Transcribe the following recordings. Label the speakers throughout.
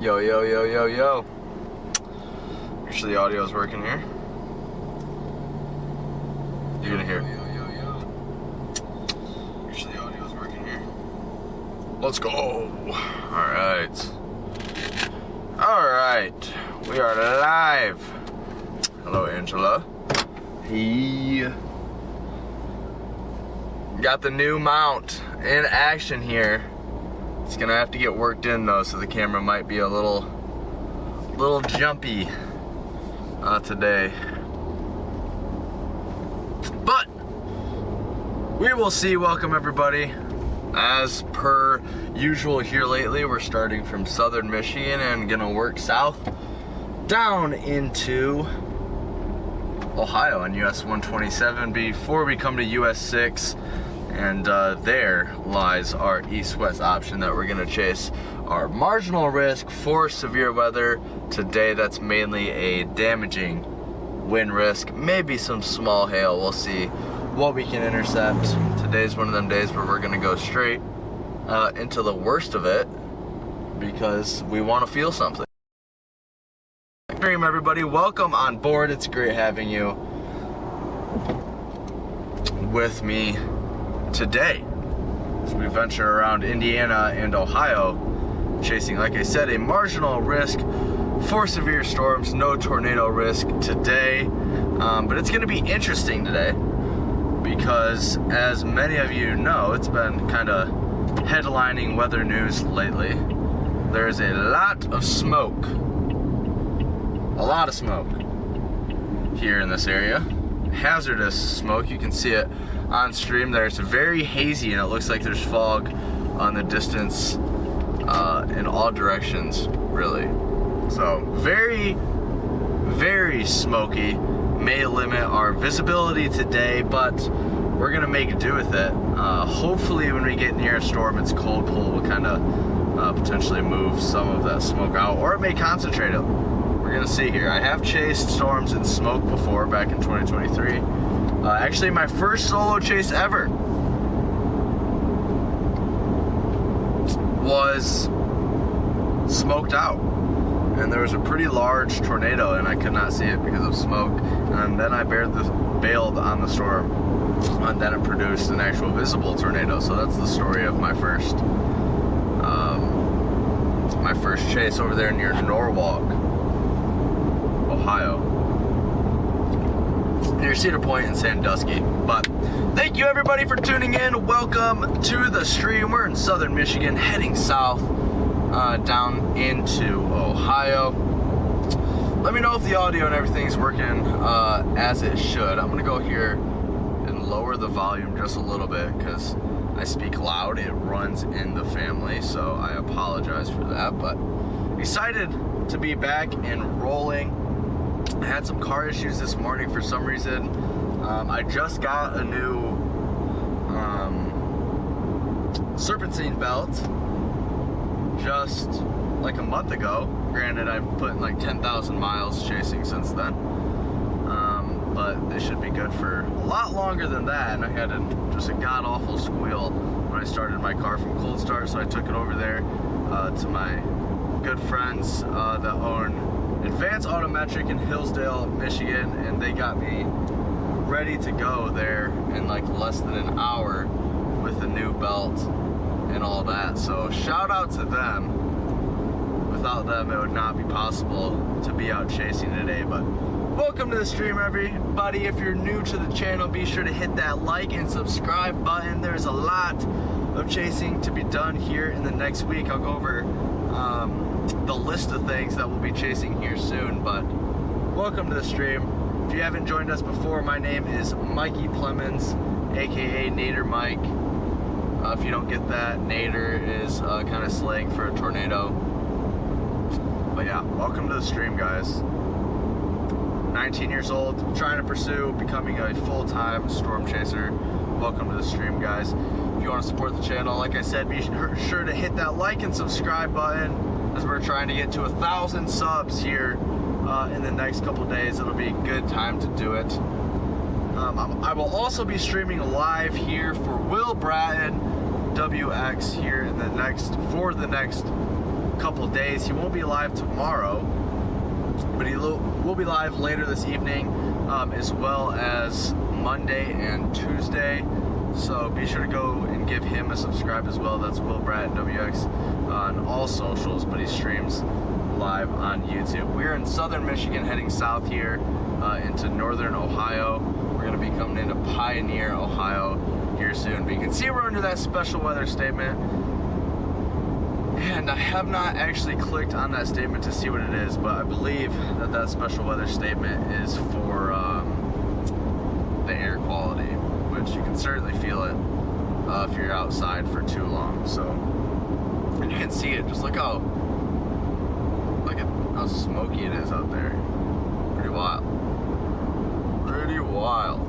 Speaker 1: Yo, yo, yo, yo, yo. Make sure the audio is working here. You're gonna hear. Yo, yo, yo. Make sure the audio is working here. Let's go. Alright. Alright. We are live. Hello, Angela. Hey. Got the new mount in action here. It's gonna have to get worked in though, so the camera might be a little jumpy today. But we will see. Welcome everybody. As per usual here lately, we're starting from southern Michigan and gonna work south down into Ohio on US 127 before we come to US 6. And there lies our east-west option that we're gonna chase. Our marginal risk for severe weather. Today that's mainly a damaging wind risk, maybe some small hail. We'll see what we can intercept. Today's one of them days where we're gonna go straight into the worst of it because we wanna feel something. Everybody, welcome on board. It's great having you with me today as we venture around Indiana and Ohio, chasing, like I said, a marginal risk for severe storms. No tornado risk today, but it's going to be interesting today because, as many of you know, it's been kind of headlining weather news lately. There's a lot of smoke here in this area. Hazardous smoke. You can see it on stream there. It's very hazy and it looks like there's fog on the distance in all directions, really. So very, very smoky. May limit our visibility today, but we're gonna make do with it. Hopefully when we get near a storm, its cold pull will kind of potentially move some of that smoke out, or it may concentrate it. We're gonna see here. I have chased storms in smoke before, back in 2023. Actually, my first solo chase ever was smoked out. And there was a pretty large tornado and I could not see it because of smoke. And then I bailed on the storm, and then it produced an actual visible tornado. So that's the story of my first chase over there near Norwalk, Ohio, near Cedar Point and Sandusky. But thank you everybody for tuning in. Welcome to the stream. We're in southern Michigan heading south down into Ohio. Let me know if the audio and everything's working as it should. I'm gonna go here and lower the volume just a little bit because I speak loud. It runs in the family, so I apologize for that. But excited to be back and rolling. I had some car issues this morning for some reason. I just got a new serpentine belt just like a month ago. Granted, I've put in like 10,000 miles chasing since then. But they should be good for a lot longer than that. And I had just a god-awful squeal when I started my car from cold start, so I took it over there to my good friends that own Advanced Autometric in Hillsdale, Michigan, and they got me ready to go there in like less than an hour with the new belt and all that. So shout out to them. Without them, it would not be possible to be out chasing today. But welcome to the stream, everybody. If you're new to the channel, be sure to hit that like and subscribe button. There's a lot of chasing to be done here in the next week. I'll go over the list of things that we'll be chasing here soon, but welcome to the stream. If you haven't joined us before, my name is Mikey Plemons, aka Nader Mike. If you don't get that, Nader is kind of slang for a tornado. But yeah, welcome to the stream, guys. 19 years old, trying to pursue becoming a full-time storm chaser. Welcome to the stream, guys. If you want to support the channel, like I said, be sure to hit that like and subscribe button, as we're trying to get to 1,000 subs here in the next couple days. It'll be a good time to do it. I will also be streaming live here for Will Bratton WX here in the next couple days. He won't be live tomorrow, but he will be live later this evening, as well as Monday and Tuesday. So be sure to go and give him a subscribe as well. That's Will Bratton WX on all socials, but he streams live on YouTube. We're in southern Michigan, heading south here into northern Ohio. We're going to be coming into Pioneer, Ohio here soon. But you can see we're under that special weather statement. And I have not actually clicked on that statement to see what it is, but I believe that that special weather statement is for the air quality, which you can certainly feel it if you're outside for too long. So, and you can see it. Just look how smoky it is out there. Pretty wild. Pretty wild.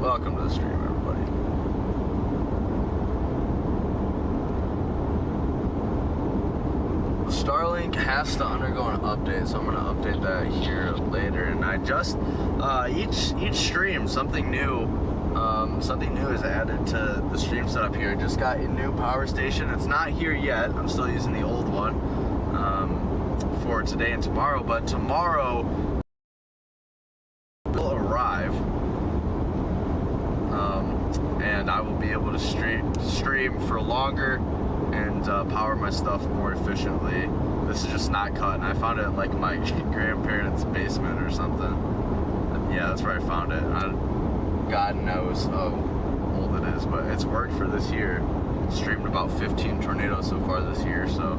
Speaker 1: Welcome to the stream, everybody. Starlink has to undergo an update, so I'm going to update that here later. And I just each stream something new is added to the stream setup here. I just got a new power station. It's not here yet. I'm still using the old one for today and tomorrow. But tomorrow will arrive, and I will be able to stream for longer and power my stuff more efficiently. This is just not cut, and I found it in like my grandparents' basement or something. Yeah, that's where I found it. God knows how old it is, but it's worked for this year. Streamed about 15 tornadoes so far this year, so.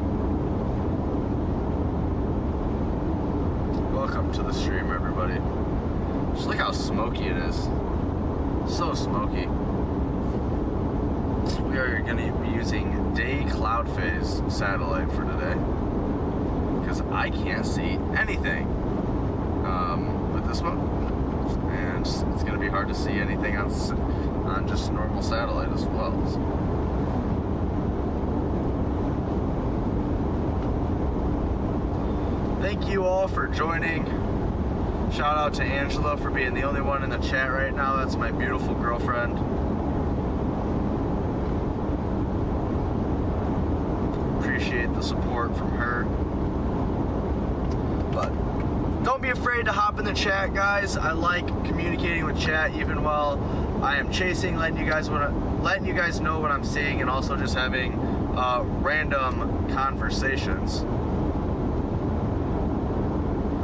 Speaker 1: Welcome to the stream, everybody. Just look how smoky it is. So smoky. We are going to be using day cloud phase satellite for today, because I can't see anything with this one, and it's going to be hard to see anything on just normal satellite as well. So. Thank you all for joining. Shout out to Angela for being the only one in the chat right now. That's my beautiful girlfriend. Appreciate the support from her. But don't be afraid to hop in the chat, guys. I like communicating with chat even while I am chasing, letting you guys know what I'm seeing, and also just having random conversations.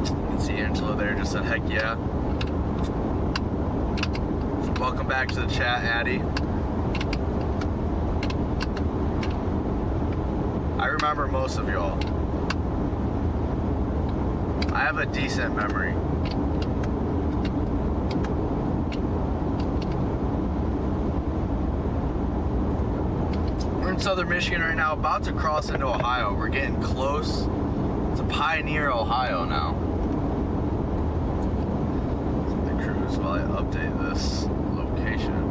Speaker 1: You can see Angela there just said, heck yeah. Welcome back to the chat, Addie. I remember most of y'all. I have a decent memory. We're in southern Michigan right now, about to cross into Ohio. We're getting close to Pioneer, Ohio now. The cruise while I update this location.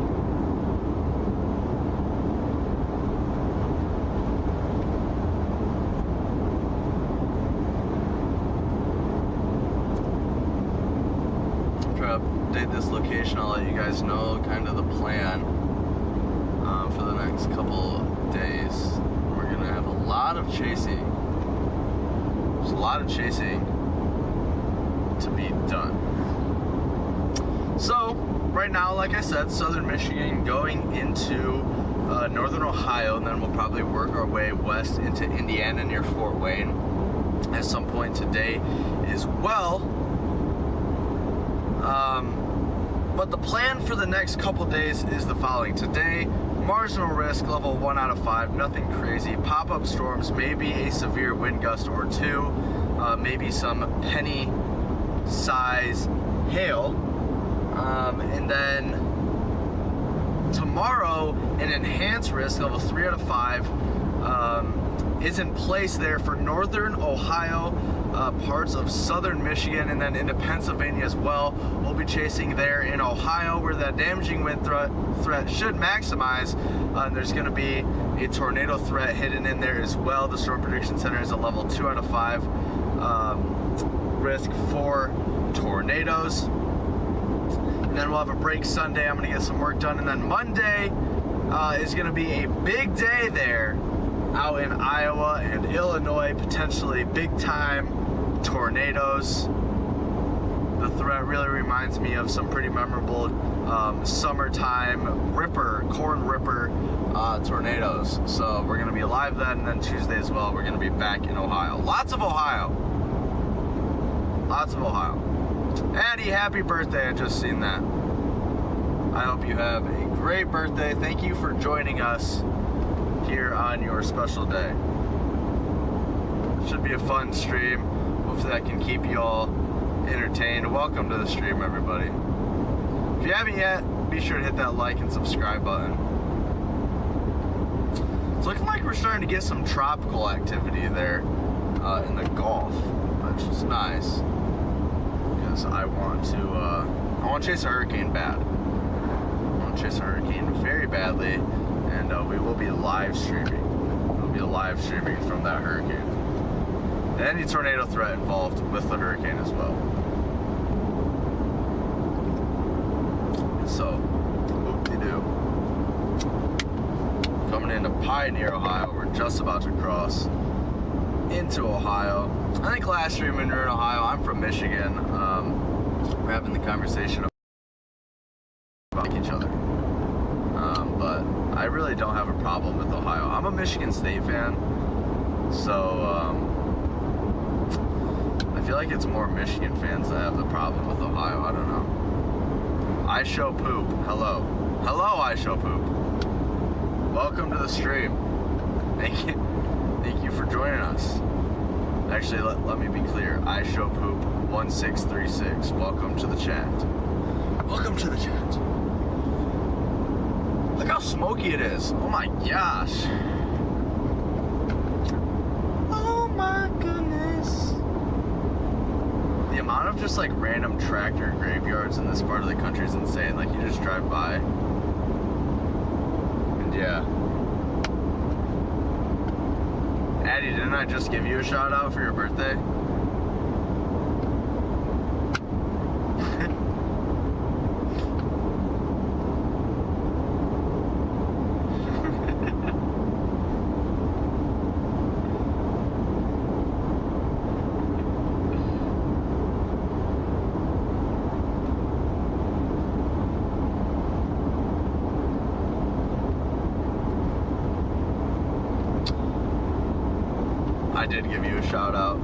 Speaker 1: Update this location. I'll let you guys know kind of the plan for the next couple days. We're gonna have a lot of chasing. There's a lot of chasing to be done. So right now, like I said, southern Michigan going into northern Ohio, and then we'll probably work our way west into Indiana near Fort Wayne at some point today as well. But the plan for the next couple days is the following. Today, marginal risk, level 1 out of 5, nothing crazy. Pop-up storms, maybe a severe wind gust or two, maybe some penny size hail. And then tomorrow, an enhanced risk, level 3 out of 5, is in place there for northern Ohio, parts of southern Michigan, and then into Pennsylvania as well. We'll be chasing there in Ohio, where that damaging wind threat should maximize. And there's going to be a tornado threat hidden in there as well. The Storm Prediction Center is a level 2 out of 5 risk for tornadoes. And then we'll have a break Sunday. I'm going to get some work done. And then Monday is going to be a big day there out in Iowa and Illinois, potentially big time tornadoes. The threat really reminds me of some pretty memorable summertime corn ripper tornadoes. So we're going to be live then, and then Tuesday as well, we're going to be back in Ohio. Lots of Ohio. Lots of Ohio. Addie, happy birthday. I just seen that. I hope you have a great birthday. Thank you for joining us here on your special day. Should be a fun stream. Hopefully I can keep you all entertained. Welcome to the stream, everybody. If you haven't yet, be sure to hit that like and subscribe button. It's looking like we're starting to get some tropical activity there in the Gulf, which is nice, because I want to chase a hurricane bad. I want to chase a hurricane very badly, and we will be live streaming. We'll be live streaming from that hurricane. And any tornado threat involved with the hurricane as well. So, whoop-de-doo. Coming into Pioneer, Ohio. We're just about to cross into Ohio. I think last stream when we were in Ohio, I'm from Michigan. We're having the conversation about each other. But I really don't have a problem with Ohio. I'm a Michigan State fan, so I feel like it's more Michigan fans that have the problem with Ohio. I don't know. I show poop. Hello. Hello, I show poop. Welcome to the stream. Thank you. Thank you for joining us. Actually, let me be clear. I show poop 1636. Welcome to the chat. Welcome to the chat. Look how smoky it is. Oh my gosh. Oh my goodness. The amount of just like random tractor graveyards in this part of the country is insane. Like you just drive by. And yeah. Addie, didn't I just give you a shout out for your birthday? I did give you a shout out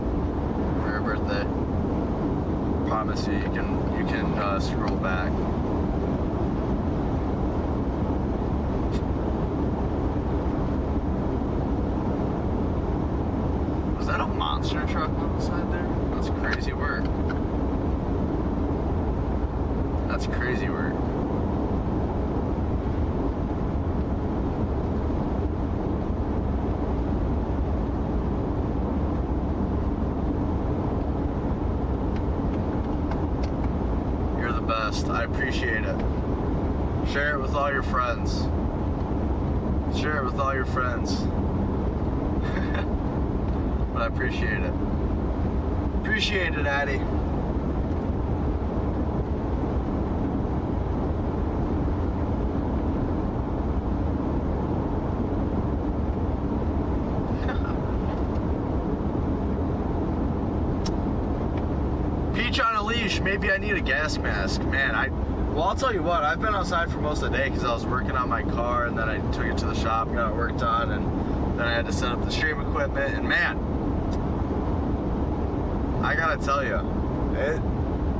Speaker 1: for your birthday. Promise you, you can scroll back. Was that a monster truck on the side there? That's crazy work. That's crazy work. I appreciate it. Share it with all your friends. Share it with all your friends. But I appreciate it. Appreciate it, Addie. Peach on a leash. Maybe I need a gas mask. Man, well, I'll tell you what, I've been outside for most of the day because I was working on my car, and then I took it to the shop, got it worked on, and then I had to set up the stream equipment, and man, I gotta tell you, it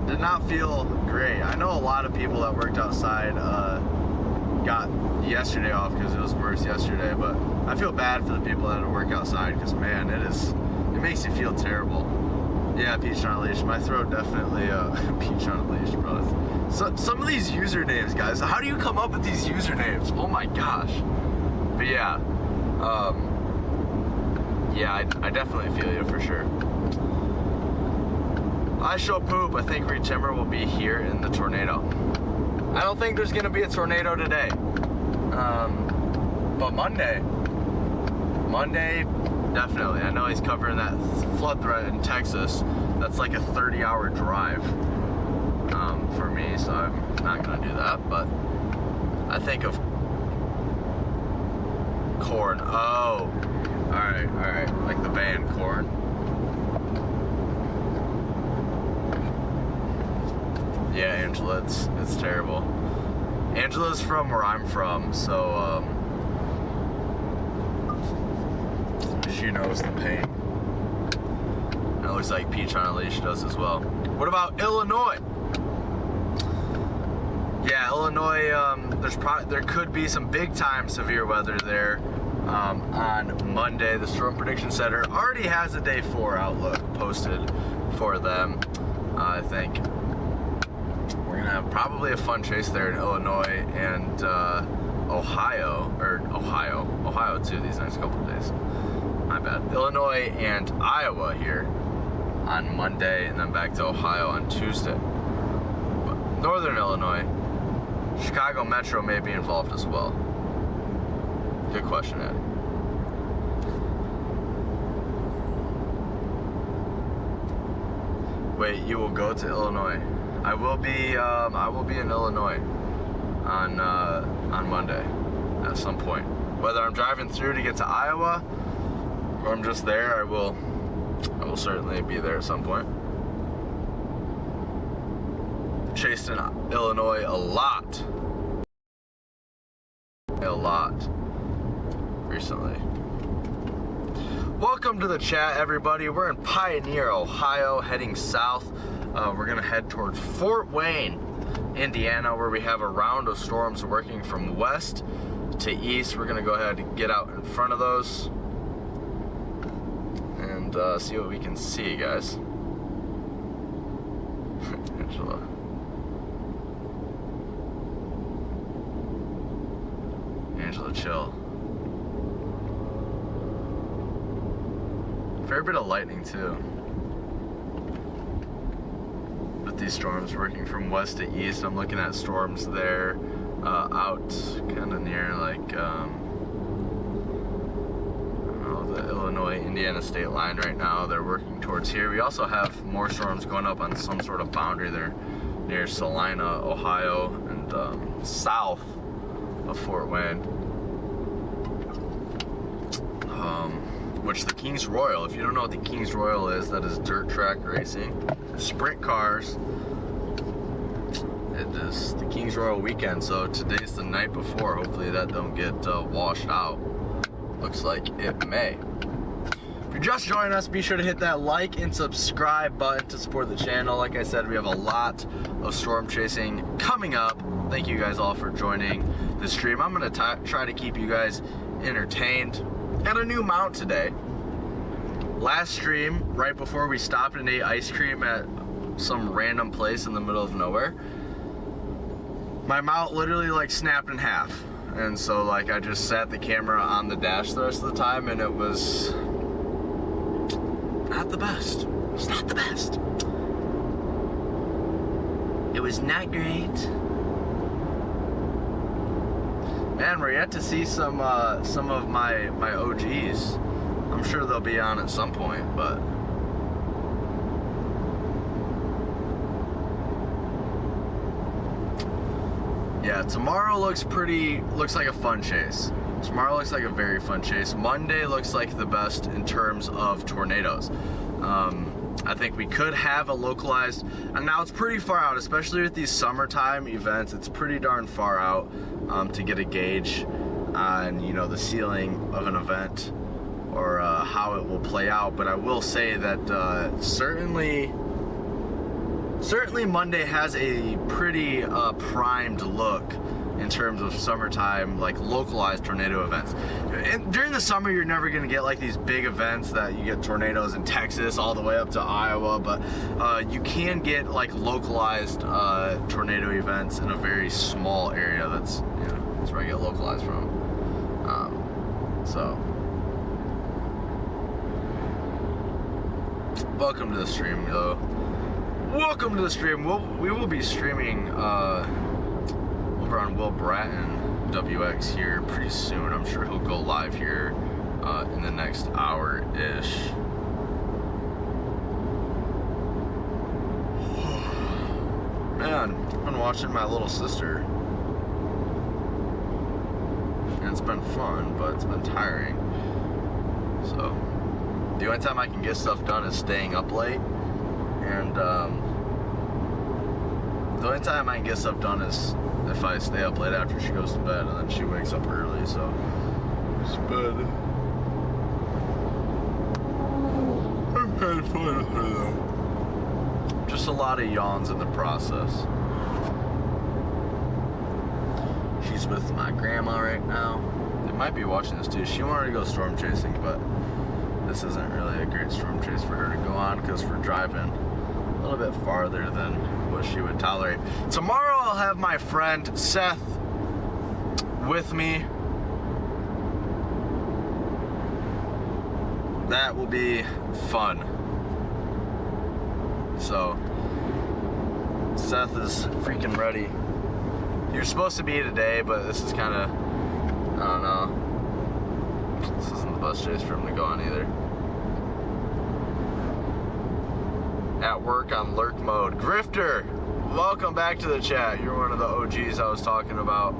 Speaker 1: did not feel great. I know a lot of people that worked outside got yesterday off because it was worse yesterday, but I feel bad for the people that had to work outside because, man, it makes you feel terrible. Yeah, Peach on a leash. My throat definitely, Peach on a leash, bro. So, some of these usernames, guys. How do you come up with these usernames? Oh my gosh. But yeah. Yeah, I definitely feel you for sure. I show poop. I think Reed Timber will be here in the tornado. I don't think there's gonna be a tornado today. But Monday, definitely. I know he's covering that flood threat in Texas. That's like a 30-hour drive for me, so I'm not gonna do that. But I think of Korn. Oh. Alright. Like the band Korn. Yeah, Angela, it's terrible. Angela's from where I'm from, so she knows the pain. And it looks like Peach on a Leash does as well. What about Illinois? Yeah, Illinois, there could be some big time severe weather there on Monday. The Storm Prediction Center already has a day 4 outlook posted for them. I think we're gonna have probably a fun chase there in Illinois and Ohio too these next couple of days. My bad. Illinois and Iowa here on Monday, and then back to Ohio on Tuesday. But Northern Illinois, Chicago Metro may be involved as well. Good question, Eddie. Wait, you will go to Illinois? I will be in Illinois on Monday at some point. Whether I'm driving through to get to Iowa or I'm just there, I will certainly be there at some point. Chased in Illinois a lot recently. Welcome to the chat, everybody. We're in Pioneer, Ohio, heading south. We're gonna head towards Fort Wayne, Indiana, where we have a round of storms working from west to east. We're gonna go ahead and get out in front of those and see what we can see, guys. Angela. Angela, chill. Fair bit of lightning too. With these storms working from west to east, I'm looking at storms there out kind of near like the Illinois-Indiana state line right now. They're working towards here. We also have more storms going up on some sort of boundary there near Salina, Ohio, and south of Fort Wayne. Which the Kings Royal, if you don't know what the Kings Royal is, that is dirt track racing, sprint cars. It is the Kings Royal weekend, so today's the night before. Hopefully that don't get washed out. Looks like it may. If you're just joining us, be sure to hit that like and subscribe button to support the channel. Like I said, we have a lot of storm chasing coming up. Thank you guys all for joining the stream. I'm gonna try to keep you guys entertained. Got a new mount today. Last stream, right before we stopped and ate ice cream at some random place in the middle of nowhere, my mount literally like snapped in half. And so like I just sat the camera on the dash the rest of the time, and it was not the best. It was not the best. It was not great. Man, we're yet to see some of my OGs. I'm sure they'll be on at some point, but yeah, tomorrow looks like a fun chase. Tomorrow looks like a very fun chase. Monday looks like the best in terms of tornadoes. I think we could have a localized, and now it's pretty far out, especially with these summertime events. It's pretty darn far out to get a gauge on, you know, the ceiling of an event or how it will play out. But I will say that certainly Monday has a pretty primed look in terms of summertime, like localized tornado events. And during the summer, you're never gonna get like these big events that you get tornadoes in Texas all the way up to Iowa, but you can get like localized tornado events in a very small area. That's, you know, that's where I get localized from. So welcome to the stream, though. Welcome to the stream. We will be streaming over on Will Bratton WX here pretty soon. I'm sure he'll go live here in the next hour-ish. Man, I've been watching my little sister and it's been fun, but it's been tiring. So the only time I can get stuff done is staying up late, and the only time I can get stuff done is if I stay up late after she goes to bed, and then she wakes up early. So it's been. I've had fun with her though. Just a lot of yawns in the process. She's with my grandma right now. They might be watching this too. She wanted to go storm chasing, but this isn't really a great storm chase for her to go on because we're driving a little bit farther than what she would tolerate. Tomorrow I'll have my friend Seth with me. That will be fun. So Seth is freaking ready. You're supposed to be today, but this is kind of, I don't know. This isn't the best chase for him to go on either. At work on lurk mode. Grifter, welcome back to the chat. You're one of the OGs I was talking about.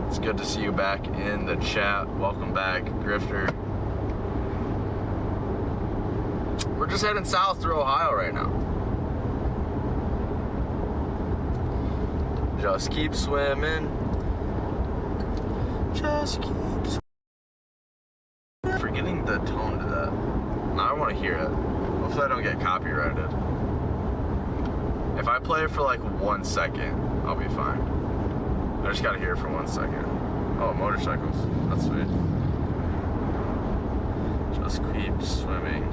Speaker 1: It's good to see you back in the chat. Welcome back, Grifter. We're just heading south through Ohio right now. Just keep swimming. Just keep swimming. Forgetting the tone to that. Now I want to hear it. Hopefully I don't get copyrighted. If I play it for like 1 second, I'll be fine. I just gotta hear it for 1 second. Oh, motorcycles. That's sweet. Just keep swimming.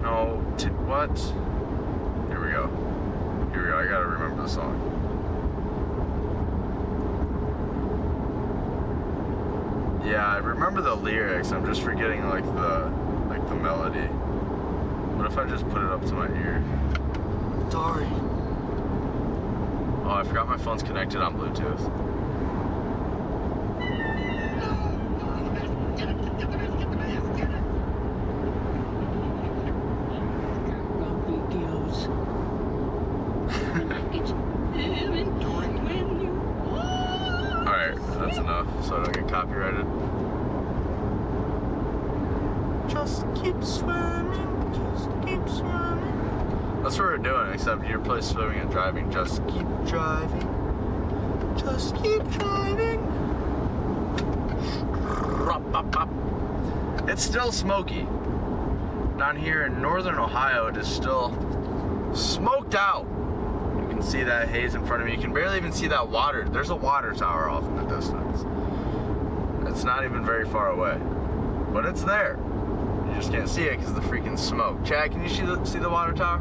Speaker 1: No, what? Here we go. Here we go. I gotta remember the song. Yeah, I remember the lyrics. I'm just forgetting like the melody. What if I just put it up to my ear? Sorry. Oh, I forgot my phone's connected on Bluetooth. Alright, that's enough so I don't get copyrighted. Just keep swimming, just keep swimming. That's what we're doing, except you're probably swimming and driving. Just keep driving. Just keep driving. It's still smoky. Down here in northern Ohio, it is still smoked out. You can see that haze in front of me. You can barely even see that water. There's a water tower off in the distance. It's not even very far away, but it's there. You just can't see it because of the freaking smoke. Chad, can you see the water tower?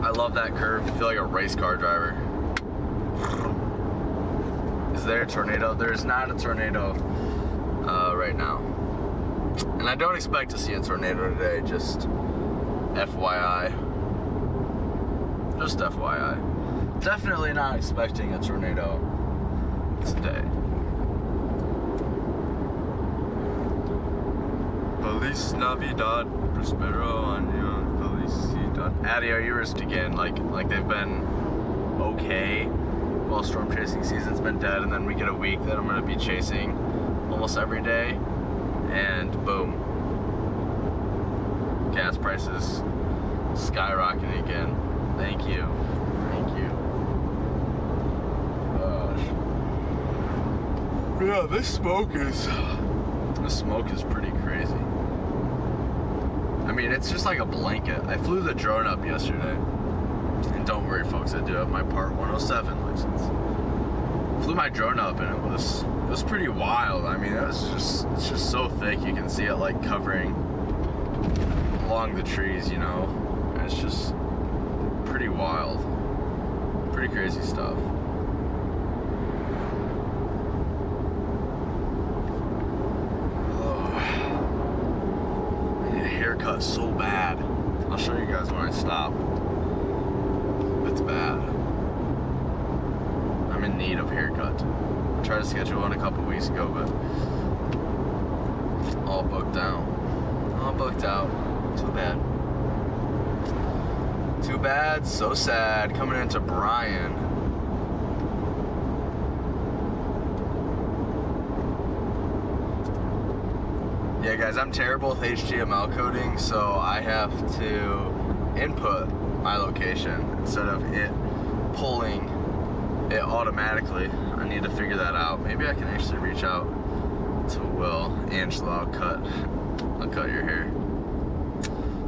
Speaker 1: I love that curve. You feel like a race car driver. Is there a tornado? There's not a tornado right now. And I don't expect to see a tornado today, just FYI. Just FYI. Definitely not expecting a tornado today. Feliz Navidad, Prospero Año, Felicidad. Addy, are you risked again? Like they've been okay while storm chasing season's been dead, and then we get a week that I'm gonna be chasing almost every day, and boom, gas prices skyrocketing again. Thank you. Thank you. Gosh. Yeah, this smoke is pretty crazy. I mean, it's just like a blanket. I flew the drone up yesterday. And don't worry, folks, I do have my Part 107 license. Flew my drone up, and it was pretty wild. I mean, it's just so thick you can see it like covering along the trees, you know. And it's just pretty wild, pretty crazy stuff. Oh, I need a haircut so bad. I'll show you guys when I stop. It's bad. I'm in need of a haircut. I tried to schedule one a couple weeks ago, but all booked out. All booked out. Too bad. Too bad. So sad. Coming into Bryan. Yeah, guys, I'm terrible with HTML coding, so I have to input my location instead of it pulling it automatically. I need to figure that out. Maybe I can actually reach out to Will. Angela, I'll cut your hair.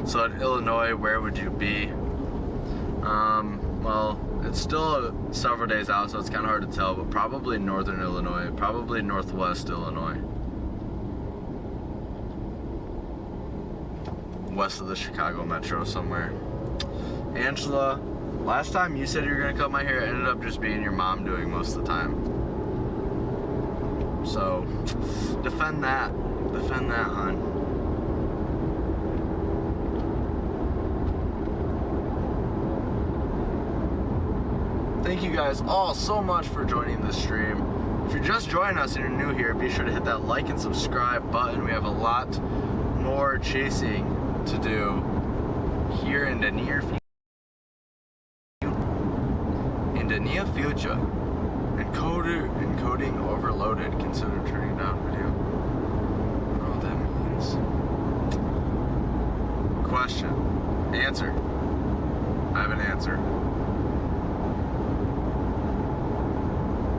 Speaker 1: So in Illinois, where would you be? Well, it's still several days out, so it's kind of hard to tell, but probably northern Illinois, probably northwest Illinois. West of the Chicago Metro somewhere. Angela, last time you said you were gonna cut my hair, it ended up just being your mom doing most of the time. So, defend that, hon. Thank you guys all so much for joining this stream. If you're just joining us and you're new here, be sure to hit that like and subscribe button. We have a lot more chasing to do here in the near future. Encoding overloaded. Consider turning down video. I don't know what that means. Question. Answer. I have an answer.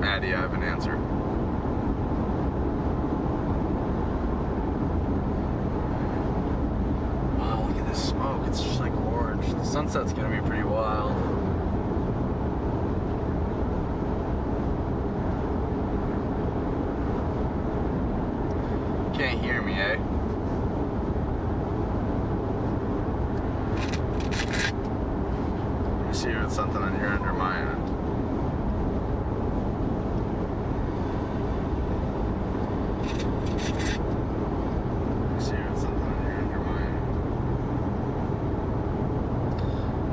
Speaker 1: Maddie, I have an answer. Wow, look at this smoke. It's just like orange. The sunset's gonna be pretty wild. Can't hear me, eh? Let me see if it's something on your end or my end.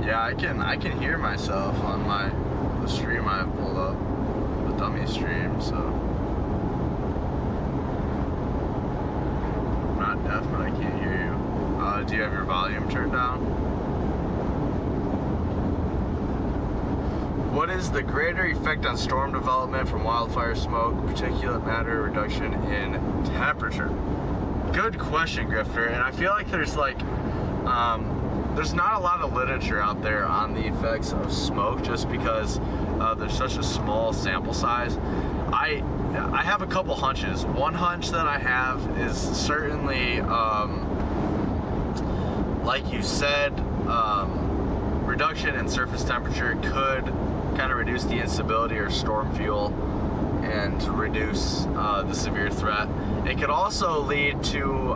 Speaker 1: Yeah, I can hear myself on the stream I have pulled up, the dummy stream, so I'm not deaf, but I can't hear you. Do you have your volume turned down? What is the greater effect on storm development from wildfire smoke, particulate matter reduction in temperature? Good question, Grifter, and I feel like there's like there's not a lot of literature out there on the effects of smoke just because there's such a small sample size. I have a couple hunches. One hunch that I have is certainly, like you said, reduction in surface temperature could kind of reduce the instability or storm fuel and reduce the severe threat. It could also lead to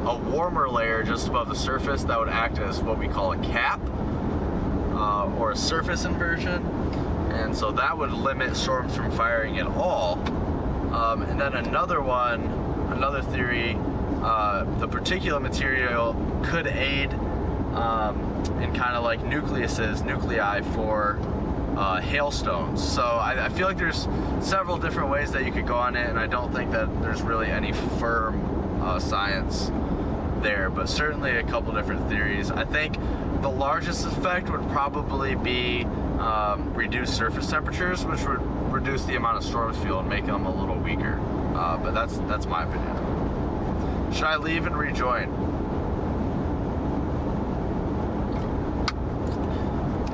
Speaker 1: a warmer layer just above the surface that would act as what we call a cap or a surface inversion, and so that would limit storms from firing at all. And then another theory, the particulate material could aid in kind of like nuclei for hailstones. So I feel like there's several different ways that you could go on it, and I don't think that there's really any firm science there, but certainly a couple different theories. I think the largest effect would probably be reduced surface temperatures, which would reduce the amount of storm fuel and make them a little weaker. But that's my opinion. Should I leave and rejoin?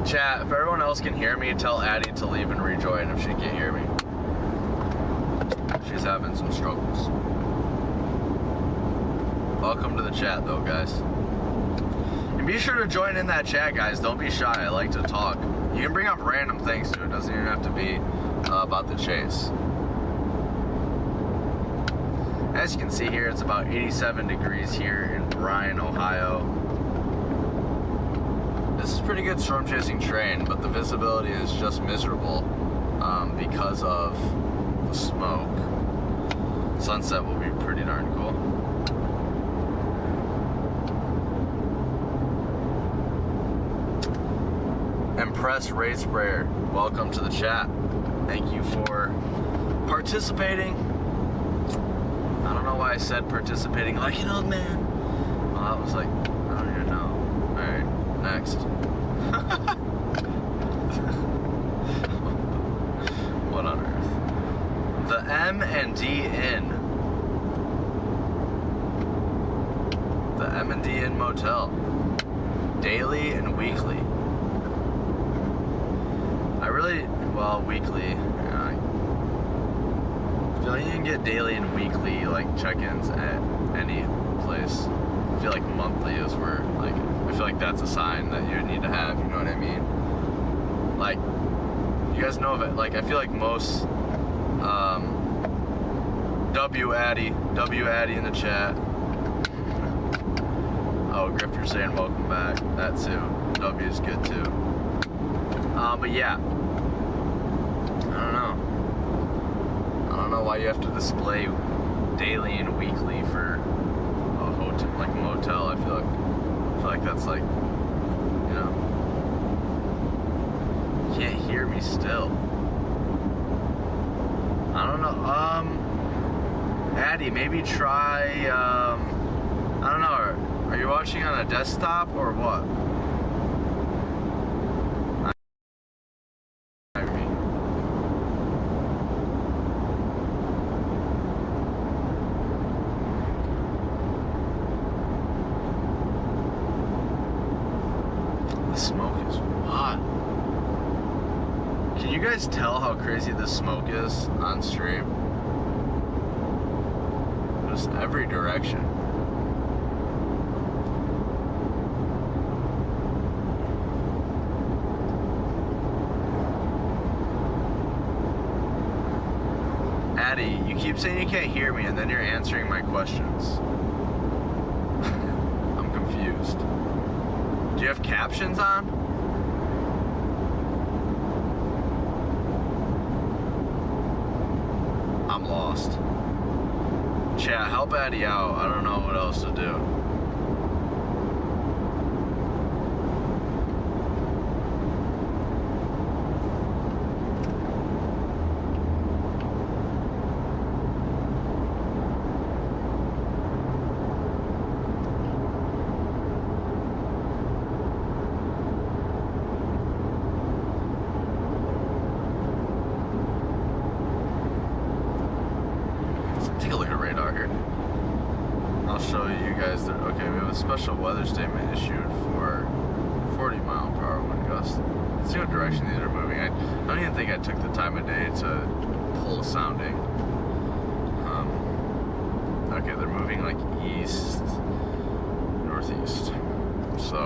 Speaker 1: Chat, if everyone else can hear me, tell Addie to leave and rejoin if she can't hear me. She's having some struggles. Welcome to the chat, though, guys. And be sure to join in that chat, guys. Don't be shy. I like to talk. You can bring up random things, too. It doesn't even have to be about the chase. As you can see here, it's about 87 degrees here in Bryan, Ohio. This is pretty good storm chasing terrain, but the visibility is just miserable because of the smoke. Sunset will be pretty darn cool. Impress Ray Sprayer, welcome to the chat. Thank you for participating. I don't know why I said participating like an old man. Well, I was like, I don't even know. Alright, next. What on earth? The M and D in. M&D Inn Motel. Daily and weekly. Weekly. I feel like you can get daily and weekly like check-ins at any place. I feel like monthly is where, like, I feel like that's a sign that you need to have, you know what I mean? Like, you guys know of it, like, I feel like most, W Addy in the chat. Oh, Grifter saying welcome back, that too. W is good too. But yeah, I don't know why you have to display daily and weekly for a hotel, like a motel. I feel like that's like, you know, you can't hear me still. I don't know. Addy, maybe try. I don't know. Are you watching on a desktop or what? Tell how crazy this smoke is on stream. Just every direction. Addy, you keep saying you can't hear me and then you're answering my questions. I'm confused. Do you have captions on? I'm lost. Chat, help Addy out. I don't know what else to do. Special weather statement issued for 40-mile-per-hour wind gusts. Let's see what direction these are moving. I don't even think I took the time of day to pull sounding. Okay, they're moving like east, northeast. So,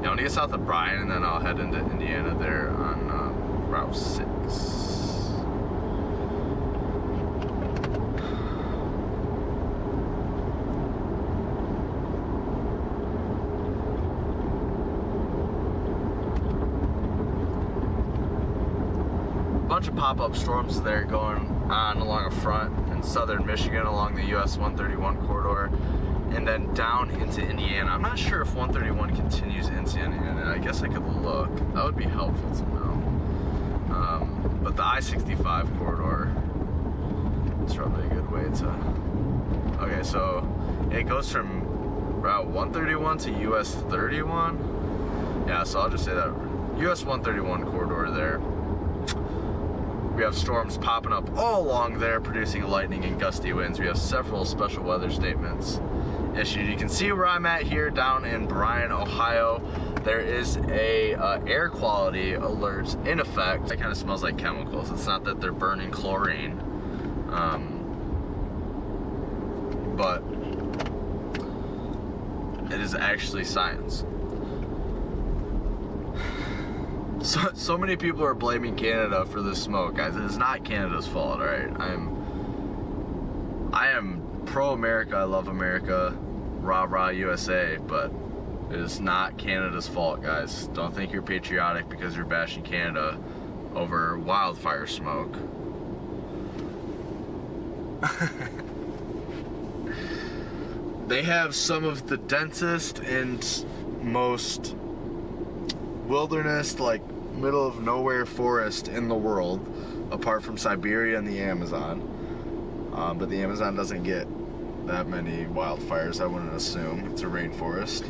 Speaker 1: yeah, when I get south of Bryan, and then I'll head into Indiana there on Route 6. Bunch of pop-up storms there going on along a front in southern Michigan along the US 131 corridor and then down into Indiana. I'm not sure if 131 continues into Indiana. I guess I could look. That would be helpful to know. But the I-65 corridor is probably a good way to... Okay, so it goes from Route 131 to US 31. Yeah, so I'll just say that US 131 corridor there. We have storms popping up all along there, producing lightning and gusty winds. We have several special weather statements issued. You can see where I'm at here down in Bryan, Ohio. There is a air quality alert in effect. It kind of smells like chemicals. It's not that they're burning chlorine, but it is actually science. So many people are blaming Canada for this smoke, guys. It is not Canada's fault, alright? I am pro-America, I love America, rah-rah USA, but it is not Canada's fault, guys. Don't think you're patriotic because you're bashing Canada over wildfire smoke. They have some of the densest and most wilderness, like middle of nowhere forest in the world, apart from Siberia and the Amazon. But the Amazon doesn't get that many wildfires, I wouldn't assume. It's a rainforest.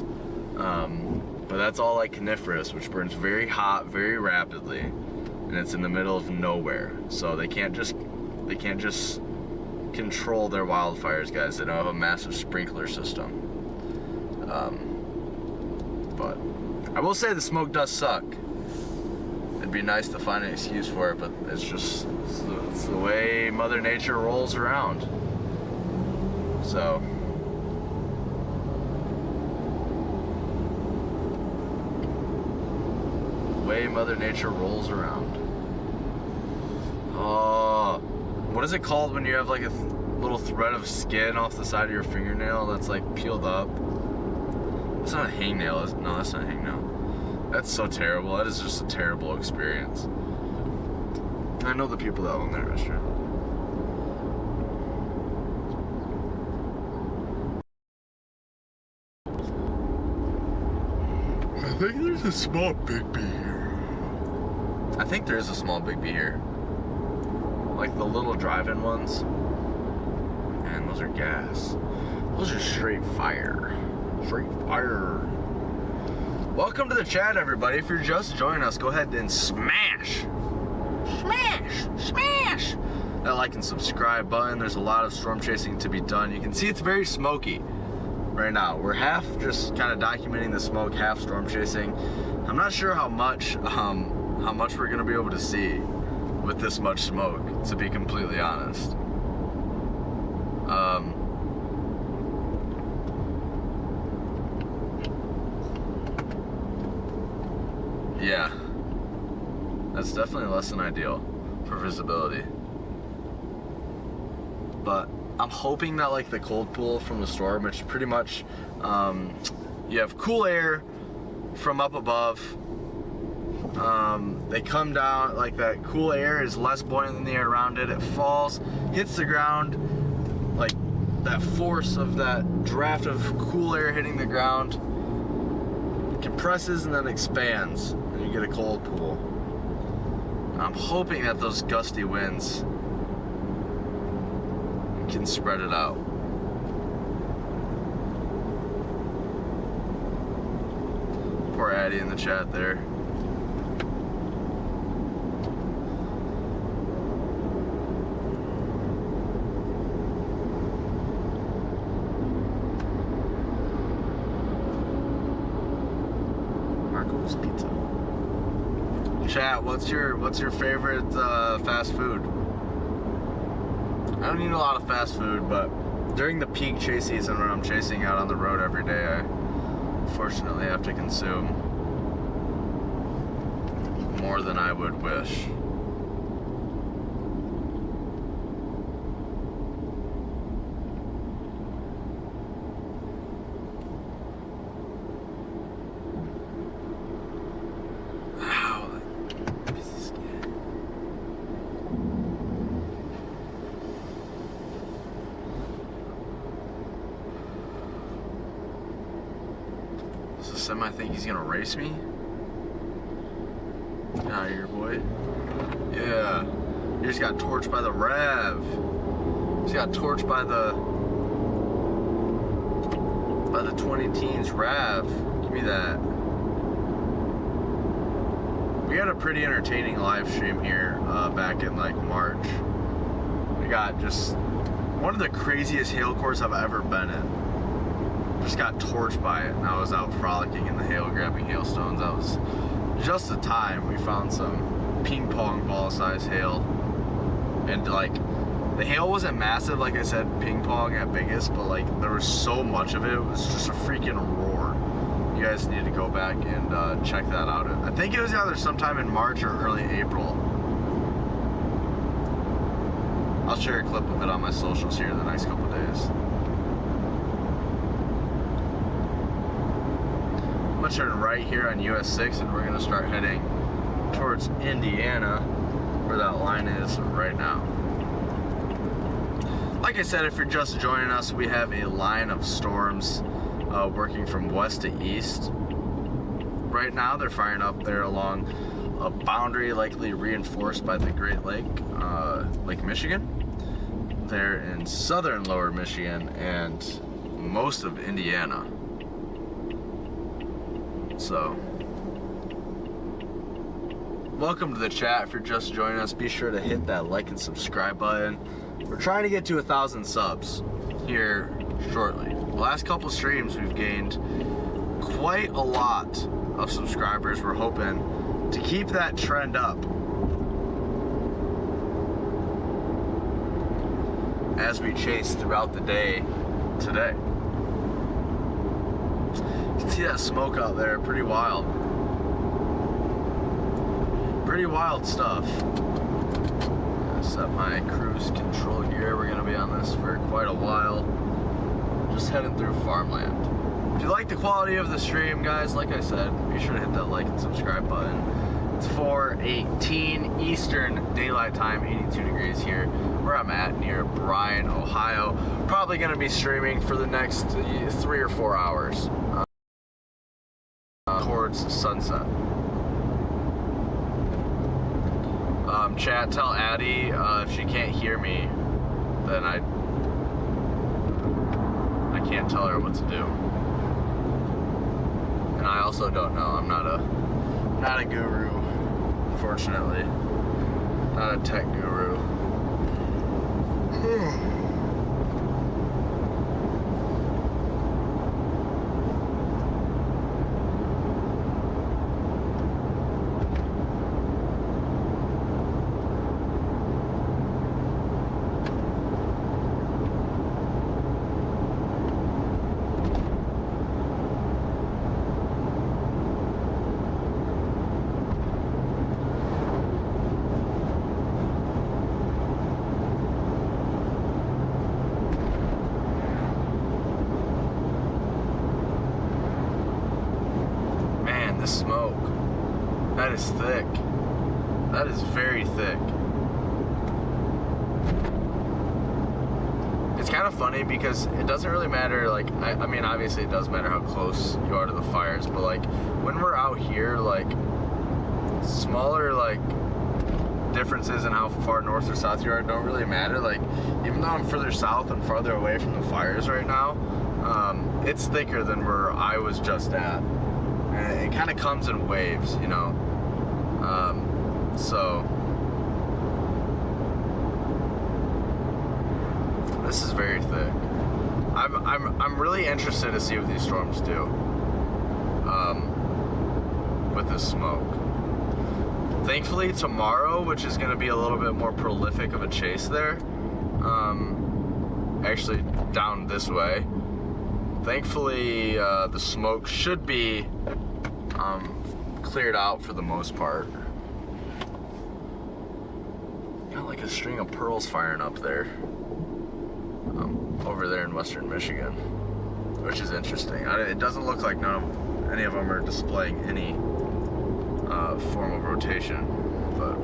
Speaker 1: But that's all like coniferous, which burns very hot, very rapidly, and it's in the middle of nowhere. So they can't just control their wildfires, guys. They don't have a massive sprinkler system. But I will say the smoke does suck. It'd be nice to find an excuse for it, but it's just it's the way Mother Nature rolls around. So the way Mother Nature rolls around. Oh, what is it called when you have like a little thread of skin off the side of your fingernail that's like peeled up? It's not a hangnail, is it? No, that's not a hangnail. That's so terrible. That is just a terrible experience. I know the people that own that restaurant. I think there's a small Big B here. I think there is a small Big B here. Like the little drive-in ones. And those are gas. Those are straight fire. Straight fire. Welcome to the chat, everybody. If you're just joining us, go ahead and smash that like and subscribe button. There's a lot of storm chasing to be done. You can see it's very smoky right now. We're half just kind of documenting the smoke, half storm chasing. I'm not sure how much we're gonna be able to see with this much smoke, to be completely honest. Yeah, that's definitely less than ideal for visibility. But I'm hoping that like the cold pool from the storm, which pretty much you have cool air from up above. They come down, like that cool air is less buoyant than the air around it. It falls, hits the ground, like that force of that draft of cool air hitting the ground, it compresses and then expands, and you get a cold pool. And I'm hoping that those gusty winds can spread it out. Poor Addie in the chat there. Pizza. Chat, what's your favorite fast food? I don't eat a lot of fast food, but during the peak chase season when I'm chasing out on the road every day, I unfortunately have to consume more than I would wish. I think he's gonna race me. Get out of here, boy. Yeah. He just got torched by the Rev. He's got torched by the 20 teens Rev. Give me that. We had a pretty entertaining live stream here back in like March. We got just one of the craziest hail courses I've ever been in. Just got torched by it, and I was out frolicking in the hail, grabbing hailstones. That was just the time. We found some ping pong ball size hail, and like the hail wasn't massive, like I said, ping pong at biggest, but like there was so much of it. It was just a freaking roar. You guys need to go back and check that out. I think it was either sometime in March or early April. I'll share a clip of it on my socials here in the next couple days. I'm gonna turn right here on US 6 and we're gonna start heading towards Indiana, where that line is right now. Like I said, if you're just joining us, we have a line of storms working from west to east. Right now they're firing up there along a boundary likely reinforced by the Great Lake, Lake Michigan. They're in southern lower Michigan and most of Indiana. So, welcome to the chat. If you're just joining us, be sure to hit that like and subscribe button. We're trying to get to 1,000 subs here shortly. The last couple streams we've gained quite a lot of subscribers. We're hoping to keep that trend up as we chase throughout the day today. You can see that smoke out there, pretty wild. Pretty wild stuff. Set my cruise control gear. We're gonna be on this for quite a while. Just heading through farmland. If you like the quality of the stream, guys, like I said, be sure to hit that like and subscribe button. It's 4:18 Eastern Daylight Time, 82 degrees here, where I'm at near Bryan, Ohio. Probably going to be streaming for the next 3 or 4 hours towards sunset. Chat, tell Addie if she can't hear me, then I can't tell her what to do. And I also don't know. I'm not a guru, unfortunately. Not a tech guru. Smoke. That is thick. That is very thick. It's kind of funny because it doesn't really matter, like, I mean, obviously it does matter how close you are to the fires, but like, when we're out here, like, smaller, like, differences in how far north or south you are don't really matter. Like, even though I'm further south and farther away from the fires right now, it's thicker than where I was just at. It kind of comes in waves, you know. So this is very thick. I'm really interested to see what these storms do with this smoke. Thankfully tomorrow, which is going to be a little bit more prolific of a chase there, actually down this way. Thankfully the smoke should be cleared out for the most part. Got like a string of pearls firing up there, over there in western Michigan, which is interesting. It doesn't look like any of them are displaying any form of rotation, but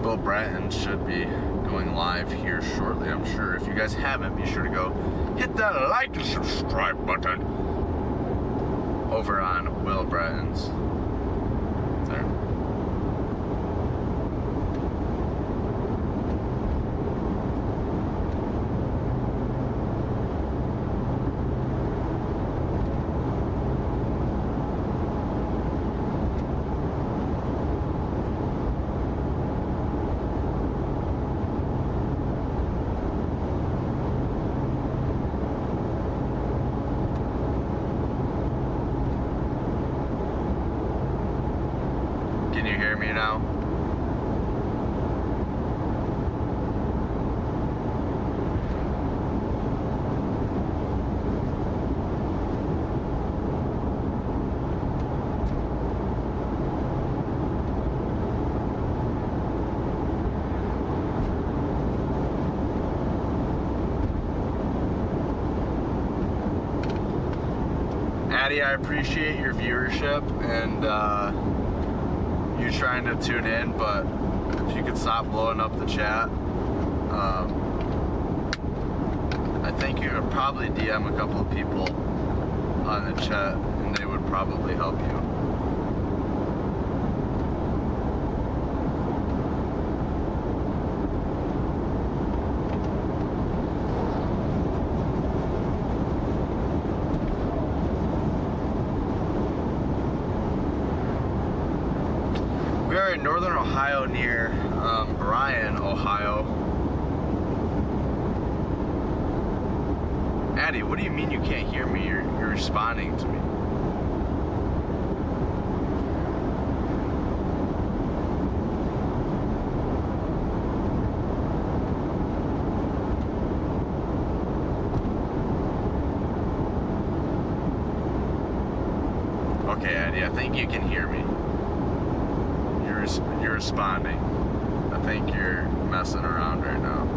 Speaker 1: Will Bratton should be going live here shortly, I'm sure. If you guys haven't, be sure to go hit that like and subscribe button over on Will Bratton's. There. Can you hear me now? Addie, I appreciate your viewership and you trying to tune in, but if you could stop blowing up the chat. I think you could probably DM a couple of people on the chat and they would probably help you. in northern Ohio near Bryan, Ohio. Addie, what do you mean you can't hear me? You're responding to me. Okay, Addie, I think you can hear me. You're responding. I think you're messing around right now.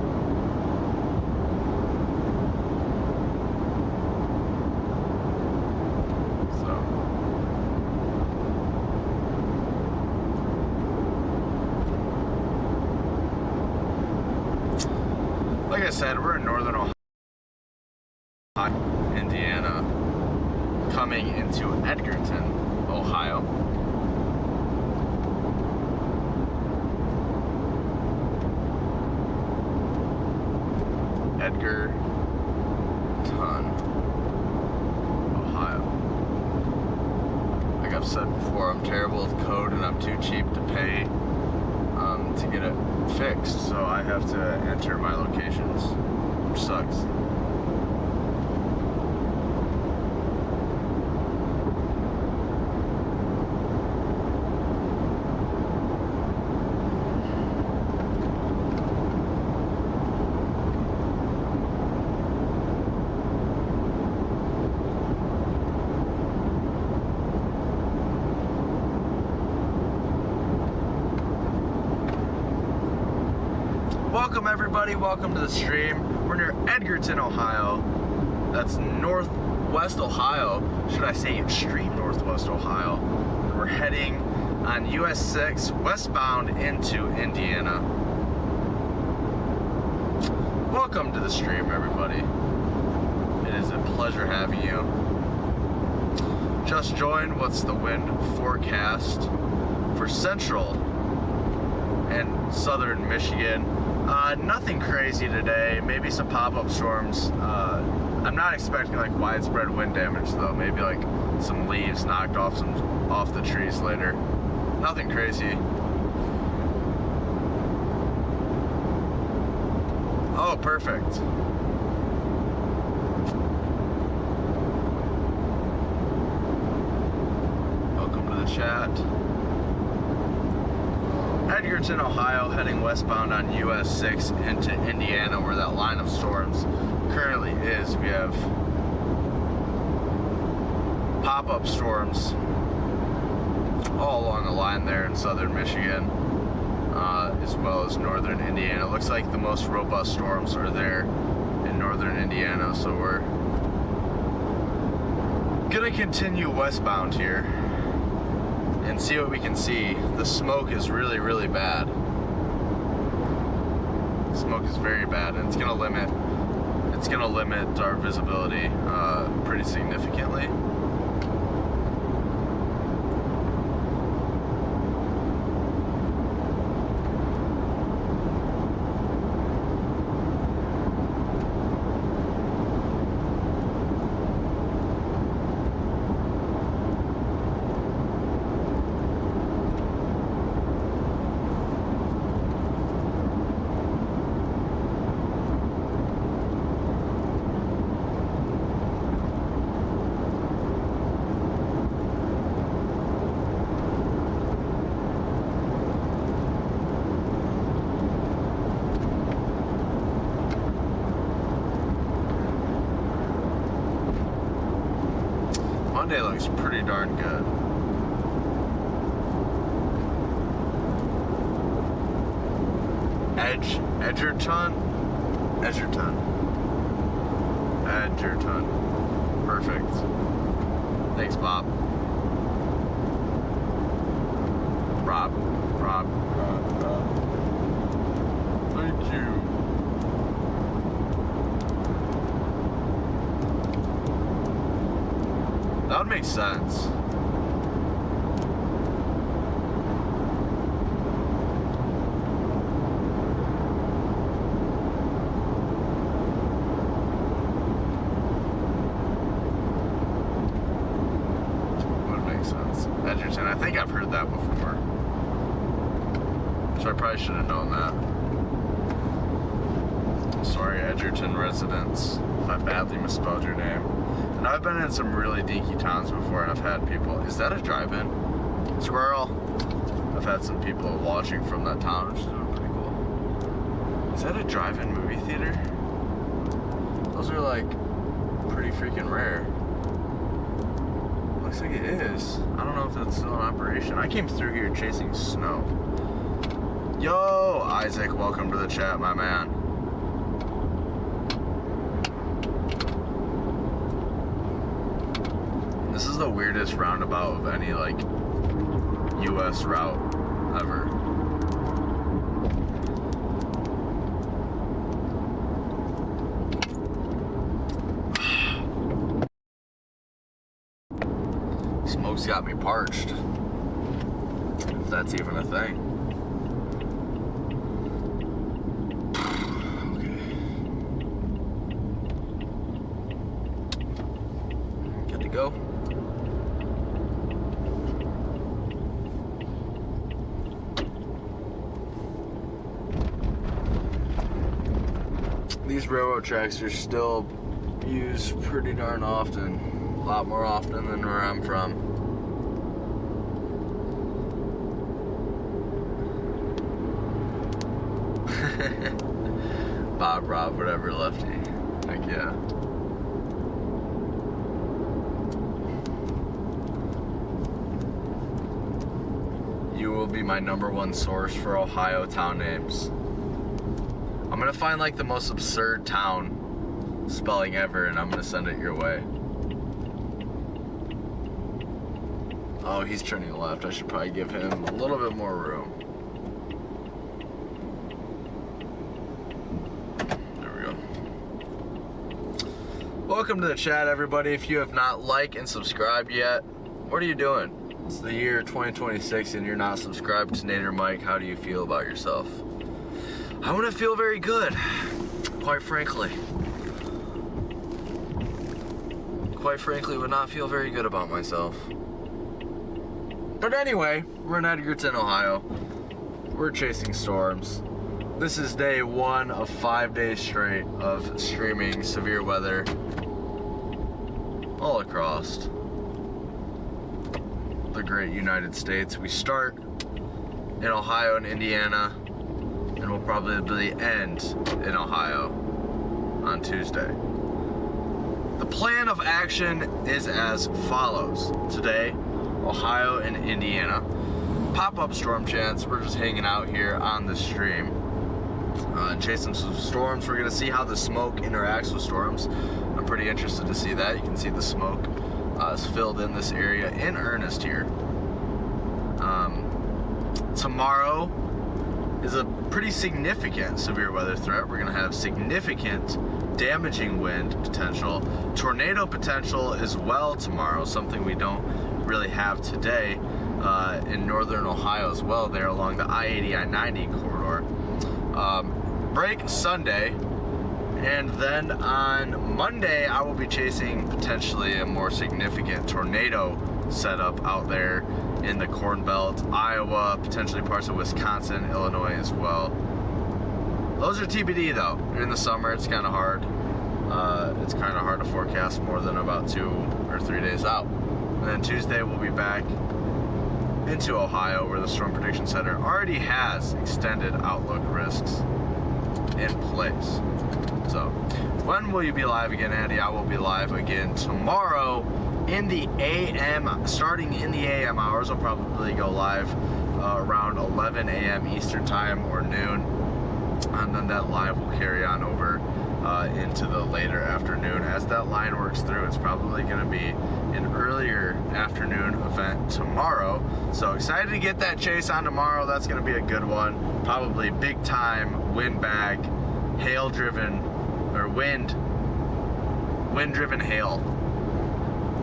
Speaker 1: Like I said, we're in northern Ohio, Indiana, coming into Edgerton, Ohio. Edgerton, Ohio. Like I've said before, I'm terrible with code and I'm too cheap to pay to get it fixed, so I have to enter my locations, which sucks. Welcome everybody, welcome to the stream. We're near Edgerton, Ohio. That's northwest Ohio. Should I say extreme northwest Ohio? And we're heading on US 6 westbound into Indiana. Welcome to the stream, everybody. It is a pleasure having you. Just joined. What's the wind forecast for central and southern Michigan? Nothing crazy today. Maybe some pop-up storms. I'm not expecting like widespread wind damage though. Maybe like some leaves knocked off the trees later. Nothing crazy. Oh, perfect. Welcome to the chat. Edgerton, Ohio, heading westbound on US 6 into Indiana, where that line of storms currently is. We have pop-up storms all along the line there in southern Michigan, as well as northern Indiana. Looks like the most robust storms are there in northern Indiana, so we're gonna continue westbound here and see what we can see. The smoke is really, really bad. The smoke is very bad, and it's gonna limit our visibility pretty significantly. Monday looks pretty darn good. Edgerton. Perfect. Thanks, Bob. Rob. Thank you. That would make sense. Would make sense. Edgerton, I think I've heard that before. So I probably should have known that. Sorry, Edgerton residents, if I badly misspelled your name. And I've been in some really dinky towns before, and I've had people. Is that a drive-in? Squirrel. I've had some people watching from that town, which is pretty cool. Is that a drive-in movie theater? Those are like pretty freaking rare. Looks like it is. I don't know if that's still in operation. I came through here chasing snow. Yo, Isaac, welcome to the chat, my man. This is the weirdest roundabout of any, like, U.S. route ever. Smoke's got me parched. If that's even a thing. Okay. Good to go. These railroad tracks are still used pretty darn often. A lot more often than where I'm from. Bob, Rob, whatever, Lefty. Heck yeah. You will be my #1 source for Ohio town names. I'm gonna find like the most absurd town spelling ever, and I'm gonna send it your way. Oh, he's turning left. I should probably give him a little bit more room. There we go. Welcome to the chat, everybody. If you have not liked and subscribed yet, what are you doing? It's the year 2026 and you're not subscribed to Nader Mike. How do you feel about yourself? I want to feel very good, quite frankly. Quite frankly, would not feel very good about myself. But anyway, we're in Edgerton, Ohio. We're chasing storms. This is day 1 of 5 days straight of streaming severe weather all across the great United States. We start in Ohio and Indiana, and we'll probably end in Ohio on Tuesday. The plan of action is as follows. Today, Ohio and Indiana. Pop-up storm chance. We're just hanging out here on the stream and chasing some storms. We're going to see how the smoke interacts with storms. I'm pretty interested to see that. You can see the smoke is filled in this area in earnest here. Tomorrow is a pretty significant severe weather threat. We're going to have significant damaging wind potential, tornado potential as well tomorrow, something we don't really have today in northern Ohio as well, there along the I-80, I-90 corridor. Break Sunday, and then on Monday I will be chasing potentially a more significant tornado setup out there in the Corn Belt, Iowa, potentially parts of Wisconsin, Illinois as well. Those are TBD though. In the summer it's kind of hard. It's kind of hard to forecast more than about 2 or 3 days out. And then Tuesday we'll be back into Ohio, where the Storm Prediction Center already has extended outlook risks in place. So, when will you be live again, Andy? I will be live again tomorrow in the AM, starting in the AM hours. I'll probably go live around 11 a.m. Eastern Time or noon, and then that live will carry on over into the later afternoon. As that line works through, it's probably going to be an earlier afternoon event tomorrow. So excited to get that chase on tomorrow. That's going to be a good one. Probably big time windbag, hail driven, or wind driven hail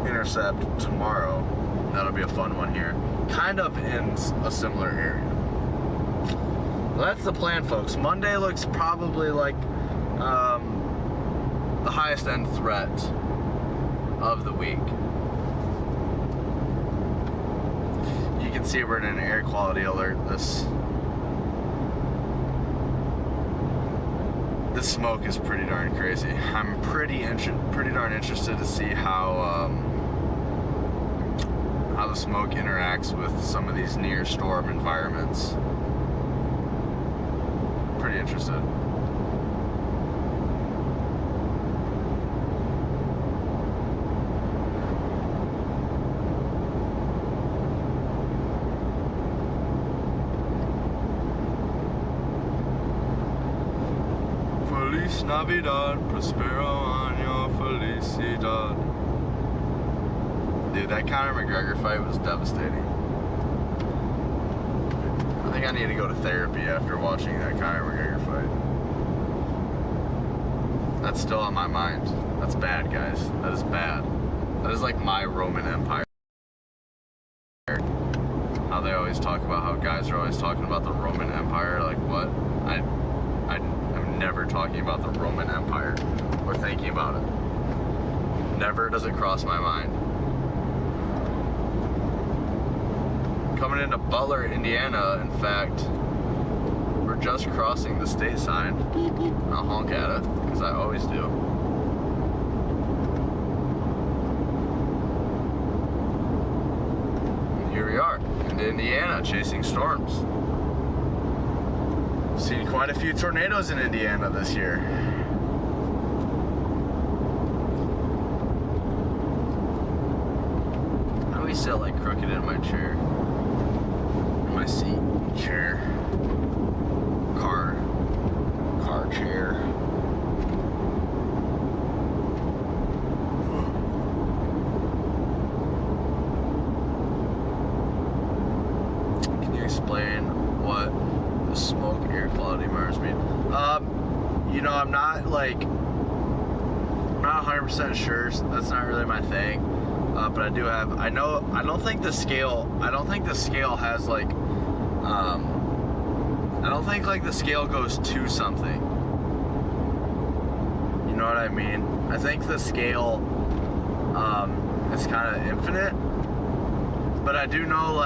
Speaker 1: intercept tomorrow. That'll be a fun one here. Kind of in a similar area. Well, that's the plan, folks. Monday looks probably like the highest end threat of the week. You can see we're in an air quality alert this This smoke is pretty darn crazy. I'm pretty darn interested to see how the smoke interacts with some of these near storm environments. Pretty interested. Feliz Navidad, prospero año felicidad. Dude, that Conor McGregor fight was devastating. I think I need to go to therapy after watching that Conor McGregor fight. That's still on my mind. That's bad, guys. That is bad. That is like my Roman Empire. How they always talk about how guys are always talking about the Roman Empire. Like, what? I'm never talking about the Roman Empire or thinking about it. Never does it cross my mind. Coming into Butler, Indiana, in fact, we're just crossing the state sign. I'll honk at it, because I always do. And here we are, in Indiana, chasing storms. Seen quite a few tornadoes in Indiana this year. I always sit like crooked in my chair. My seat, chair, car chair. Can you explain what the smoke air quality markers mean? You know, I'm not 100% sure. That's not really my thing. But I do have, I don't think the scale has like, I don't think like the scale goes to something. You know what I mean? I think the scale is kind of infinite. But I do know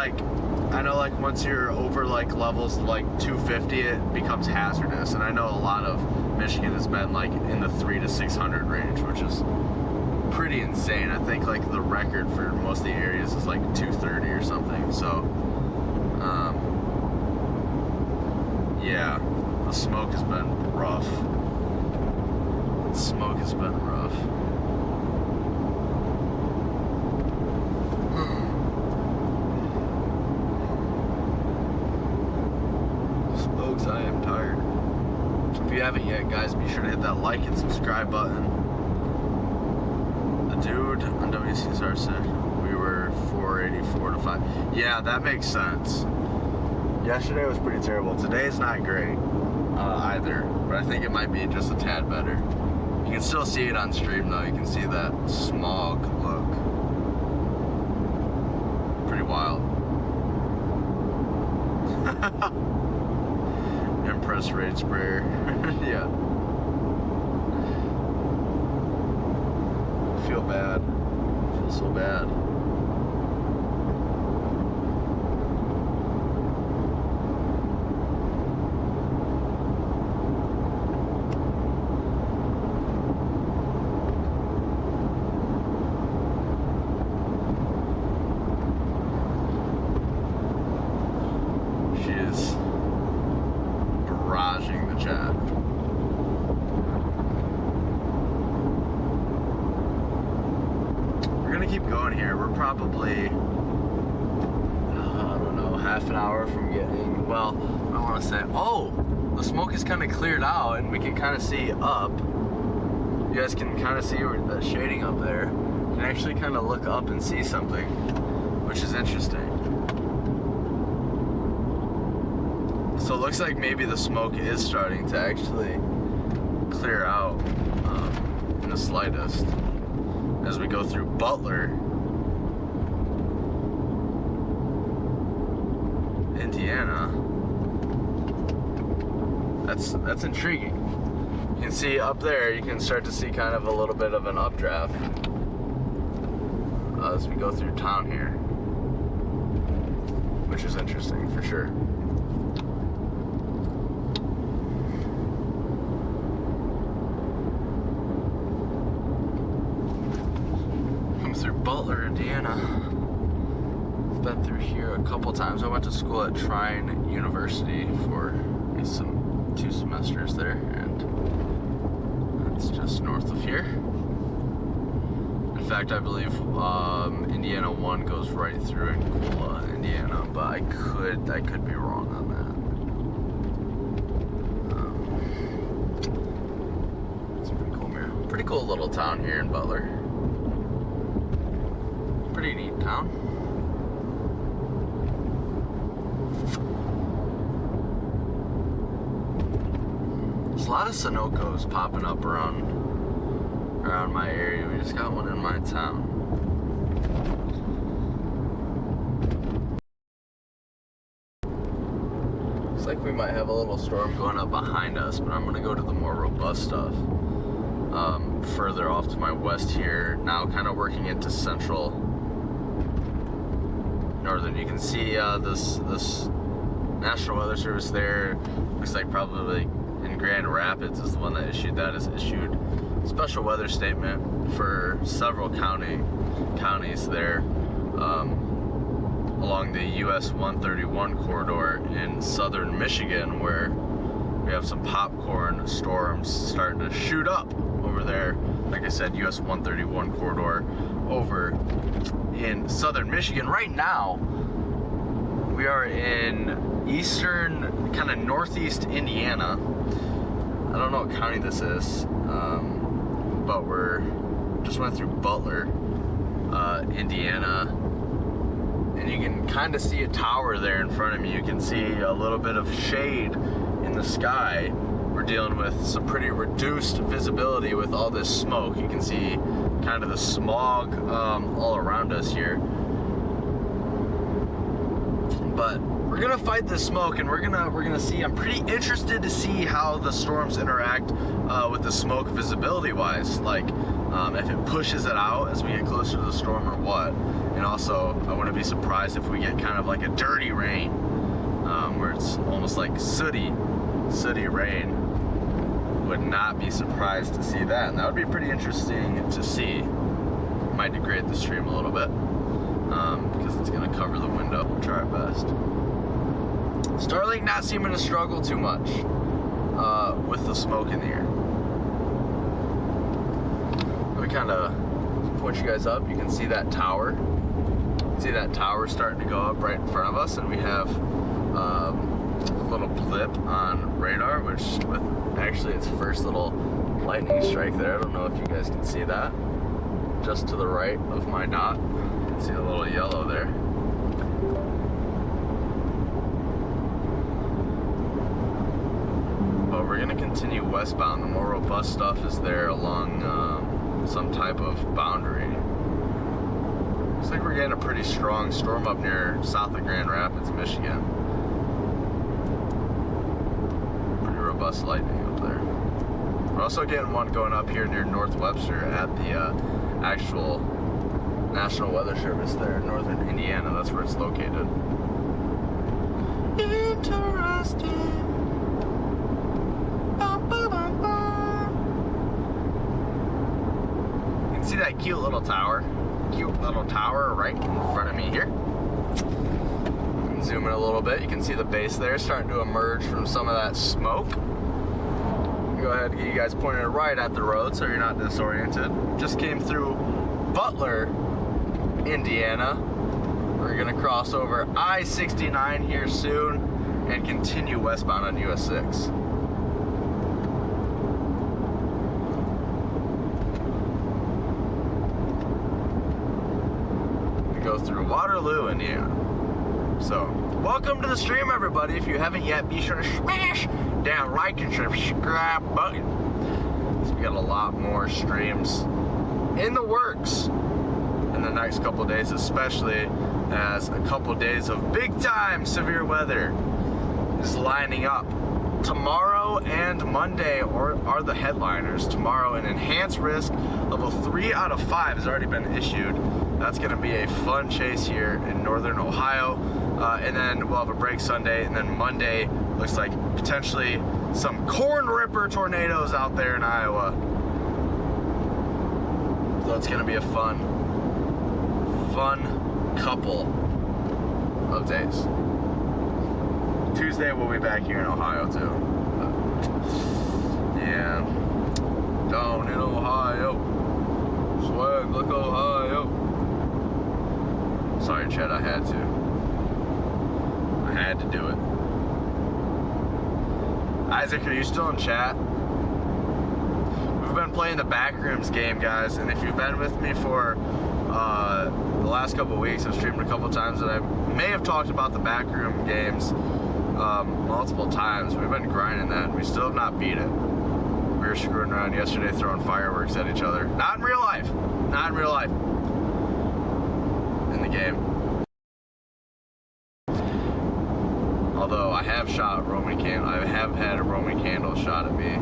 Speaker 1: I know once you're over levels 250, it becomes hazardous. And I know a lot of Michigan has been in the 300 to 600 range, which is pretty insane. I think the record for most of the areas is 230 or something. So yeah, the smoke has been rough. The smoke has been rough. Smokes, I am tired. So if you haven't yet, guys, be sure to hit that like and subscribe button. The dude on WCSR said we were 484 to 5. Yeah, that makes sense. Yesterday was pretty terrible. Today's not great either, but I think it might be just a tad better. You can still see it on stream though. You can see that smog look. Pretty wild. Impress raid sprayer. Yeah. I feel bad. I feel so bad. Keep going here. We're probably, I don't know, half an hour from getting, well, I want to say, oh, the smoke is kind of cleared out and we can kind of see up. You guys can kind of see the shading up there. You can actually kind of look up and see something, which is interesting. So it looks like maybe the smoke is starting to actually clear out in the slightest. As we go through Butler, Indiana. That's intriguing. You can see up there, you can start to see kind of a little bit of an updraft as we go through town here, which is interesting for sure. Butler, Indiana. I've been through here a couple times. I went to school at Trine University for 2 semesters there, and it's just north of here. In fact, I believe Indiana 1 goes right through Angola, Indiana, but I could be wrong on that. It's pretty cool, man. Pretty cool little town here in Butler. Pretty neat town. There's a lot of Sunoco's popping up around my area. We just got one in my town. Looks like we might have a little storm going up behind us, but I'm gonna go to the more robust stuff. Further off to my west here, now kind of working into central northern. You can see this National Weather Service there. Looks like probably in Grand Rapids is the one that issued that. Has issued special weather statement for several counties there along the US 131 corridor in southern Michigan, where we have some popcorn storms starting to shoot up over there. Like I said, US 131 corridor over in southern Michigan. Right now, we are in eastern, kind of northeast Indiana. I don't know what county this is, but we're just went through Butler, Indiana, and you can kind of see a tower there in front of me. You can see a little bit of shade in the sky. We're dealing with some pretty reduced visibility with all this smoke. You can see kind of the smog all around us here. But we're gonna fight this smoke, and we're gonna see. I'm pretty interested to see how the storms interact with the smoke visibility wise, like if it pushes it out as we get closer to the storm or what. And also, I wouldn't be surprised if we get kind of like a dirty rain, where it's almost like sooty rain. Would not be surprised to see that, and that would be pretty interesting to see. Might degrade the stream a little bit because it's gonna cover the window. We'll try our best. Starlink not seeming to struggle too much with the smoke in the air. Let me kind of point you guys up. You can see that tower. See that tower starting to go up right in front of us, and we have a little blip on radar, which with actually its first little lightning strike there. I don't know if you guys can see that. Just to the right of my dot, you can see a little yellow there. But we're gonna continue westbound. The more robust stuff is there along some type of boundary. Looks like we're getting a pretty strong storm up near south of Grand Rapids, Michigan. Pretty robust lightning up there. We're also getting one going up here near North Webster at the actual National Weather Service there in northern Indiana. That's where it's located. Interesting. You can see that cute little tower right in front of me here. Zoom in a little bit. You can see the base there starting to emerge from some of that smoke. Go ahead and get you guys pointed right at the road so you're not disoriented. Just came through Butler, Indiana. We're gonna cross over I-69 here soon and continue westbound on US 6. We go through Waterloo, Indiana. So, welcome to the stream, everybody. If you haven't yet, be sure to smash that like and subscribe button. So we got a lot more streams in the works in the next couple of days, especially as a couple of days of big time severe weather is lining up. Tomorrow and Monday are the headliners. Tomorrow, an enhanced risk level 3 out of 5 has already been issued. That's going to be a fun chase here in northern Ohio. And then we'll have a break Sunday, and then Monday looks like potentially some corn ripper tornadoes out there in Iowa. So it's going to be a fun fun couple of days. Tuesday we'll be back here in Ohio too. Yeah. Down in Ohio. Swag like Ohio. Sorry, Chad, I had to. I had to do it. Isaac, are you still in chat? We've been playing the Backrooms game, guys, and if you've been with me for the last couple of weeks, I've streamed a couple times, and I may have talked about the Backroom games multiple times. We've been grinding that, and we still have not beat it. We were screwing around yesterday throwing fireworks at each other. Not in real life. Not in real life. In the game. Although I have shot Roman candle. I have had a Roman candle shot at me.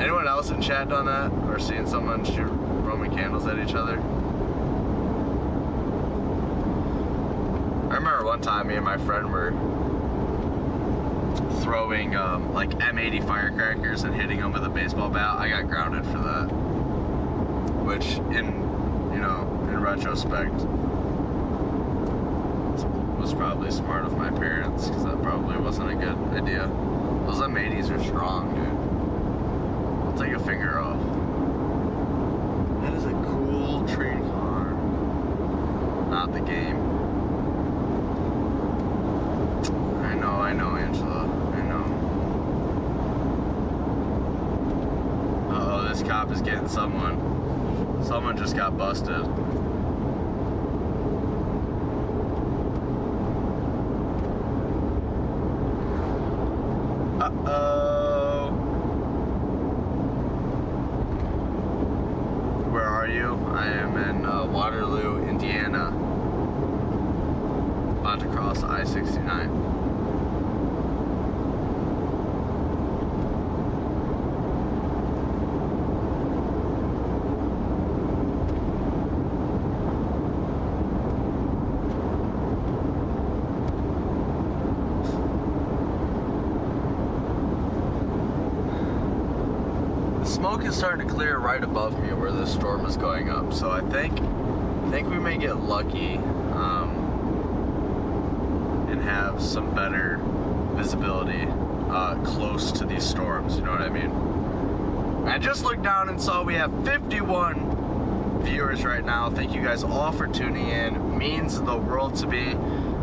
Speaker 1: Anyone else in chat done that? Or seen someone shoot Roman candles at each other? I remember one time me and my friend were throwing like M80 firecrackers and hitting them with a baseball bat. I got grounded for that. Which in retrospect was probably smart of my parents, because that probably wasn't a good idea. Those M80s are strong, dude. I'll take a finger off. That is a cool train car. Not the game. I know, Angela. I know. Uh-oh, this cop is getting someone. Someone just got busted. Uh-oh. Where are you? I am in Waterloo, Indiana. About to cross I-69. Smoke is starting to clear right above me where the storm is going up, so I think we may get lucky and have some better visibility close to these storms. You know what I mean? I just looked down and saw we have 51 viewers right now. Thank you guys all for tuning in. It means the world to me. If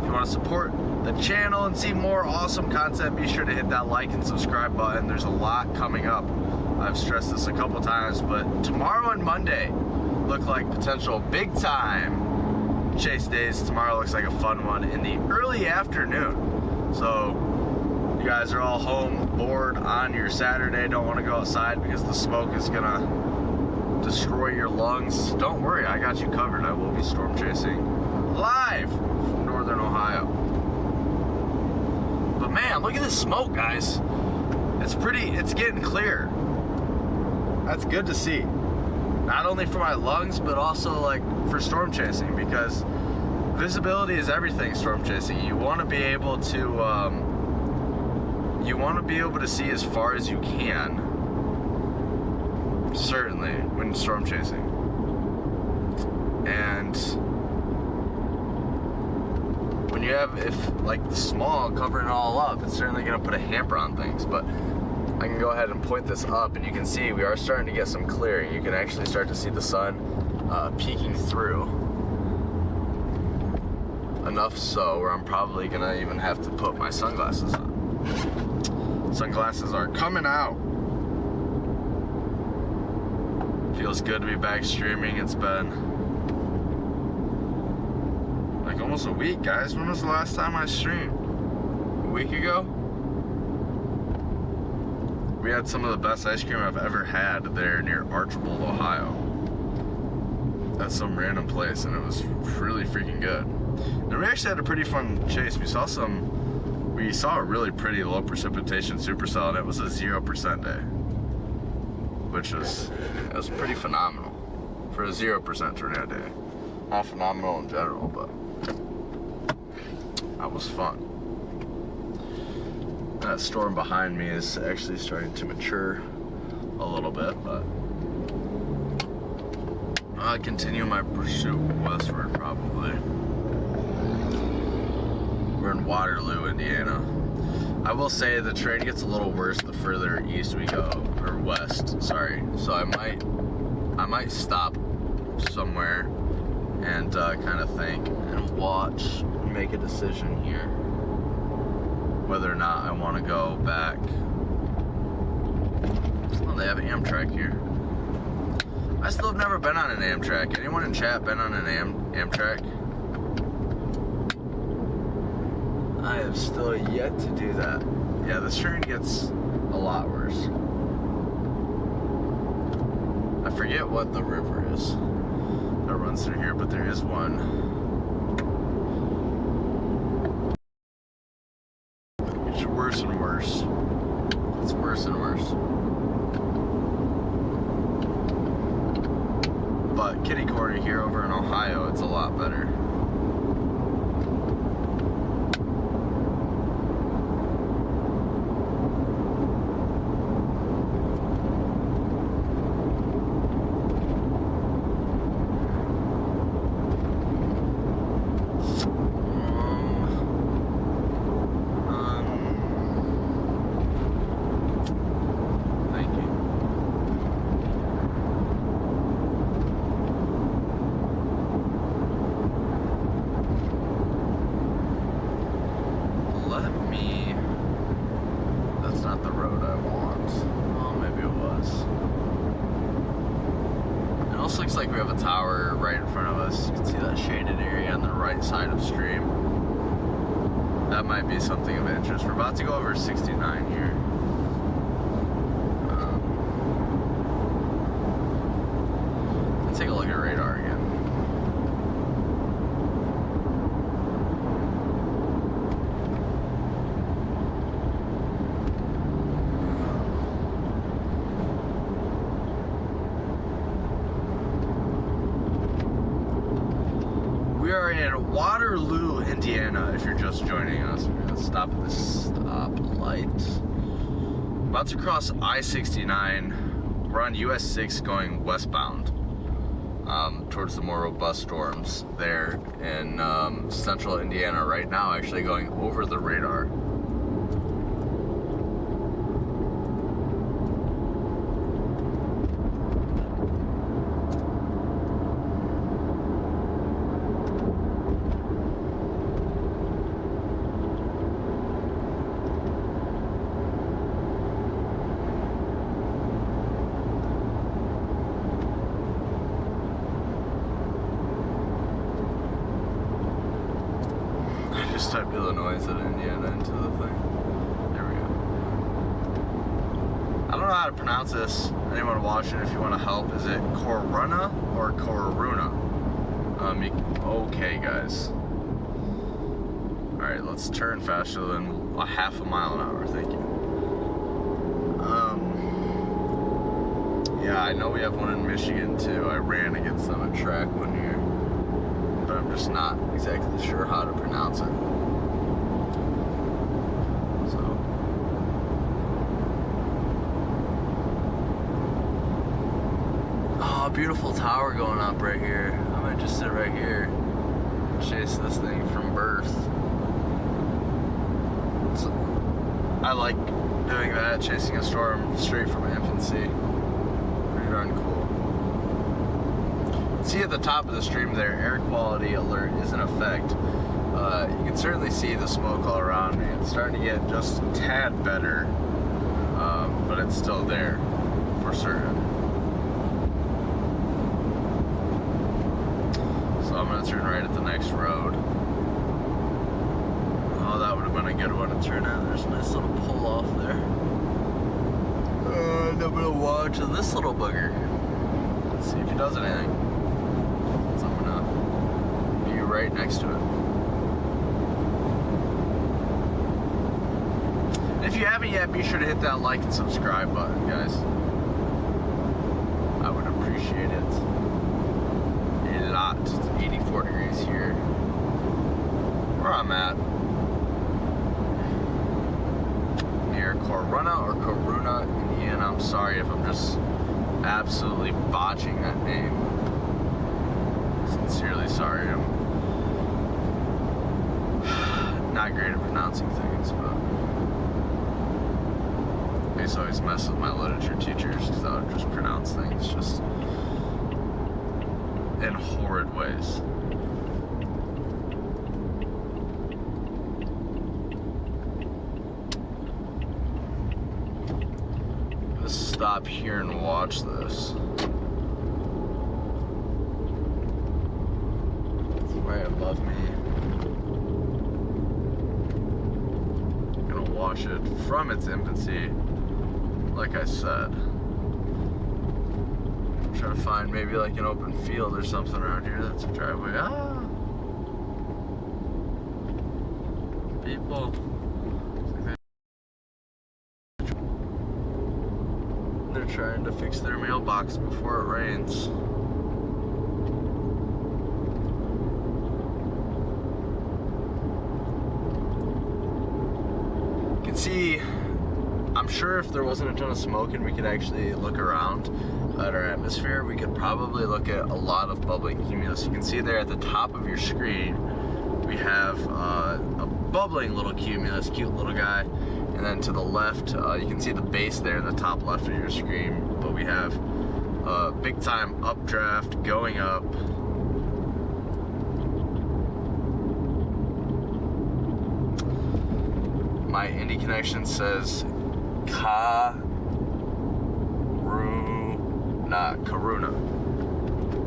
Speaker 1: you want to support the channel and see more awesome content, be sure to hit that like and subscribe button. There's a lot coming up. I've stressed this a couple times, but tomorrow and Monday look like potential big time chase days. Tomorrow looks like a fun one in the early afternoon. So you guys are all home, bored on your Saturday, don't want to go outside because the smoke is gonna destroy your lungs. Don't worry, I got you covered. I will be storm chasing live from Northern Ohio. But man, look at this smoke, guys. It's getting clear. That's good to see. Not only for my lungs, but also like for storm chasing, because visibility is everything storm chasing. You want to be able to see as far as you can, certainly when storm chasing. And when you have, if like the smog covering it all up, it's certainly going to put a hamper on things. But I can go ahead and point this up, and you can see we are starting to get some clearing. You can actually start to see the sun peeking through. Enough so where I'm probably gonna even have to put my sunglasses on. Sunglasses are coming out. Feels good to be back streaming. It's been like almost a week, guys. When was the last time I streamed? A week ago? We had some of the best ice cream I've ever had there near Archibald, Ohio. At some random place, and it was really freaking good. And we actually had a pretty fun chase. We saw a really pretty low precipitation supercell, and it was a 0% day. Which was pretty phenomenal for a 0% tornado day. Not phenomenal in general, but that was fun. That storm behind me is actually starting to mature a little bit, but Continue my pursuit westward, probably. We're in Waterloo, Indiana. I will say the terrain gets a little worse the further east we go, or west, sorry. So I might stop somewhere and kind of think and watch and make a decision here whether or not I want to go back. Oh, they have Amtrak here. I still have never been on an Amtrak. Anyone in chat been on an Amtrak? I have still yet to do that. Yeah, this train gets a lot worse. I forget what the river is that runs through here, but there is one. It's worse and worse. It's worse and worse. But kitty corner here over in Ohio, it's a lot better. Looks like we have a tower right in front of us. You can see that shaded area on the right side upstream. That might be something of interest. We're about to go over 69 here. Let's take a look at radar again. We are in Waterloo, Indiana, if you're just joining us. We're going to stop at this stoplight. About to cross I-69. We're on US 6 going westbound towards the more robust storms there in central Indiana right now, actually going over the radar. Just type Illinois and Indiana into the thing. There we go. I don't know how to pronounce this. Anyone watching, if you want to help, is it Corunna or Coruna? Okay, guys. Alright, let's turn faster than a half a mile an hour. Thank you. Yeah, I know we have one in Michigan too. I ran against them at track one year. But I'm just not exactly sure how to pronounce it. So, oh, beautiful tower going up right here. I might just sit right here and chase this thing from birth. So, I like doing that, chasing a storm straight from infancy. Pretty darn cool. See at the top of the stream there, air quality alert is in effect. You can certainly see the smoke all around me. It's starting to get just a tad better, but it's still there for certain. So I'm going to turn right at the next road. Oh, that would have been a good one to turn at. There's a nice little pull off there. And I'm going to watch this little bugger. Let's see if he does anything. So I'm going to be right next to it. If you haven't yet, be sure to hit that like and subscribe button, guys. I would appreciate it a lot. It's 84 degrees here where I'm at. Near Corunna or Coruna, Indiana. I'm sorry if I'm just absolutely botching that name. sincerely sorry. I'm not great at pronouncing things, but I used to always mess with my literature teachers because I would just pronounce things just in horrid ways. Let's stop here and watch this. It's right above me. I'm gonna watch it from its infancy, like I said. Try to find maybe like an open field or something around here that's a driveway. Ah! People. They're trying to fix their mailbox before it rains. You can see, I'm sure if there wasn't a ton of smoke and we could actually look around at our atmosphere, we could probably look at a lot of bubbling cumulus. You can see there at the top of your screen, we have a bubbling little cumulus, cute little guy. And then to the left, you can see the base there in the top left of your screen. But we have a big time updraft going up. My Indy connection says Karuna.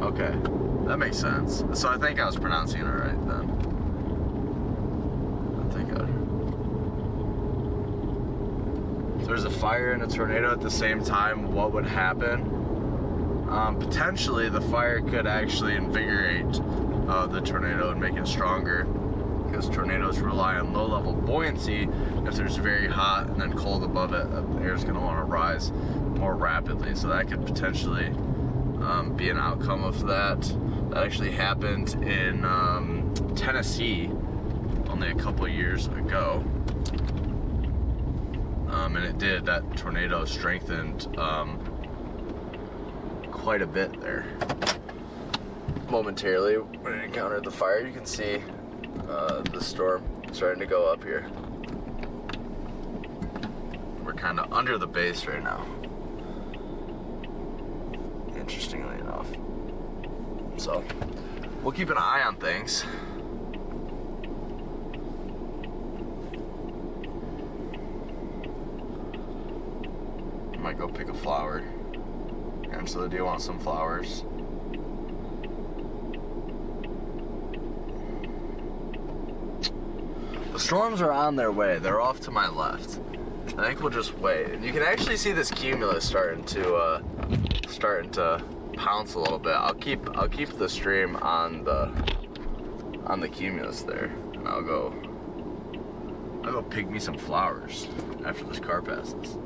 Speaker 1: Okay, that makes sense. So I think I was pronouncing it right then. I think if there's a fire and a tornado at the same time, what would happen? Potentially the fire could actually invigorate the tornado and make it stronger, because tornadoes rely on low-level buoyancy. If there's very hot and then cold above it, the air's going to want to rise more rapidly. So that could potentially be an outcome of that. That actually happened in Tennessee only a couple years ago. And it did. That tornado strengthened quite a bit there. Momentarily, when it encountered the fire, you can see the storm starting to go up here. We're kind of under the base right now, interestingly enough. So we'll keep an eye on things. I might go pick a flower. Angela, do you want some flowers? The storms are on their way. They're off to my left. I think we'll just wait. And you can actually see this cumulus starting to pounce a little bit. I'll keep the stream on the cumulus there, and I'll go pick me some flowers after this car passes.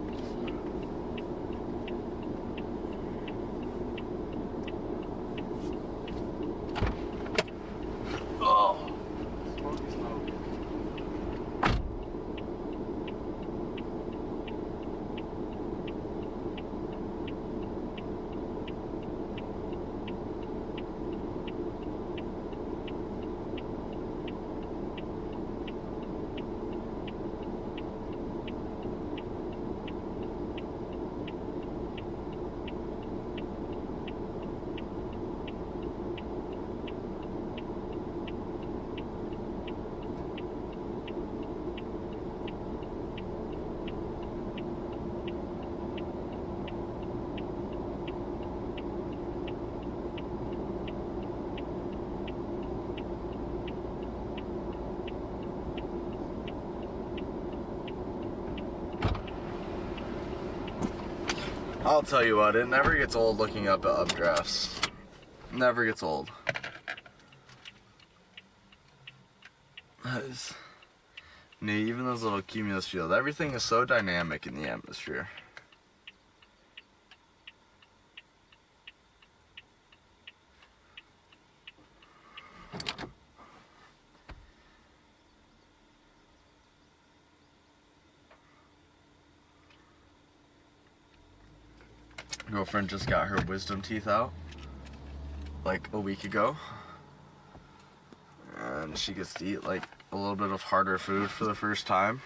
Speaker 1: I'll tell you what, it never gets old looking up at updrafts. Never gets old. That is neat. Even those little cumulus fields, everything is so dynamic in the atmosphere. Girlfriend just got her wisdom teeth out like a week ago. she gets to eat like a little bit of harder food for the first time.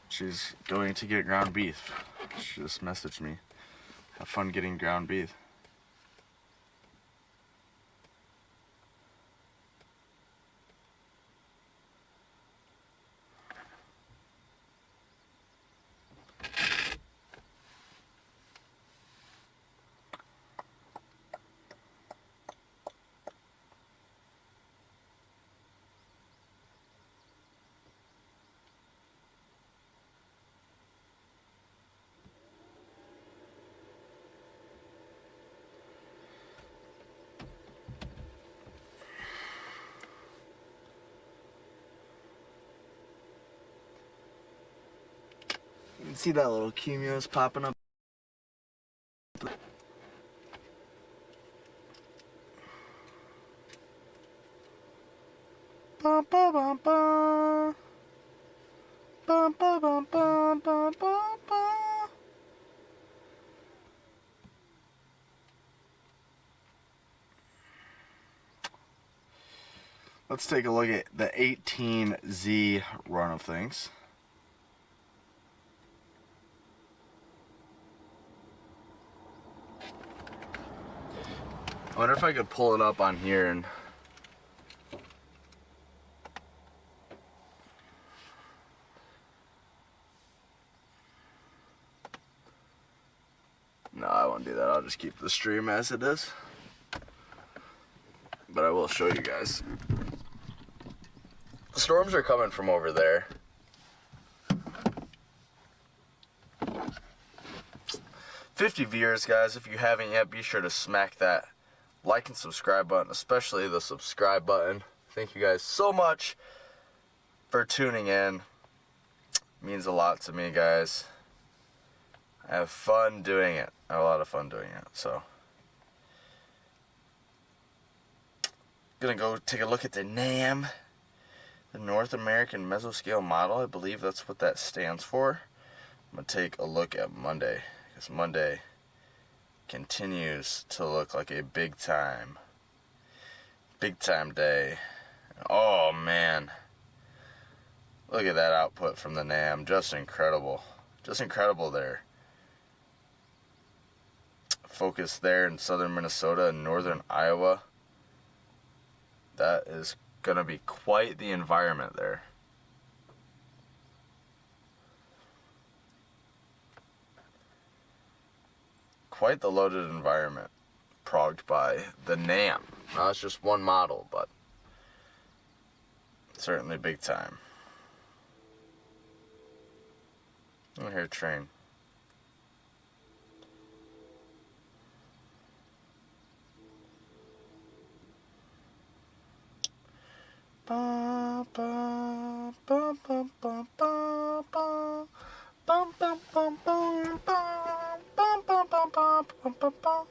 Speaker 1: She's going to get ground beef. She just messaged me. Have fun getting ground beef. You can see that little cumulus popping up. Bum, ba, bum, ba. Bum, ba, bum, bum, bum, bum, bum. Let's take a look at the 18Z run of things. I wonder if I could pull it up on here and no, I won't do that. I'll just keep the stream as it is. But I will show you guys. The storms are coming from over there. $50 viewers, guys. If you haven't yet, be sure to smack that like and subscribe button, especially the subscribe button. Thank you guys so much for tuning in. It means a lot to me, guys. I have fun doing it. I have a lot of fun doing it. So, gonna go take a look at the NAM, the North American Mesoscale Model. I believe that's what that stands for. I'm gonna take a look at Monday, because Monday continues to look like a big time day. Oh man, look at that output from the NAM. Just incredible there. Focus there in southern Minnesota and northern Iowa. That is gonna be quite the environment there. Quite the loaded environment progged by the NAM. Now it's just one model, but certainly big time. I hear a train. Ba, ba, ba, ba, ba, ba, ba. Bum, bum, bum, bum, bum, bum, bum, bum, bum, bum, bum, bum.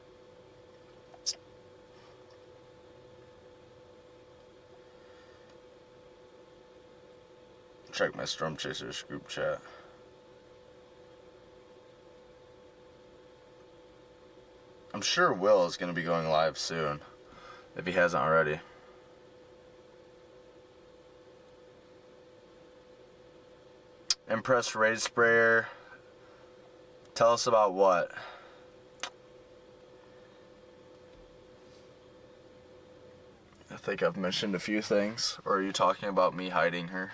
Speaker 1: Check my Storm Chasers group chat. I'm sure Will is going to be going live soon, if he hasn't already. Impressed Raid Sprayer. Tell us about what? I think I've mentioned a few things. Or are you talking about me hiding her?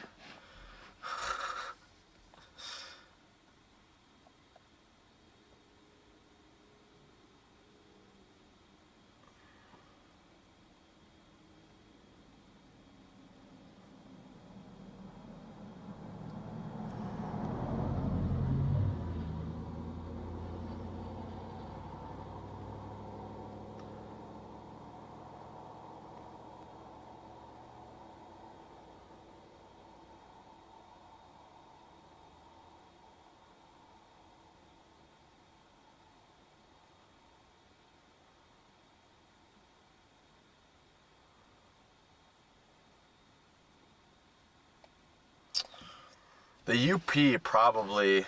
Speaker 1: The UP probably...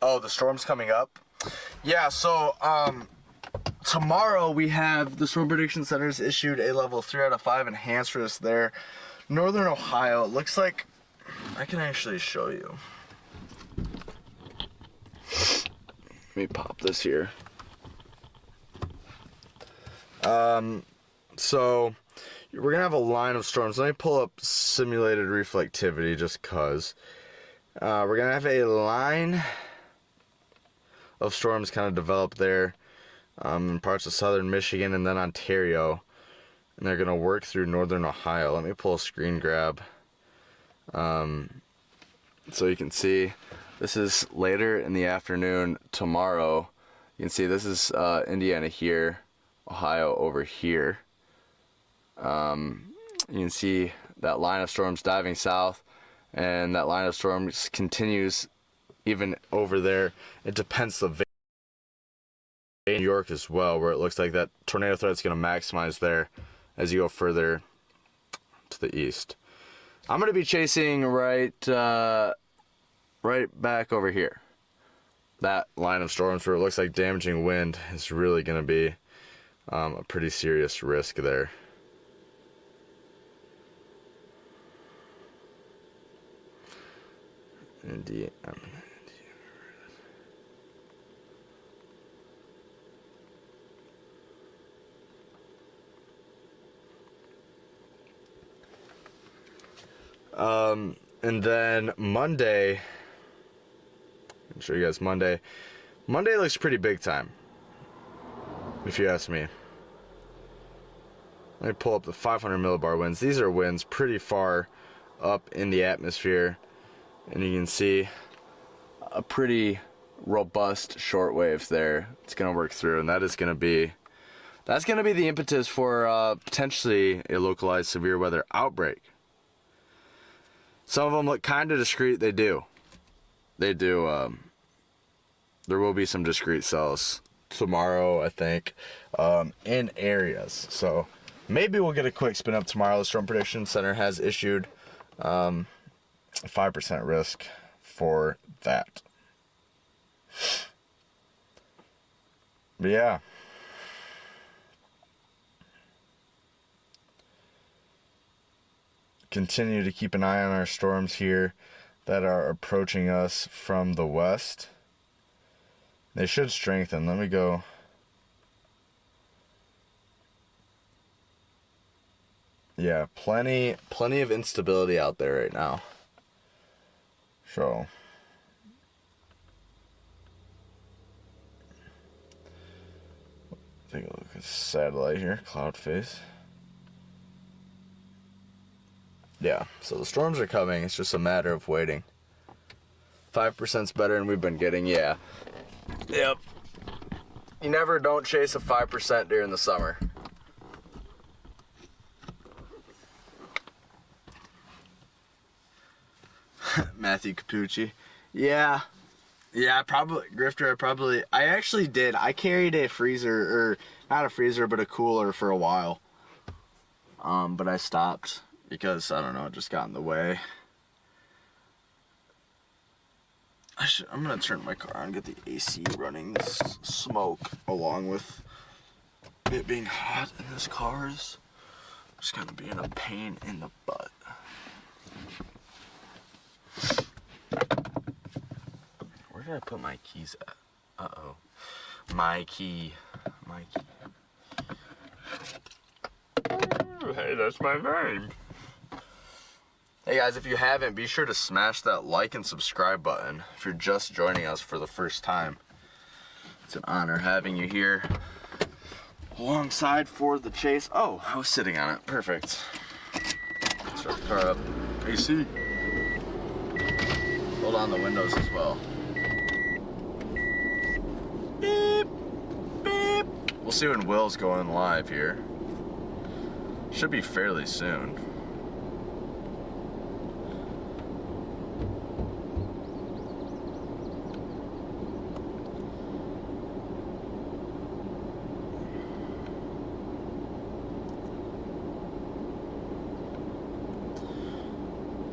Speaker 1: Oh, the storm's coming up? Yeah, so, tomorrow we have the Storm Prediction Center's issued a level 3 out of 5 enhanced risk there. Northern Ohio, it looks like, I can actually show you. Let me pop this here. So we're gonna have a line of storms. Let me pull up simulated reflectivity just cause. We're gonna have a line of storms kind of develop there in parts of southern Michigan and then Ontario, and they're gonna work through northern Ohio. Let me pull a screen grab so you can see. This is later in the afternoon tomorrow. You can see this is Indiana here, Ohio over here. You can see that line of storms diving south, and that line of storms continues even over there into Pennsylvania, New York as well, where it looks like that tornado threat is going to maximize there as you go further to the east. I'm going to be chasing right back over here. That line of storms where it looks like damaging wind is really going to be a pretty serious risk there. Indeed. And then Monday, I'll show you guys Monday. Monday looks pretty big time, if you ask me. Let me pull up the 500 millibar winds. These are winds pretty far up in the atmosphere, and you can see a pretty robust shortwave there. It's going to work through, and that's going to be the impetus for potentially a localized severe weather outbreak. Some of them look kind of discreet. They do. There will be some discrete cells tomorrow, I think, in areas. So maybe we'll get a quick spin up tomorrow. The Storm Prediction Center has issued a 5% risk for that. But yeah. Continue to keep an eye on our storms here that are approaching us from the west. They should strengthen. Let me go. Yeah, plenty of instability out there right now. So take a look at the satellite here, cloud face. Yeah, so the storms are coming. It's just a matter of waiting. 5%'s better than we've been getting, yeah. Yep. You never don't chase a 5% during the summer. Matthew Capucci. Yeah, Grifter, I actually did. I carried a freezer, or not a freezer, but a cooler for a while. But I stopped because, I don't know, it just got in the way. I'm gonna turn my car on and get the AC running. This smoke, along with it being hot in this car, is just gonna be a pain in the butt. Where did I put my keys at? Uh-oh. My key. Hey, that's my name. Hey guys, if you haven't, be sure to smash that like and subscribe button if you're just joining us for the first time. It's an honor having you here alongside for the chase. Oh, I was sitting on it. Perfect. Start the car up. AC. Hold on the windows as well. Beep, beep. We'll see when Will's going live here. Should be fairly soon.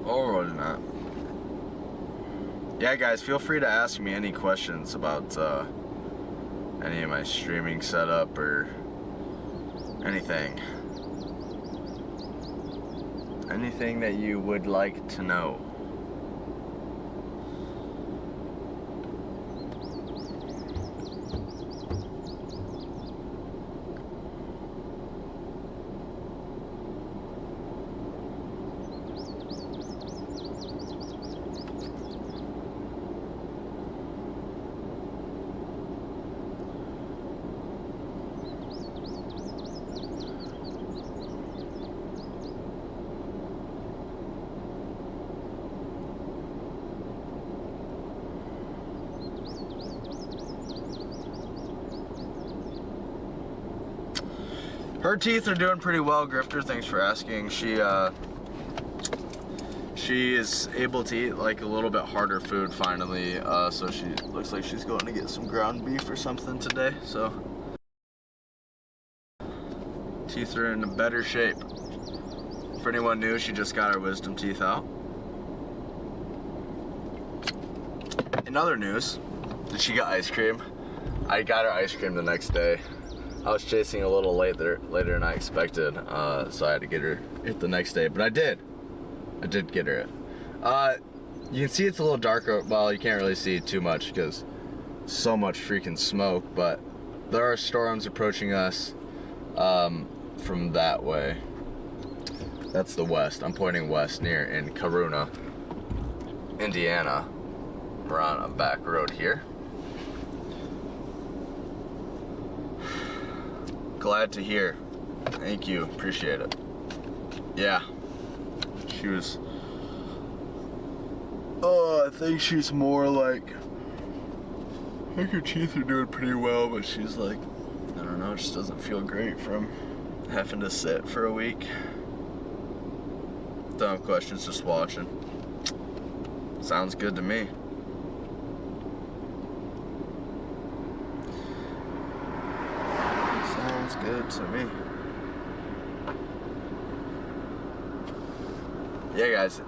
Speaker 1: Alrighty, Matt. Yeah, guys, feel free to ask me any questions about any of my streaming setup or anything. Anything that you would like to know. Her teeth are doing pretty well, Grifter. Thanks for asking. She is able to eat like a little bit harder food finally. So she looks like she's going to get some ground beef or something today. So teeth are in a better shape. For anyone new, she just got her wisdom teeth out. In other news, did she get ice cream? I got her ice cream the next day. I was chasing a little later than I expected, so I had to get her it the next day, but I did get her it. You can see it's a little darker. Well, you can't really see too much because so much freaking smoke, but there are storms approaching us from that way. That's the west. I'm pointing west in Corona, Indiana. We're on a back road here. Glad to hear. Thank you. Appreciate it. Yeah. She was... Oh, I think she's more like... I think her teeth are doing pretty well, but she's like... I don't know, it just doesn't feel great from having to sit for a week. Dumb questions, just watching. Sounds good to me. Good to me. Yeah, guys,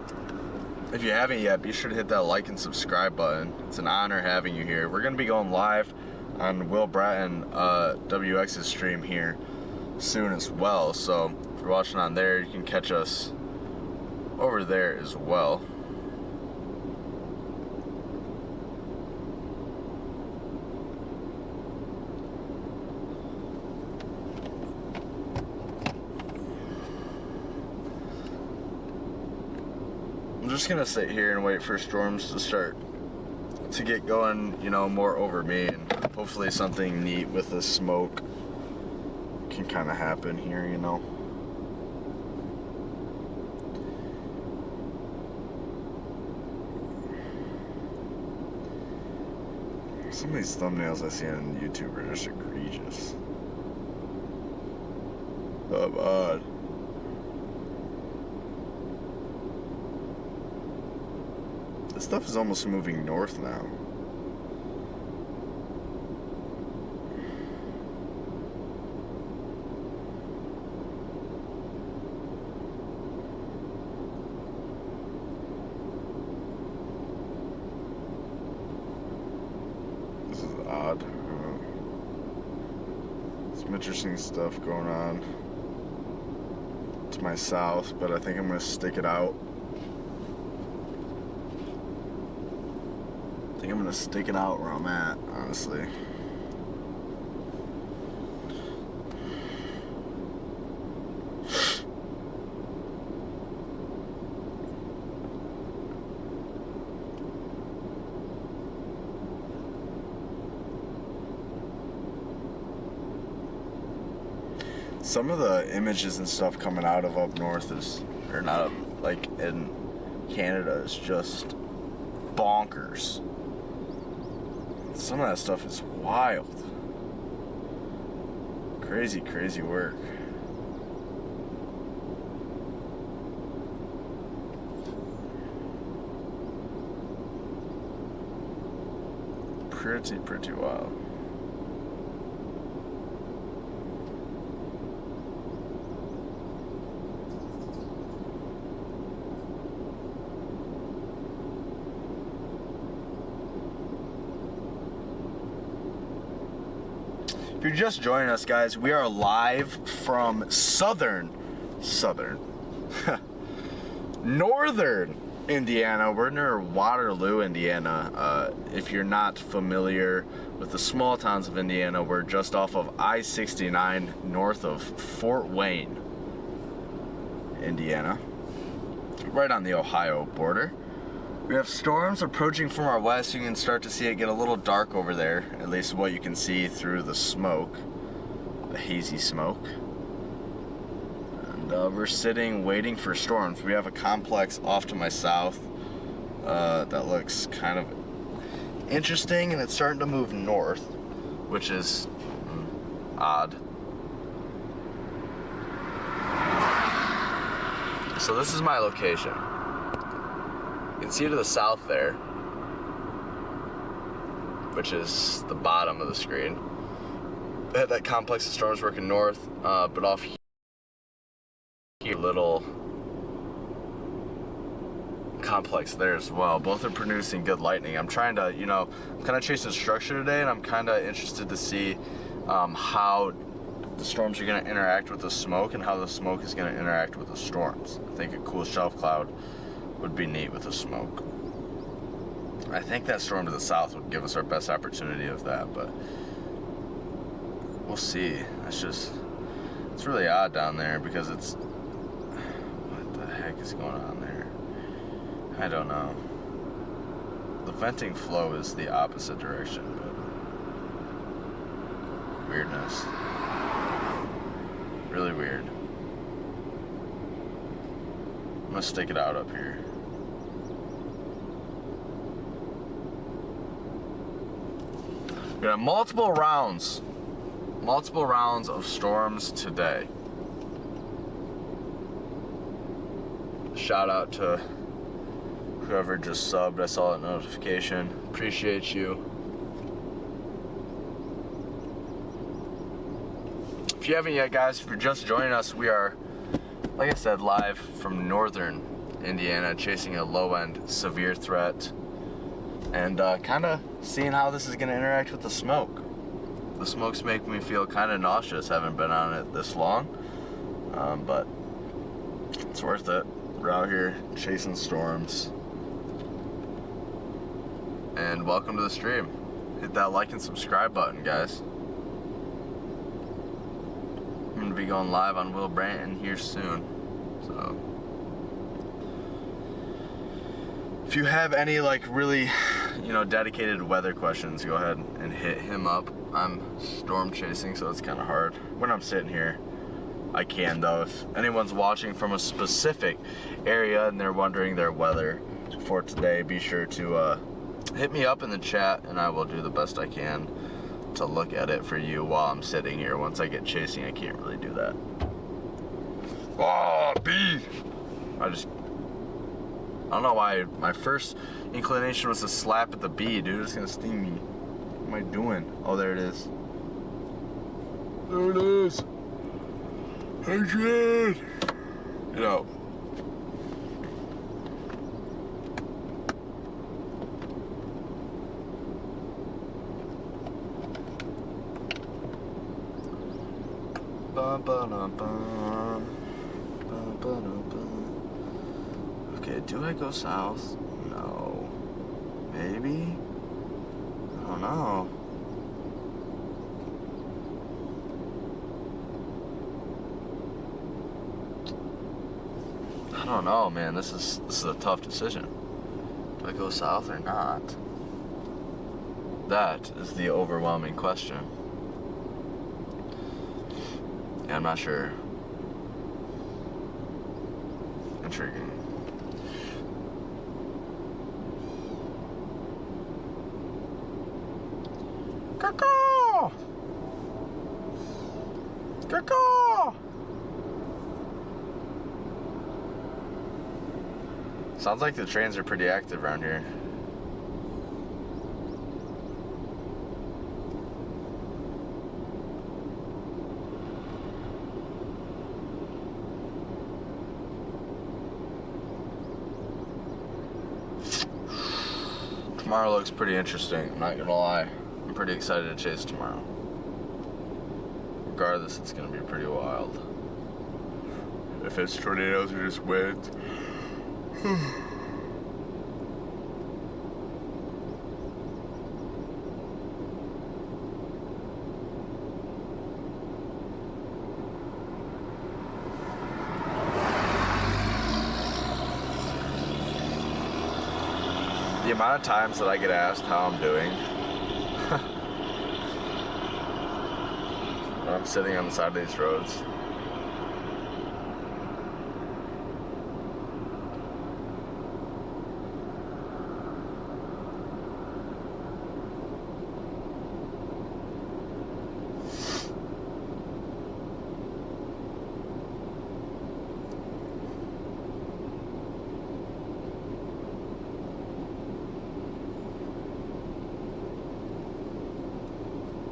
Speaker 1: if you haven't yet, be sure to hit that like and subscribe button. It's an honor having you here. We're gonna be going live on Will Bratton WX's stream here soon as well, so if you're watching on there, you can catch us over there as well. I'm just gonna sit here and wait for storms to start to get going, you know, more over me, and hopefully something neat with the smoke can kind of happen here, you know. Some of these thumbnails I see on YouTube are just egregious. Come on. This stuff is almost moving north now. This is odd. Some interesting stuff going on to my south, but I think I'm gonna stick it out. I'm gonna stick it out where I'm at, honestly. Some of the images and stuff coming out of up north is, or not up, like in Canada, is just bonkers. Some of that stuff is wild. Crazy, crazy work. Pretty wild. If you're just joining us, guys, we are live from northern Indiana. We're near Waterloo, Indiana. If you're not familiar with the small towns of Indiana, we're just off of I-69 north of Fort Wayne, Indiana, right on the Ohio border. We have storms approaching from our west. You can start to see it get a little dark over there, at least what you can see through the smoke, the hazy smoke. And we're sitting waiting for storms. We have a complex off to my south that looks kind of interesting, and it's starting to move north, which is odd. So this is my location. You can see to the south there, which is the bottom of the screen. That complex of storms working north, but off here, little complex there as well. Both are producing good lightning. I'm trying to, I'm kind of chasing structure today, and I'm kind of interested to see how the storms are going to interact with the smoke and how the smoke is going to interact with the storms. I think a cool shelf cloud would be neat with the smoke. I think that storm to the south would give us our best opportunity of that, but we'll see. It's really odd down there because what the heck is going on there? I don't know. The venting flow is the opposite direction, but weirdness. Really weird. I'm gonna stick it out up here. We got multiple rounds of storms today. Shout out to whoever just subbed. I saw that notification. Appreciate you. If you haven't yet, guys, if you're just joining us, we are, like I said, live from northern Indiana, chasing a low-end severe threat, and kind of seeing how this is going to interact with the smoke. The smoke's making me feel kind of nauseous. Haven't been on it this long, but it's worth it. We're out here chasing storms. And welcome to the stream. Hit that like and subscribe button, guys. I'm going to be going live on Will Branton here soon. So if you have any really, dedicated weather questions, go ahead and hit him up. I'm storm chasing, so it's kind of hard when I'm sitting here. I can, though. If anyone's watching from a specific area and they're wondering their weather for today, be sure to hit me up in the chat, and I will do the best I can to look at it for you while I'm sitting here. Once I get chasing, I can't really do that. Oh, bee! I don't know why my first inclination was to slap at the bee, dude. It's gonna sting me. What am I doing? Oh, there it is. There it is. Adrian! Get out. Okay, do I go south? No. Maybe? I don't know. I don't know, man. This is a tough decision. Do I go south or not? That is the overwhelming question. Yeah, I'm not sure. Intriguing. Caw-caw! Caw-caw! Sounds like the trains are pretty active around here. Tomorrow looks pretty interesting, I'm not gonna lie. I'm pretty excited to chase tomorrow. regardless, it's gonna be pretty wild. If it's tornadoes or just winds. The amount of times that I get asked how I'm doing when I'm sitting on the side of these roads.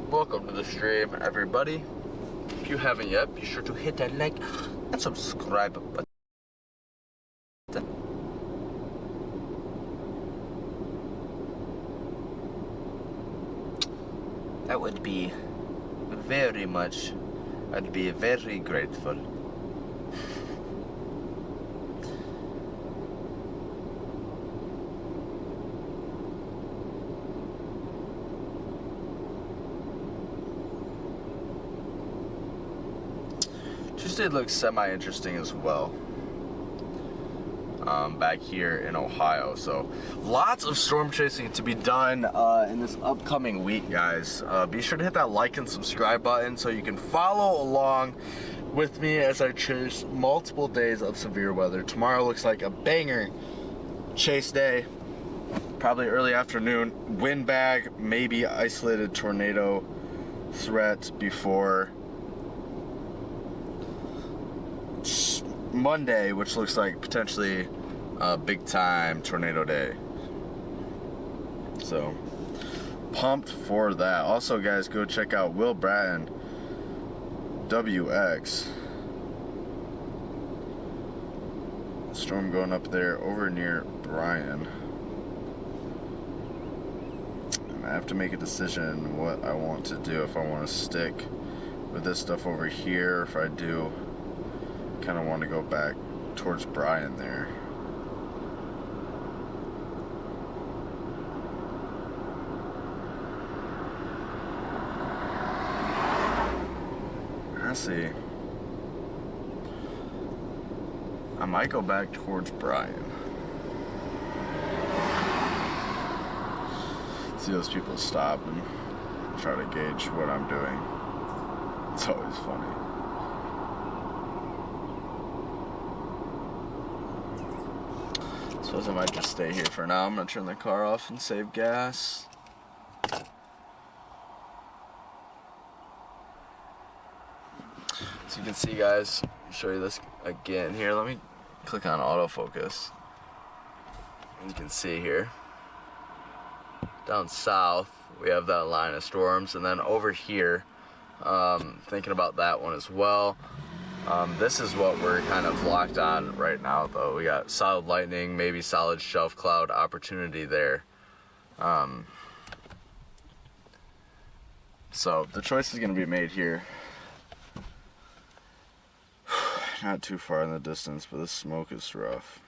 Speaker 1: Welcome to the stream, everybody. If you haven't yet, be sure to hit that like and subscribe button. That would be very much, I'd be very grateful. Tuesday looks semi-interesting as well. Back here in Ohio, so lots of storm chasing to be done in this upcoming week, guys. Be sure to hit that like and subscribe button so you can follow along with me as I chase multiple days of severe weather. Tomorrow looks like a banger chase day, probably early afternoon, wind bag, maybe isolated tornado threat before Monday, which looks like potentially a big time tornado day. So pumped for that. Also, guys, go check out Will Bratton WX. Storm going up there over near Bryan. And I have to make a decision what I want to do, if I want to stick with this stuff over here, if I do kind of want to go back towards Bryan there. I see. I might go back towards Bryan. See those people stop and try to gauge what I'm doing. It's always funny. Suppose I might just stay here for now. I'm gonna turn the car off and save gas. So you can see, guys, I'll show you this again here. Let me click on autofocus. You can see here, down south, we have that line of storms, and then over here, thinking about that one as well. This is what we're kind of locked on right now, though. We got solid lightning, maybe solid shelf cloud opportunity there. So the choice is going to be made here. Not too far in the distance, but this smoke is rough.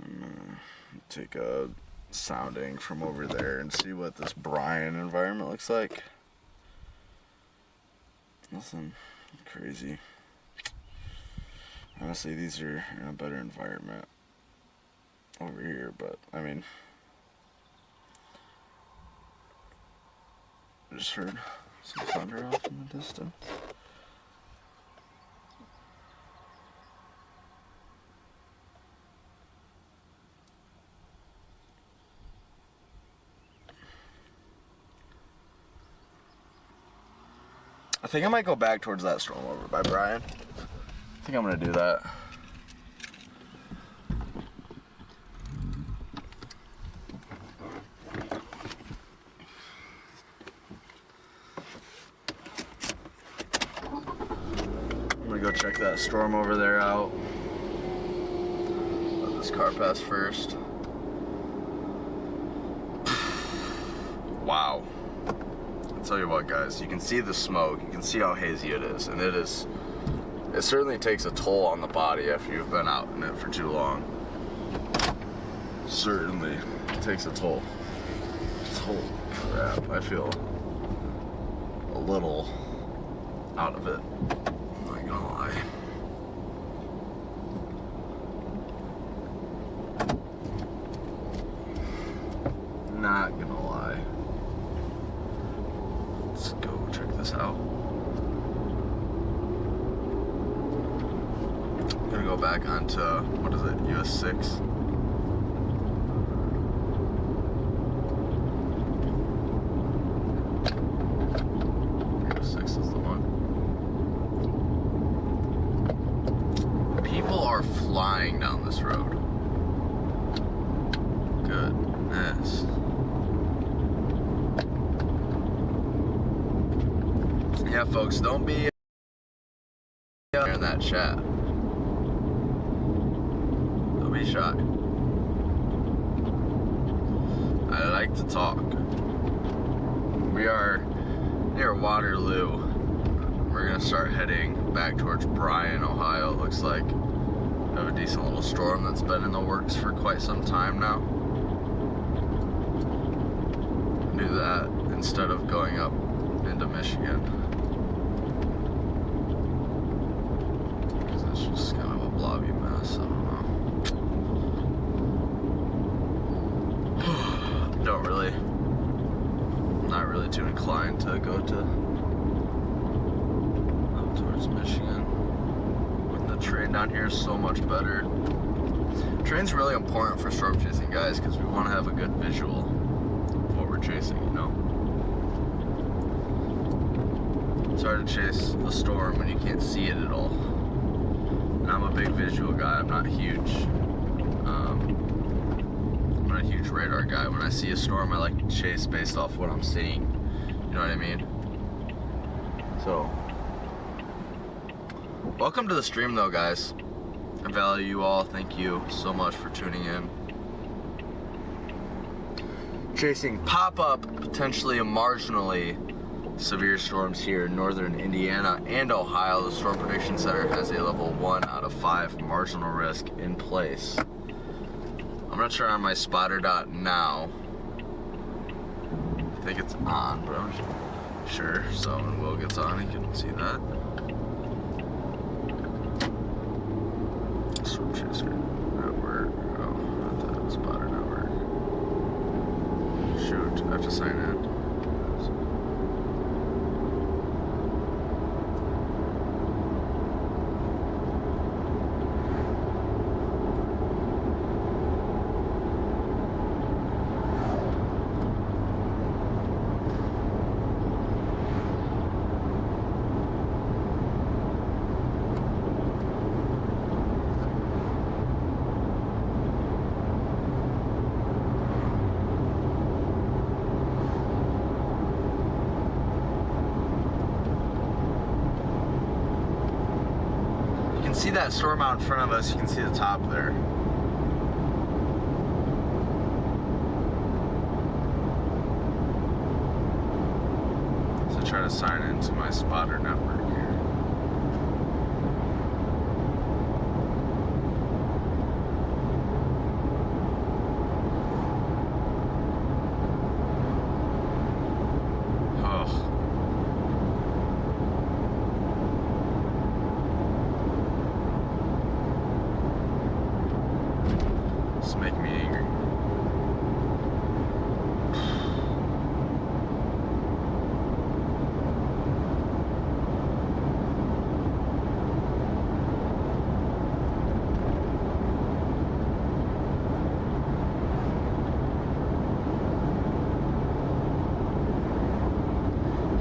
Speaker 1: I'm gonna take a sounding from over there and see what this Bryan environment looks like. Nothing crazy. Honestly, these are in a better environment over here, but I mean, I just heard some thunder off in the distance. I think I might go back towards that storm over by Bryan. I think I'm gonna do that. I'm gonna go check that storm over there out. Let this car pass first. tell you what, guys, you can see the smoke, you can see how hazy it is, and it certainly takes a toll on the body after you've been out in it for too long. Certainly takes a toll. Holy crap, I feel a little out of it, I'm not gonna lie. Not gonna lie. Let's go check this out. I'm gonna go back onto, what is it, US 6. US 6 is the one. People are flying down this road. Goodness. Yeah, folks, don't be in that chat. Don't be shy. I like to talk. We are near Waterloo. We're gonna start heading back towards Bryan, Ohio. It looks like we have a decent little storm that's been in the works for quite some time now. Do that instead of going up into Michigan. It's just kind of a blobby mess, I don't know. Not really too inclined to go to up towards Michigan. And the train down here is so much better. Train's really important for storm chasing, guys, because we want to have a good visual of what we're chasing, you know? It's hard to chase a storm when you can't see it at all. And I'm a big visual guy. I'm not huge. I'm not a huge radar guy. When I see a storm, I like to chase based off what I'm seeing. You know what I mean? So, welcome to the stream, though, guys. I value you all. Thank you so much for tuning in. Chasing pop-up, potentially marginally severe storms here in northern Indiana and Ohio. The Storm Prediction Center has a level 1 out of 5 marginal risk in place. I'm not sure on my spotter dot now. I think it's on, but I'm sure. So when Will gets on, he can see that. Storm Chaser Network. Oh, not that spotter network. Shoot, I have to sign in. See that storm out in front of us, you can see the top there. So try to sign into my spotter network here. Make me angry.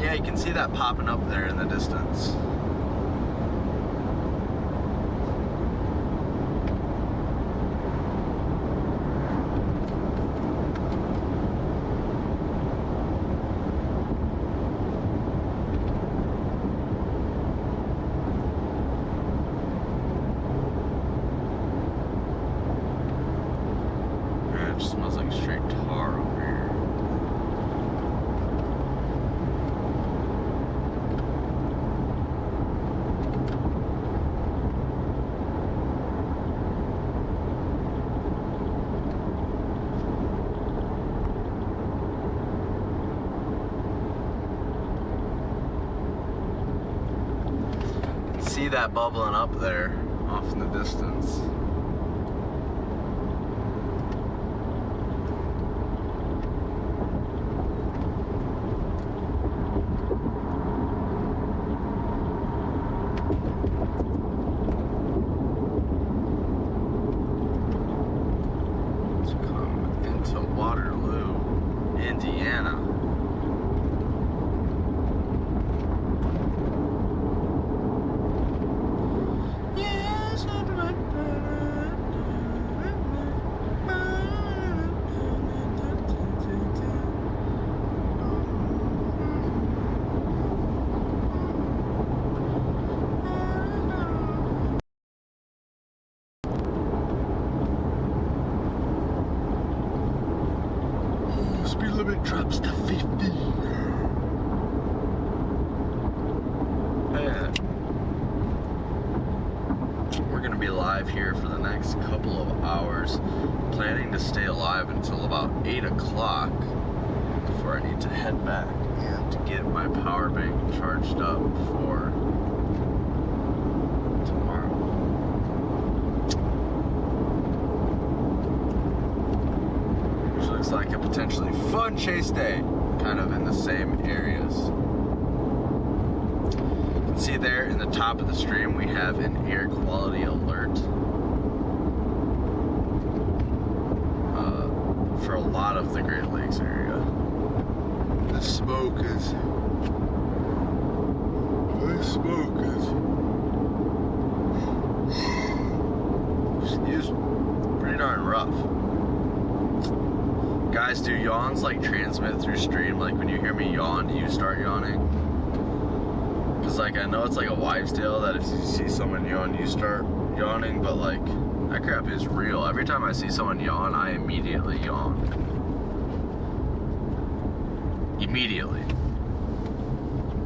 Speaker 1: Yeah, you can see that popping up there in the distance. Smells like straight tar over here. that bubbling up there off in the distance. Speed limit drops to 50. Man. We're gonna be live here for the next couple of hours. Planning to stay alive until about 8 o'clock before I need to head back and to get my power bank charged up for tomorrow. Looks like a potentially fun chase day, kind of in the same areas. You can see there in the top of the stream we have an air quality alert for a lot of the Great Lakes area. The smoke is pretty darn rough. Guys, do yawns like transmit through stream? Like when you hear me yawn, do you start yawning? Because like I know it's like a wives' tale that if you see someone yawn, you start yawning, but like that crap is real. Every time I see someone yawn, I immediately yawn. Immediately.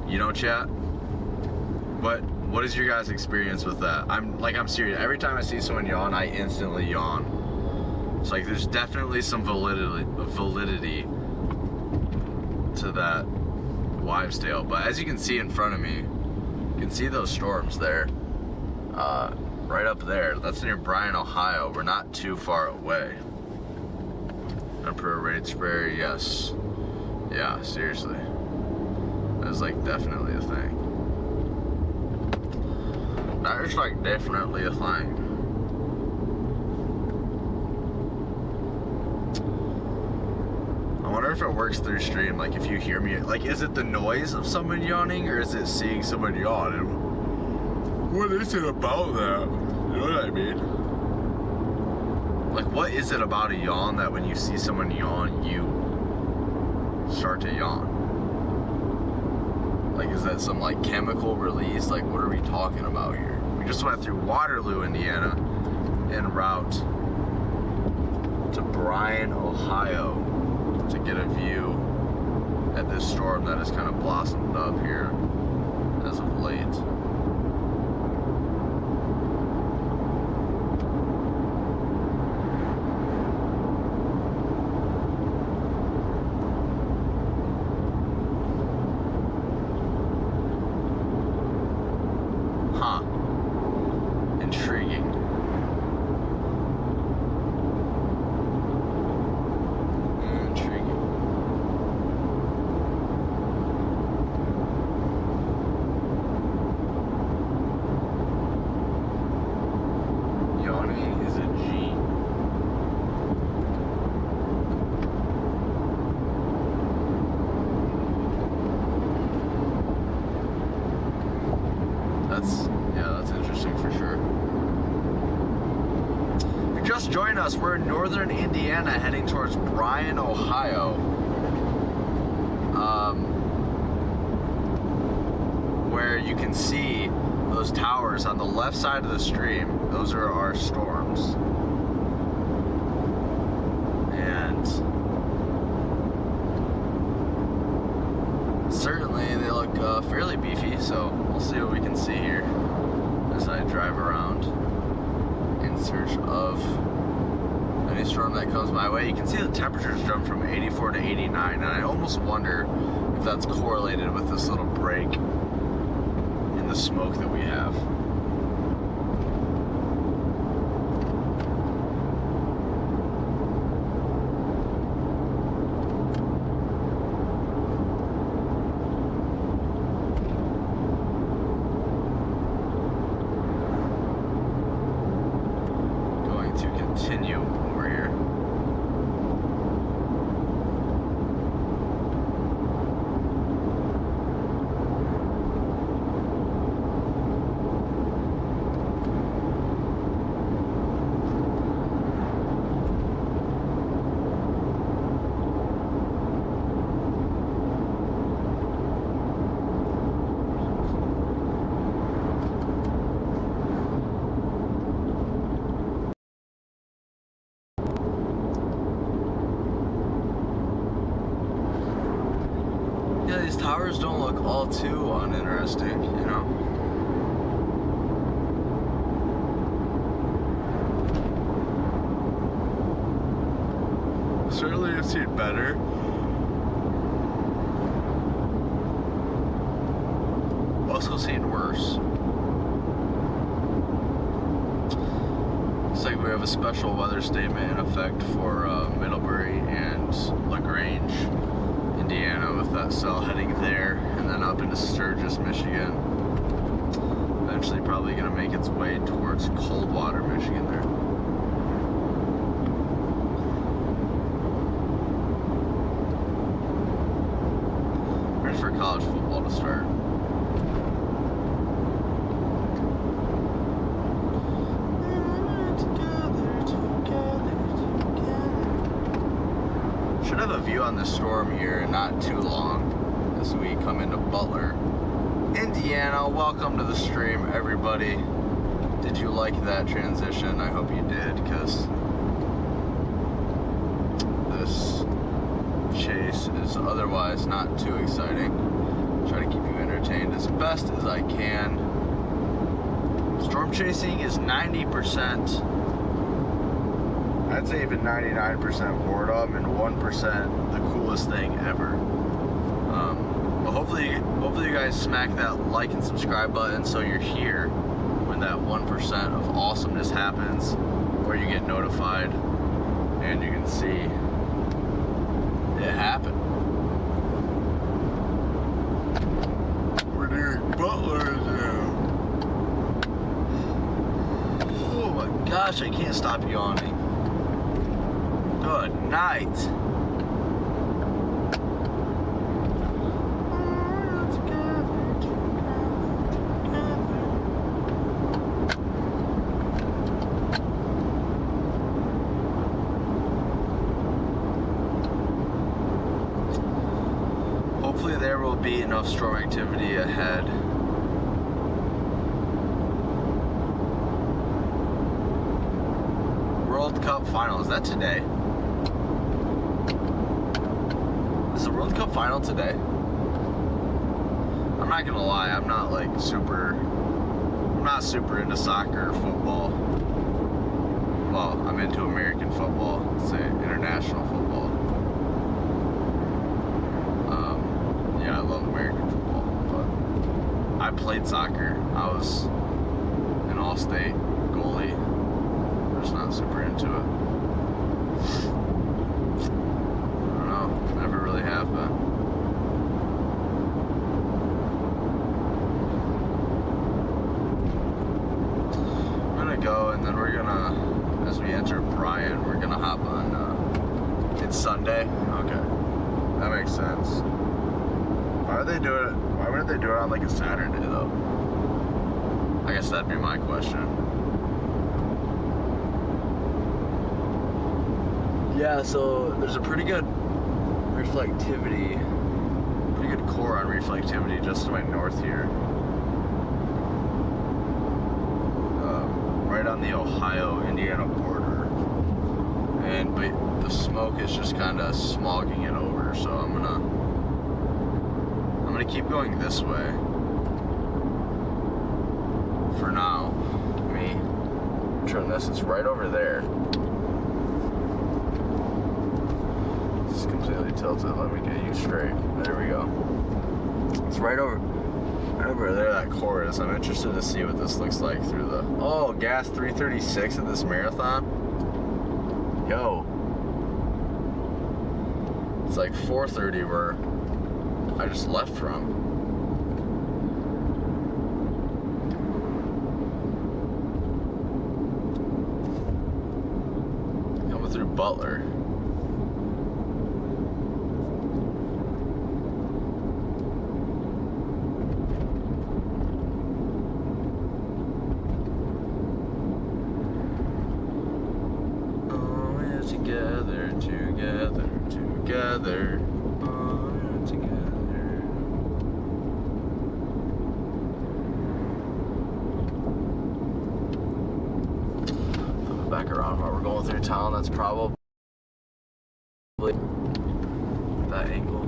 Speaker 1: You know, chat? What is your guys' experience with that? I'm serious. Every time I see someone yawn, I instantly yawn. It's like there's definitely some validity to that wives' tale. But as you can see in front of me, you can see those storms there, right up there. That's near Bryan, Ohio. We're not too far away. Emperor Raid Sprayer, yes. Yeah, seriously. That's like definitely a thing. That is like definitely a thing. I wonder if it works through stream, like if you hear me, like is it the noise of someone yawning or is it seeing someone yawn? And what is it about that? You know what I mean? Like what is it about a yawn that when you see someone yawn, you start to yawn? Like is that some like chemical release? Like what are we talking about here? We just went through Waterloo, Indiana en route to Bryan, Ohio, to get a view at this storm that has kind of blossomed up here as of late. Huh. Intriguing. That's interesting for sure. If you just joined us, we're in northern Indiana heading towards Bryan, Ohio. Where you can see those towers on the left side of the stream. Those are our storms. And certainly they look fairly beefy, so we'll see what we can see here as I drive around in search of any storm that comes my way. You can see the temperatures jump from 84 to 89, and I almost wonder if that's correlated with this little break in the smoke that we have. all too uninteresting, you know? Certainly have seen better. Also seen worse. Looks like we have a special weather statement in effect for Middlebury and LaGrange, Indiana, with that cell heading there, and then up into Sturgis, Michigan. Eventually probably going to make its way towards Coldwater, Michigan there. Ready for college football to start. Should have a view on the storm here in not too long as we come into Butler, Indiana. Welcome to the stream, everybody. Did you like that transition? I hope you did, because this chase is otherwise not too exciting. Try to keep you entertained as best as I can. Storm chasing is 90%. I'd say even 99% boredom and 1% the coolest thing ever. But hopefully you guys smack that like and subscribe button so you're here when that 1% of awesomeness happens, where you get notified and you can see it happen. We're near Butler now. Oh my gosh, I can't stop yawning. Good night. Hopefully there will be enough storm activity ahead. World Cup final, is that today? Is the World Cup final today? I'm not gonna lie, I'm not super into soccer or football. Well, I'm into American football, let's say international football. Yeah, I love American football, but I played soccer. I was an all-state goalie. I'm just not super into it. Never really have been. I'm gonna go, and then we're gonna, as we enter Bryan, we're gonna hop on, it's Sunday? Okay. That makes sense. Why wouldn't they do it on like a Saturday though? I guess that'd be my question. Yeah, so there's a pretty good reflectivity, pretty good core on reflectivity just to my north here. Right on the Ohio-Indiana border. But the smoke is just kind of smogging it over, so I'm gonna keep going this way for now. Let me turn this, it's right over there. Completely tilted. Let me get you straight. There we go. It's right over there, that core is. I'm interested to see what this looks like through the... Oh, gas 336 at this marathon? Yo. It's like 4:30 where I just left from. Coming through Butler. Together, together. Flip it back around while we're going through town. That's probably that angle.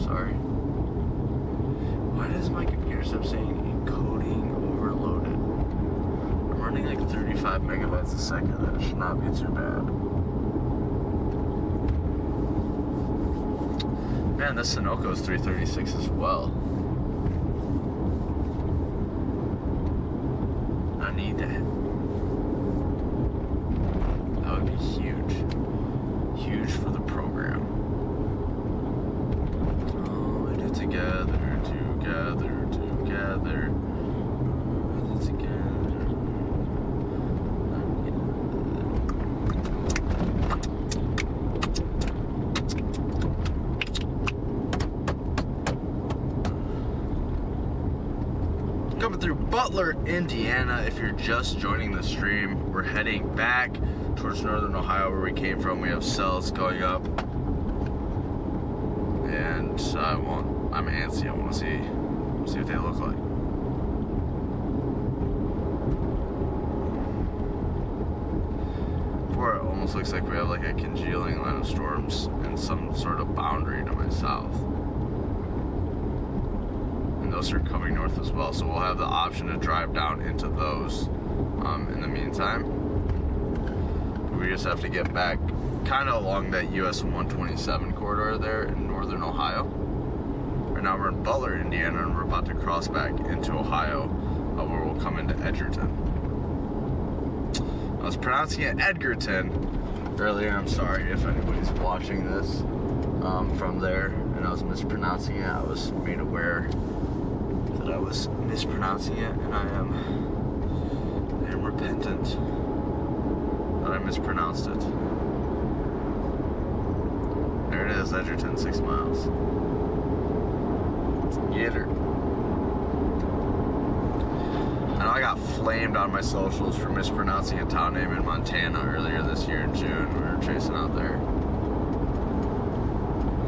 Speaker 1: Sorry. Why does my computer stop saying encoding overloaded? I'm running like 35 megabytes a second. That should not be too bad. Man, this Sunoco is 336 as well. I need that. That would be huge. Huge for the program. Oh, we do together, together, together. We do together. Coming through Butler, Indiana. If you're just joining the stream, we're heading back towards northern Ohio where we came from. We have cells going up. And I'm antsy. I want to see what they look like. Or it almost looks like we have like a congealing line of storms and some sort of boundary to my south. Those are coming north as well, so we'll have the option to drive down into those in the meantime. We just have to get back kind of along that US 127 corridor there in northern Ohio. Right now we're in Butler, Indiana, and we're about to cross back into Ohio where we'll come into Edgerton. I was pronouncing it Edgerton earlier. I'm sorry if anybody's watching this from there and I was mispronouncing it. I was made aware that I was mispronouncing it, and I am repentant that I mispronounced it. There it is, Edgerton, 6 miles. Let's get her. I know I got flamed on my socials for mispronouncing a town name in Montana earlier this year in June. We were chasing out there.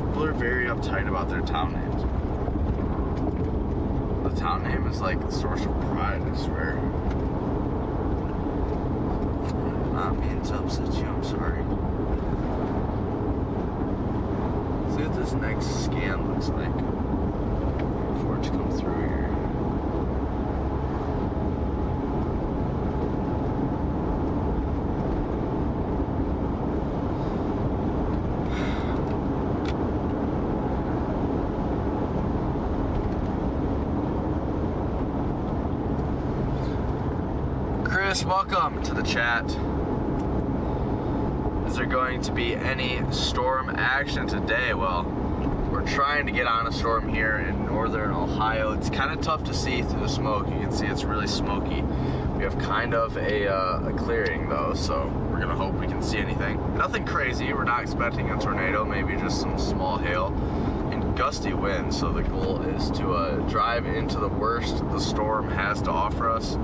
Speaker 1: People are very uptight about their town names. The town name is like a source of pride, I swear. I did not mean to upset you, I'm sorry. Let's see what this next scan looks like. Wait for it to come through here. Welcome to the chat. Is there going to be any storm action today? Well, we're trying to get on a storm here in northern Ohio. It's kind of tough to see through the smoke. You can see it's really smoky. We have kind of a clearing though, so we're gonna hope we can see anything. Nothing crazy. We're not expecting a tornado, maybe just some small hail and gusty winds. So the goal is to drive into the worst the storm has to offer us.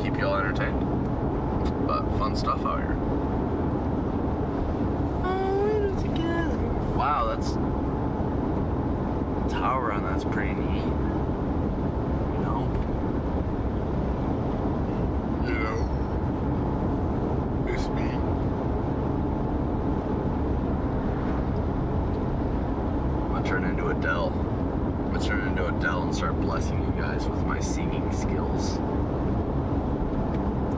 Speaker 1: Keep y'all entertained. But fun stuff out here. Wow, that's the tower on that's pretty neat. You know? It's me. I'm gonna turn into Adele. I'm gonna turn into Adele and start blessing you guys with my singing skills.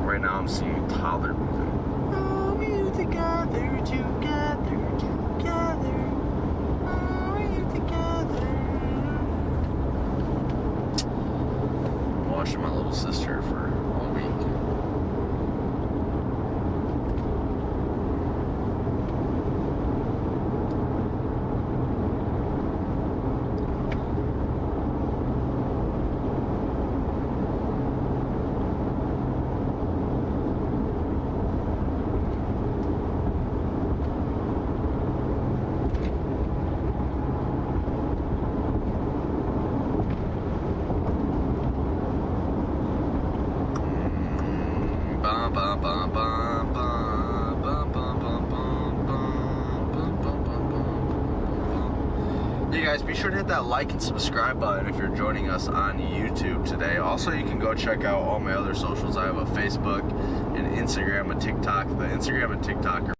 Speaker 1: Right now I'm singing toddler music. Oh, you together, together, together. Oh, you together. I'm watching my little sister for a week. Guys, be sure to hit that like and subscribe button if you're joining us on YouTube today. Also, you can go check out all my other socials. I have a Facebook, an Instagram, a TikTok. The Instagram and TikTok are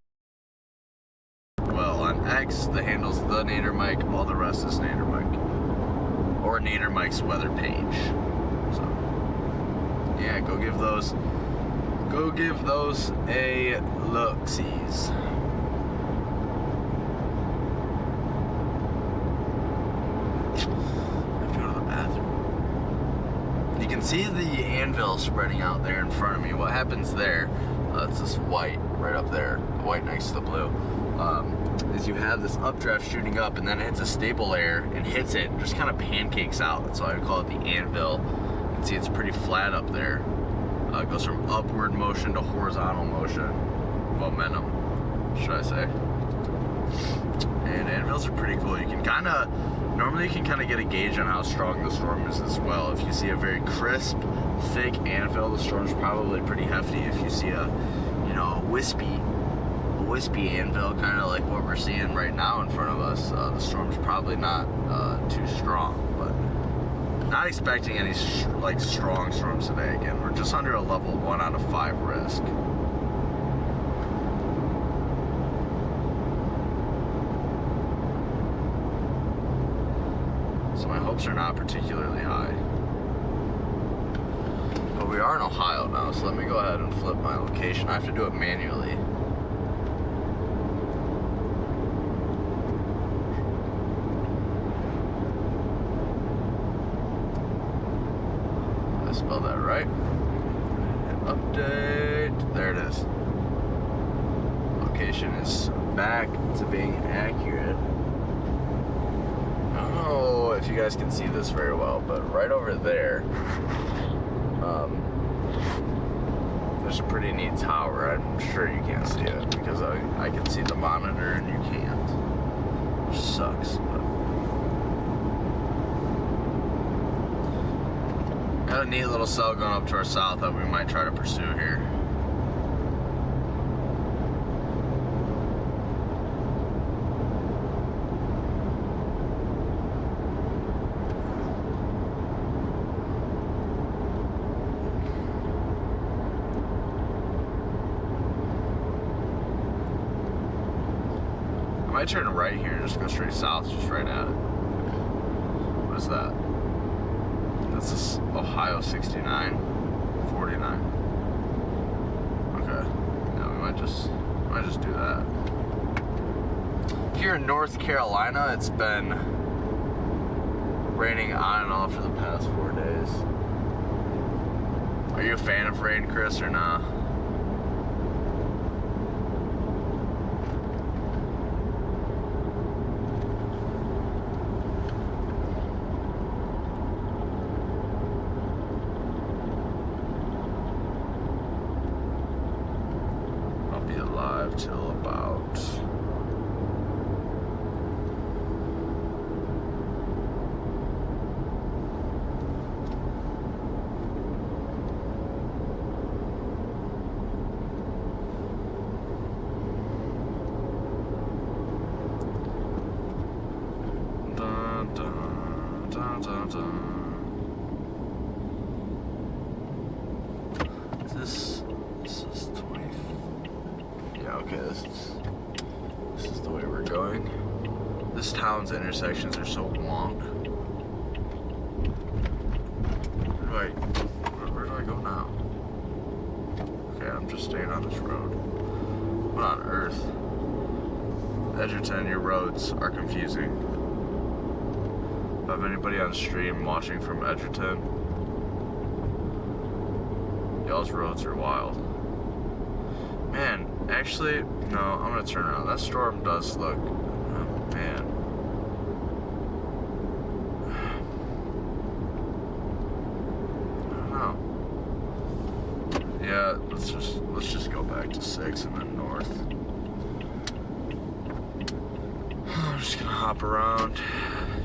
Speaker 1: well on X. The handle's the Nader Mike. All the rest fastest Nader Mike. Or Nader Mike's weather page. So, yeah, go give those a look-sees. I have to go to the bathroom. You can see the anvil spreading out there in front of me. What happens there, it's this white right up there, the white next to the blue, is you have this updraft shooting up and then it hits a stable layer and hits it and just kind of pancakes out. That's why I call it the anvil. You can see it's pretty flat up there. It goes from upward motion to horizontal motion, momentum, should I say. And anvils are pretty cool. You can normally you can kind of get a gauge on how strong the storm is as well. If you see a very crisp, thick anvil, the storm's probably pretty hefty. If you see a, wispy anvil, kind of like what we're seeing right now in front of us, the storm's probably not too strong, but not expecting any strong storms today. Again, we're just under a level 1 out of 5 risk. So my hopes are not particularly high. But we are in Ohio now, so let me go ahead and flip my location. I have to do it manually. Spell that right. And update. There it is. Location is back to being accurate. I don't know if you guys can see this very well, but right over there, there's a pretty neat tower. I'm sure you can't see it because I can see the monitor and you can't. Which sucks. Got a neat little cell going up to our south that we might try to pursue here. I might turn right here and just go straight south, just right at it. What is that? This is Ohio 69, 49. Okay, yeah, we might just do that. Here in North Carolina, it's been raining on and off for the past 4 days. Are you a fan of rain, Chris, or not? Till about dun, dun, dun, dun, dun. This is 20. Yeah, okay, this is the way we're going. This town's intersections are so wonk. Where do I go now? Okay, I'm just staying on this road. What on earth? Edgerton, your roads are confusing. If I have anybody on stream watching from Edgerton, y'all's roads are wild. Man, actually, no, I'm gonna turn around. That storm does look, oh man. I don't know. Yeah, let's just go back to 6 and then north. I'm just gonna hop around.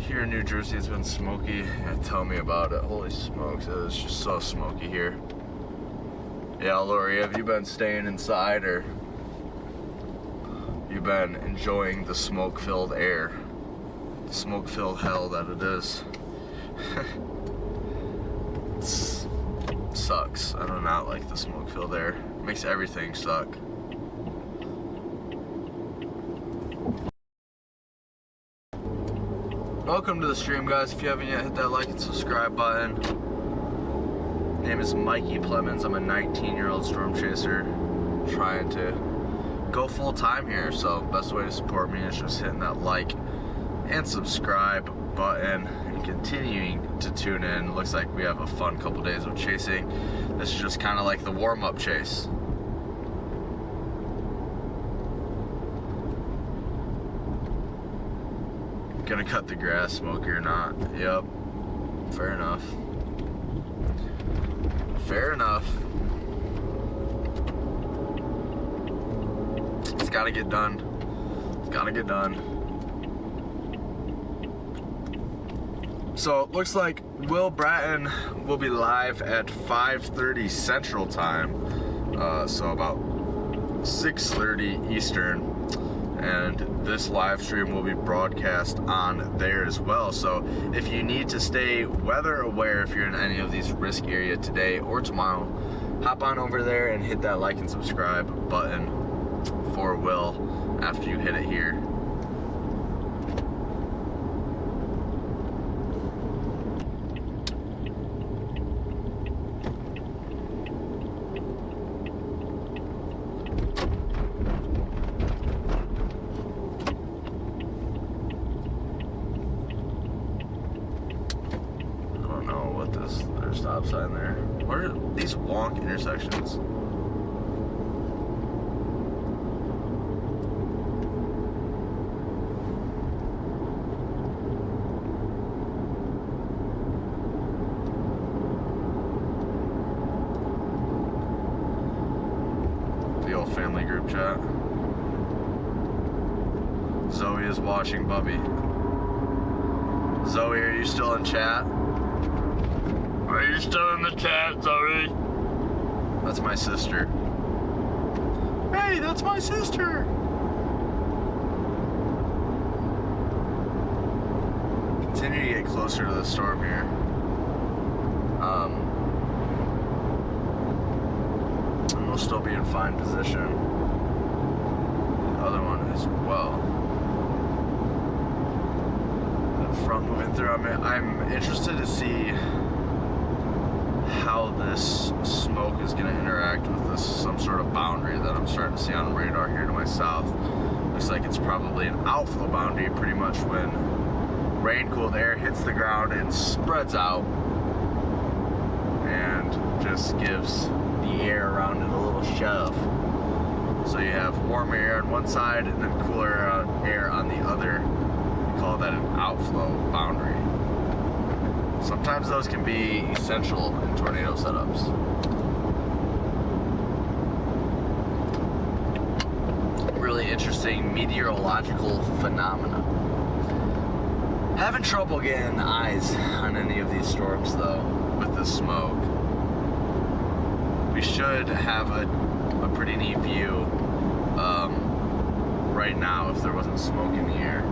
Speaker 1: Here in New Jersey, it's been smoky. Yeah, tell me about it. Holy smokes, it's just so smoky here. Yeah, Lori, have you been staying inside or you been enjoying the smoke-filled air? The smoke-filled hell that it is. It sucks. I do not like the smoke-filled air. It makes everything suck. Welcome to the stream, guys. If you haven't yet, hit that like and subscribe button. My name is Mikey Plemons. I'm a 19-year-old storm chaser trying to go full time here. So best way to support me is just hitting that like and subscribe button and continuing to tune in. Looks like we have a fun couple days of chasing. This is just kind of like the warm-up chase. Gonna cut the grass, smoky or not. Yep. Fair enough. Fair enough. It's gotta get done. It's gotta get done. So it looks like Will Bratton will be live at 5:30 Central Time. So about 6:30 Eastern. And this live stream will be broadcast on there as well. So if you need to stay weather aware, if you're in any of these risk area today or tomorrow, hop on over there and hit that like and subscribe button for Will after you hit it here. There's a stop sign there. What are these wonk intersections? The old family group chat. Zoe is watching, Bubby. Zoe, are you still in chat? Are you still in the chat, Zoe? That's my sister. Hey, that's my sister! Continue to get closer to the storm here. And we'll still be in fine position. The other one as well. The front moving through. I'm interested to see how this smoke is going to interact with this, some sort of boundary that I'm starting to see on radar here to my south. Looks like it's probably an outflow boundary pretty much when rain-cooled air hits the ground and spreads out and just gives the air around it a little shove. So you have warm air on one side and then cooler air on the other. We call that an outflow boundary. Sometimes those can be essential in tornado setups. Really interesting meteorological phenomena. Having trouble getting eyes on any of these storms though, with the smoke. We should have a pretty neat view right now if there wasn't smoke in the air.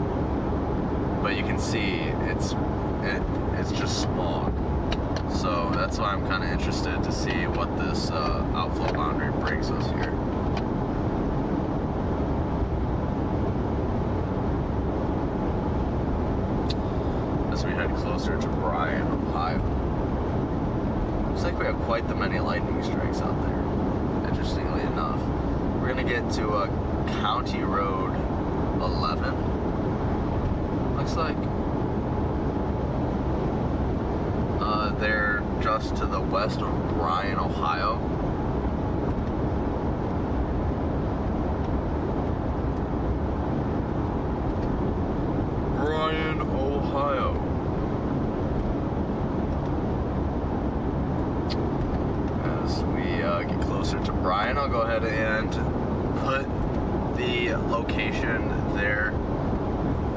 Speaker 1: But you can see it's just smog. So that's why I'm kind of interested to see what this outflow boundary brings us here. As we head closer to Bryan, Ohio. Looks like we have quite the many lightning strikes out there, interestingly enough. We're gonna get to County Road 11. Looks like they're just to the west of Bryan, Ohio. Bryan, Ohio. As we get closer to Bryan, I'll go ahead and put the location there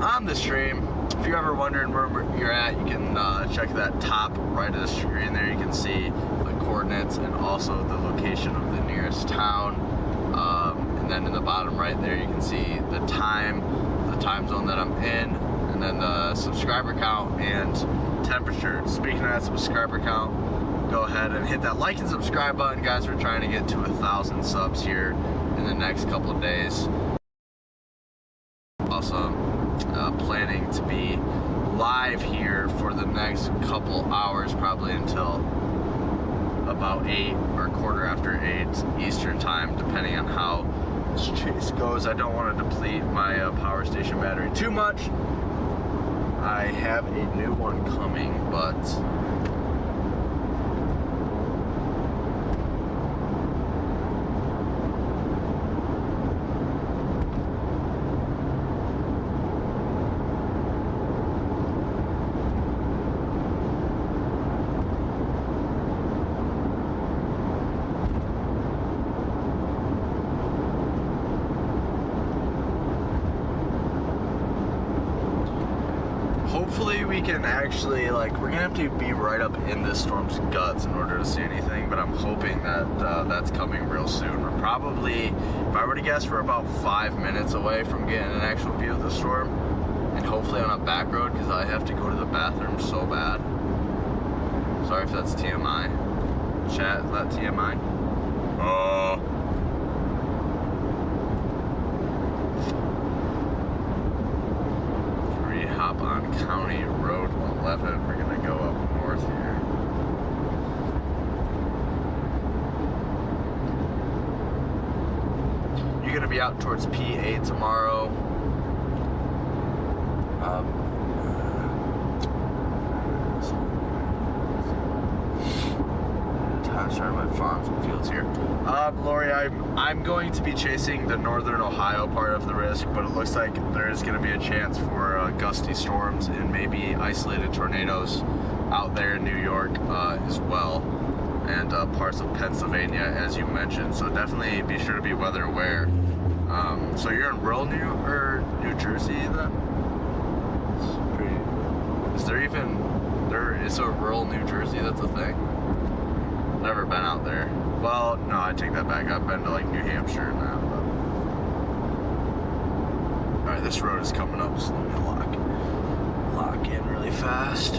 Speaker 1: on the stream. If you're ever wondering where you're at, you can check that top right of the screen there. You can see the coordinates and also the location of the nearest town. And then in the bottom right there, you can see the time zone that I'm in, and then the subscriber count and temperature. Speaking of that subscriber count, go ahead and hit that like and subscribe button, guys. We're trying to get to 1,000 subs here in the next couple of days. Also, planning to be live here for the next couple hours, probably until about 8 or quarter after 8 Eastern time, depending on how this chase goes. I don't want to deplete my power station battery too much. I have a new one coming, but hopefully we can actually, like, we're gonna have to be right up in this storm's guts in order to see anything, but I'm hoping that that's coming real soon. We're probably, if I were to guess, we're about 5 minutes away from getting an actual view of the storm, and hopefully on a back road, because I have to go to the bathroom so bad. Sorry if that's TMI. Chat, is that TMI? Hop on County Road 11. We're gonna go up north here. You're gonna be out towards PA tomorrow. Sorry, my farms and fields here. Lori, I'm going to be chasing the northern Ohio part of the risk, but it looks like there is going to be a chance for gusty storms and maybe isolated tornadoes out there in New York as well, and parts of Pennsylvania, as you mentioned. So definitely be sure to be weather aware. So you're in rural New Jersey then? Is there rural New Jersey? That's a thing. Never been out there. Well, no, I take that back. I've been to like New Hampshire and that. But... Alright, this road is coming up, so let me lock in really fast.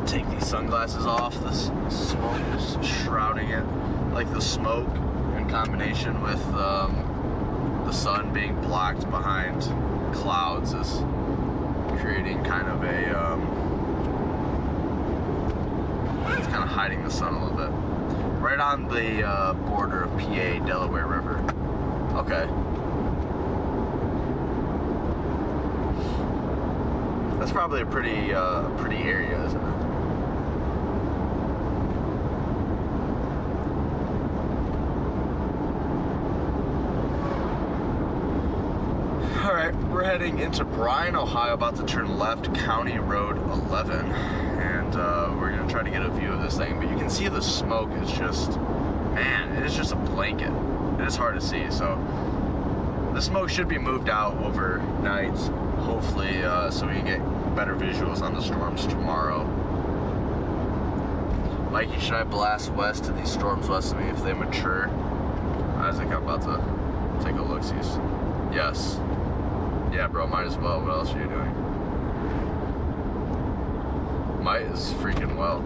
Speaker 1: Take these sunglasses off. The smoke is shrouding it. Like the smoke in combination with the sun being blocked behind clouds is creating kind of a it's kind of hiding the sun a little bit. Right on the border of PA, Delaware River. Okay. That's probably a pretty area, isn't it? Alright, we're heading into Bryan, Ohio, about to turn left, County Road 11. And we're going to try to get a view of this thing. But you can see the smoke is just, man, it is just a blanket. It is hard to see. So the smoke should be moved out overnight, hopefully, so we can get better visuals on the storms tomorrow. Mikey, should I blast west to these storms west of me if they mature? Isaac, I'm about to take a look-see. Yes. Yeah, bro, might as well. What else are you doing? Might as freaking well.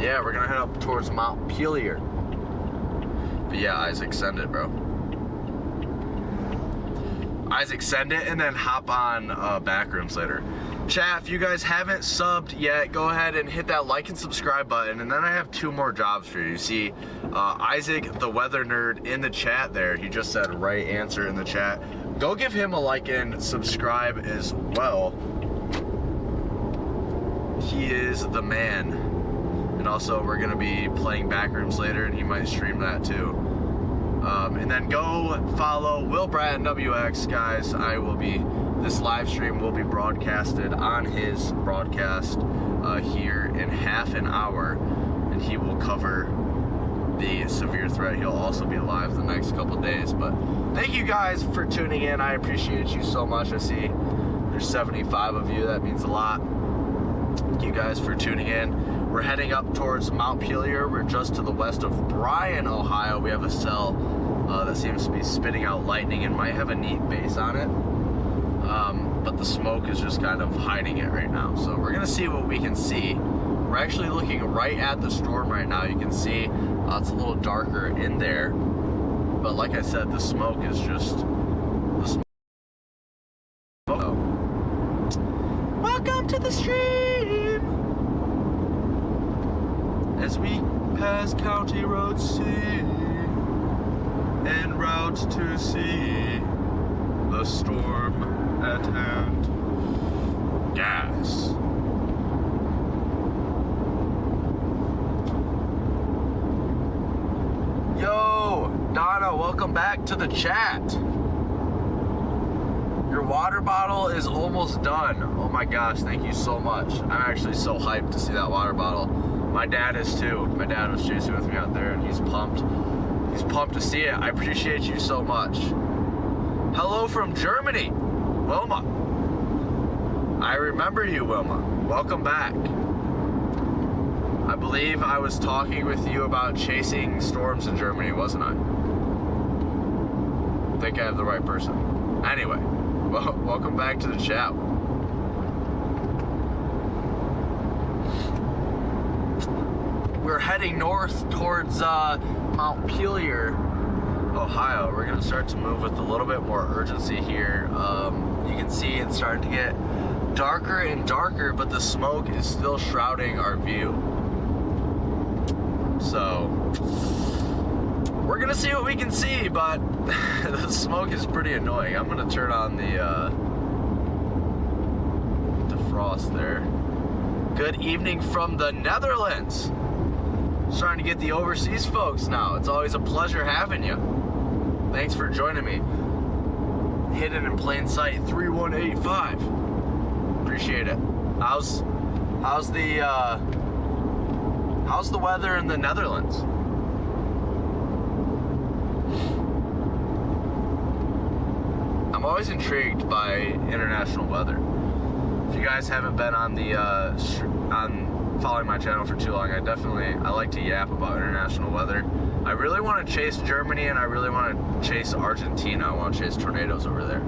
Speaker 1: Yeah, we're gonna head up towards Montpelier. But yeah, Isaac, send it, bro. Isaac, send it and then hop on Backrooms later. Chat, if you guys haven't subbed yet, go ahead and hit that like and subscribe button. And then I have 2 more jobs for you. You see Isaac, the weather nerd, in the chat there. He just said right answer in the chat. Go give him a like and subscribe as well. He is the man. And also, we're going to be playing Backrooms later, and he might stream that too. And then go follow Will Bratton WX, guys. This live stream will be broadcasted on his broadcast here in half an hour, and he will cover the severe threat. He'll also be live the next couple days. But thank you guys for tuning in. I appreciate you so much. I see there's 75 of you. That means a lot. Thank you guys for tuning in. We're heading up towards Montpelier. We're just to the west of Bryan, Ohio. We have a cell that seems to be spitting out lightning and might have a neat base on it. But the smoke is just kind of hiding it right now. So we're gonna see what we can see. We're actually looking right at the storm right now. You can see it's a little darker in there. But like I said, the smoke is just the smoke. as County Road C, en route to see the storm at hand. Gas. Yo, Donna, welcome back to the chat. Your water bottle is almost done. Oh my gosh, thank you so much. I'm actually so hyped to see that water bottle. My dad is too. My dad was chasing with me out there and he's pumped. He's pumped to see it. I appreciate you so much. Hello from Germany, Wilma. I remember you, Wilma. Welcome back. I believe I was talking with you about chasing storms in Germany, wasn't I? I think I have the right person. Anyway, well, welcome back to the chat. We're heading north towards Montpelier, Ohio. We're gonna start to move with a little bit more urgency here. You can see it's starting to get darker and darker, but the smoke is still shrouding our view. So we're gonna see what we can see, but the smoke is pretty annoying. I'm gonna turn on the defrost there. Good evening from the Netherlands. Starting to get the overseas folks now. It's always a pleasure having you. Thanks for joining me. Hidden in plain sight, 3185. Appreciate it. How's the weather in the Netherlands? I'm always intrigued by international weather. If you guys haven't been on the following my channel for too long, I like to yap about international weather. I really want to chase Germany and I really want to chase Argentina. I want to chase tornadoes over there.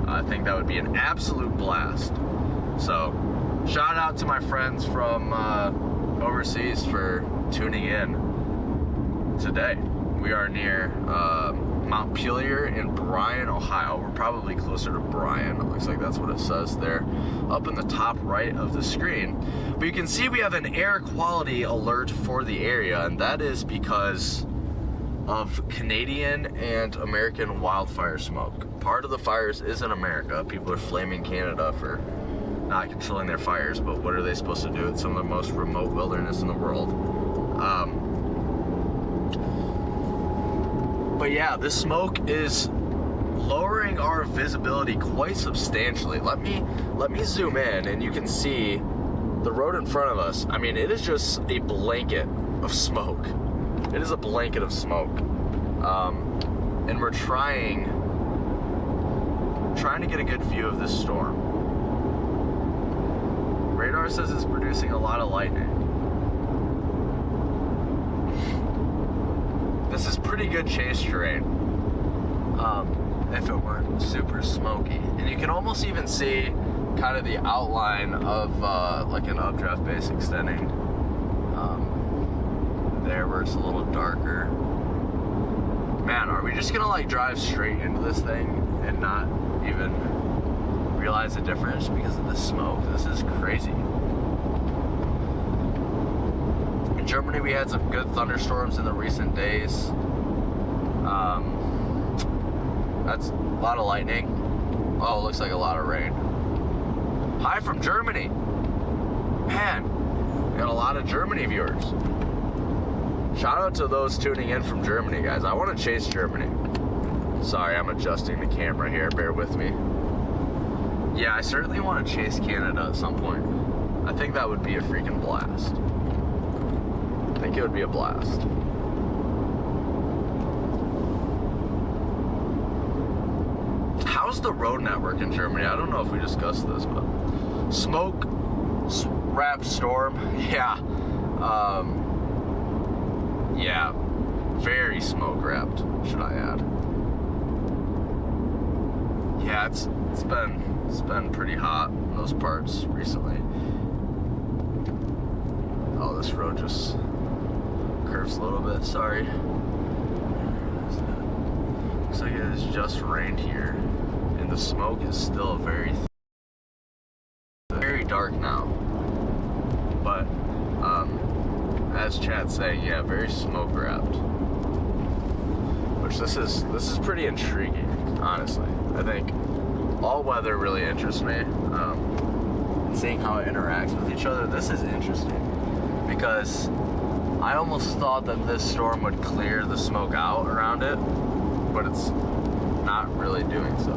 Speaker 1: I think that would be an absolute blast. So, shout out to my friends from overseas for tuning in today. We are near Montpelier in Bryan, Ohio. We're probably closer to Bryan. It looks like that's what it says there up in the top right of the screen. But you can see we have an air quality alert for the area, and that is because of Canadian and American wildfire smoke. Part of the fires is in America. People are flaming Canada for not controlling their fires, but what are they supposed to do? It's some of the most remote wilderness in the world. But yeah, this smoke is lowering our visibility quite substantially. Let me zoom in and you can see the road in front of us. I mean, it is just a blanket of smoke. It is a blanket of smoke. And we're trying to get a good view of this storm. Radar says it's producing a lot of lightning. This is pretty good chase terrain, if it weren't super smoky. And you can almost even see kind of the outline of like an updraft base extending there where it's a little darker. Man, are we just gonna like drive straight into this thing and not even realize the difference because of the smoke? This is crazy. In Germany, we had some good thunderstorms in the recent days. That's a lot of lightning. Oh, it looks like a lot of rain. Hi from Germany. Man, we got a lot of Germany viewers. Shout out to those tuning in from Germany, guys. I want to chase Germany. Sorry, I'm adjusting the camera here. Bear with me. Yeah, I certainly want to chase Canada at some point. I think that would be a freaking blast. I think it would be a blast. How's the road network in Germany? I don't know if we discussed this, but smoke-wrapped storm. Yeah. Yeah. Very smoke-wrapped, should I add. Yeah, it's been pretty hot in those parts recently. Oh, this road just curves a little bit, sorry. Looks like it has just rained here, and the smoke is still very dark now. But guys' chat saying, yeah, very smoke wrapped. Which this is pretty intriguing, honestly. I think all weather really interests me. Seeing how it interacts with each other, this is interesting because I almost thought that this storm would clear the smoke out around it, but it's not really doing so.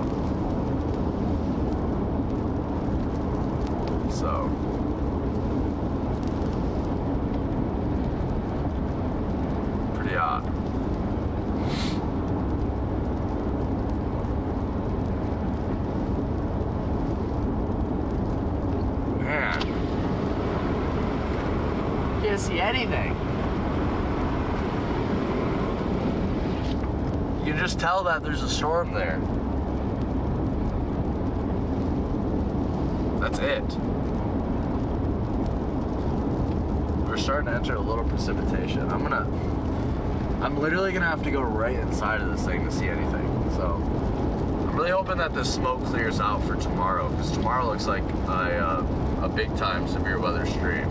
Speaker 1: Pretty odd. Man, can't see anything. You can just tell that there's a storm there. That's it. We're starting to enter a little precipitation. I'm literally gonna have to go right inside of this thing to see anything. So I'm really hoping that this smoke clears out for tomorrow, because tomorrow looks like a big time severe weather stream.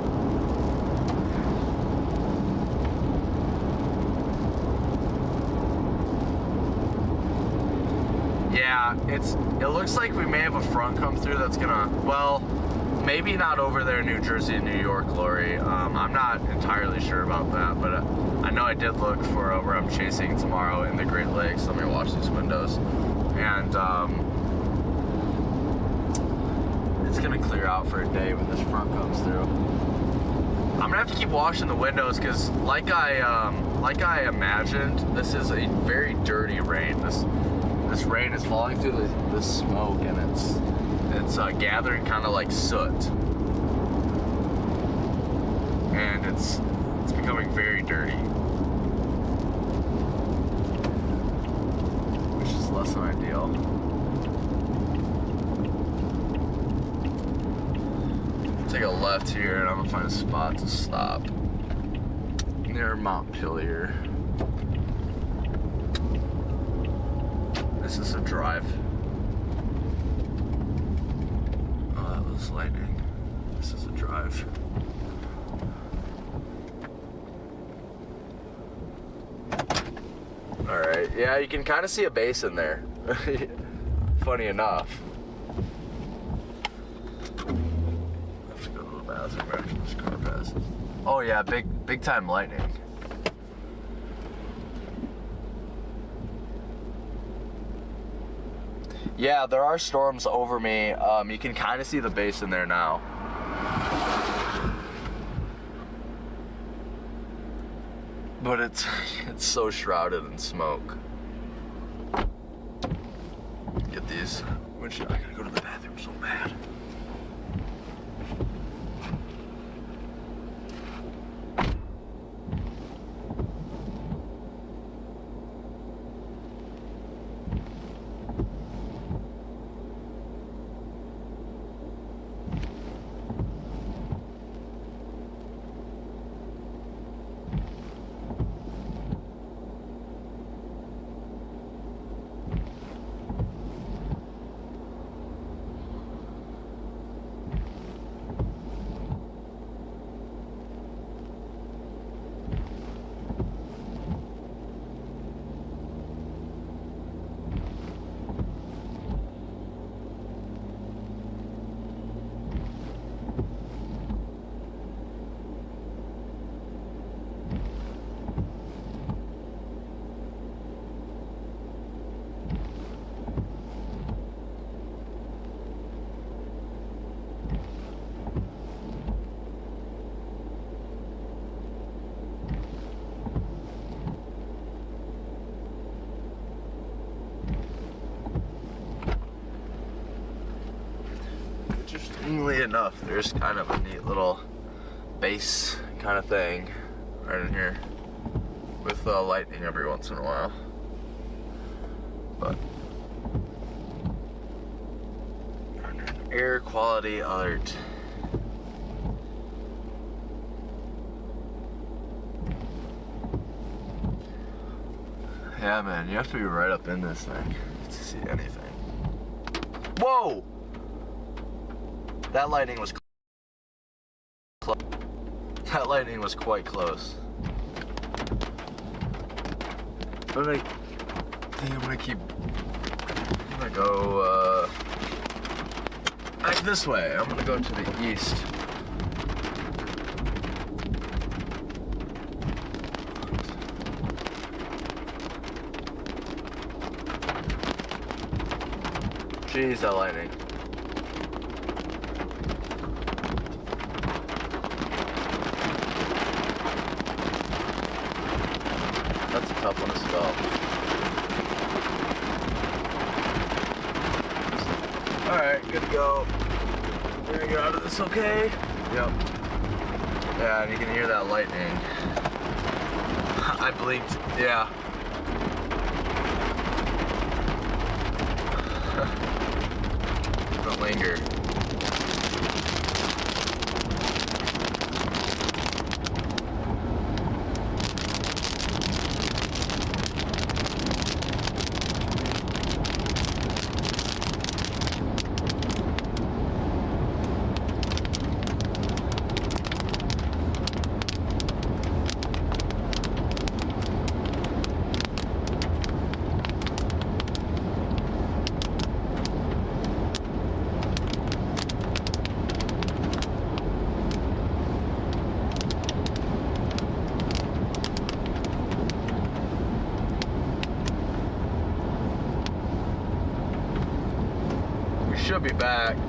Speaker 1: Yeah, it looks like we may have a front come through that's gonna, well, maybe not over there in New Jersey and New York, Lori. I'm not entirely sure about that, but I know I did look for where I'm chasing tomorrow in the Great Lakes. Let me watch these windows. And it's gonna clear out for a day when this front comes through. I'm gonna have to keep washing the windows because like I imagined, this is a very dirty rain. This rain is falling through the smoke, and it's gathering kind of like soot, and it's becoming very dirty, which is less than ideal. Take a left here, and I'm gonna find a spot to stop near Montpelier. This is a drive. Oh, that was lightning. This is a drive. Alright, yeah, you can kind of see a basin there. Funny enough. I have to go to the bathroom after this car passes. Oh yeah, big time lightning. Yeah, there are storms over me. You can kind of see the basin there now. But it's so shrouded in smoke. Get these. I gotta go to the bathroom so bad. Interestingly enough, there's kind of a neat little base kind of thing right in here with lightning every once in a while. But under an air quality alert. Yeah, man, you have to be right up in this thing to see anything. Whoa! That lightning was close. That lightning was quite close. But I think I'm gonna go back this way. I'm gonna go to the east. Jeez, that lightning. That's a tough one to spell. Alright, good to go. We're gonna get out of this okay? Yep. Yeah, and you can hear that lightning. I blinked, yeah. Don't linger.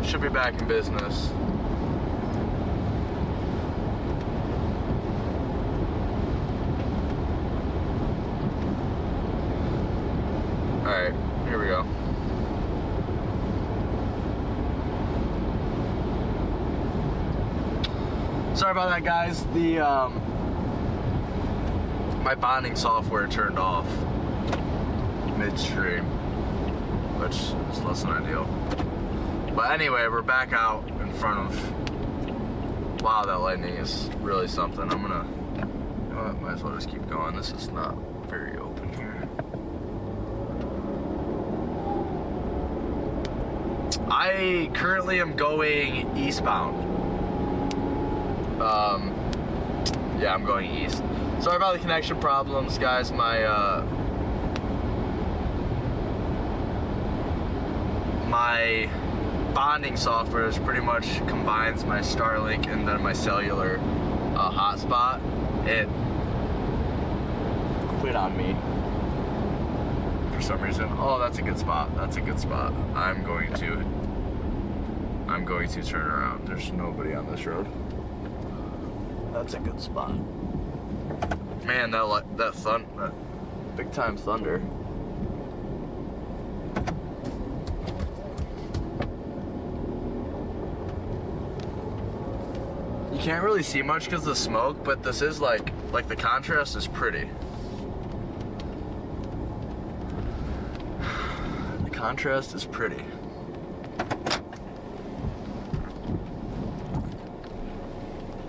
Speaker 1: Should be back in business. Alright, here we go. Sorry about that, guys. The my bonding software turned off midstream, which is less than ideal. But anyway, we're back out in front of... Wow, that lightning is really something. I'm gonna... You know what, might as well just keep going. This is not very open here. I currently am going eastbound. Yeah, I'm going east. Sorry about the connection problems, guys. My bonding software is pretty much combines my Starlink and then my cellular hotspot. It quit on me for some reason. Oh, that's a good spot. That's a good spot. I'm going to turn around. There's nobody on this road. That's a good spot. Man, that big time thunder. You can't really see much because of the smoke, but this is like the contrast is pretty. The contrast is pretty.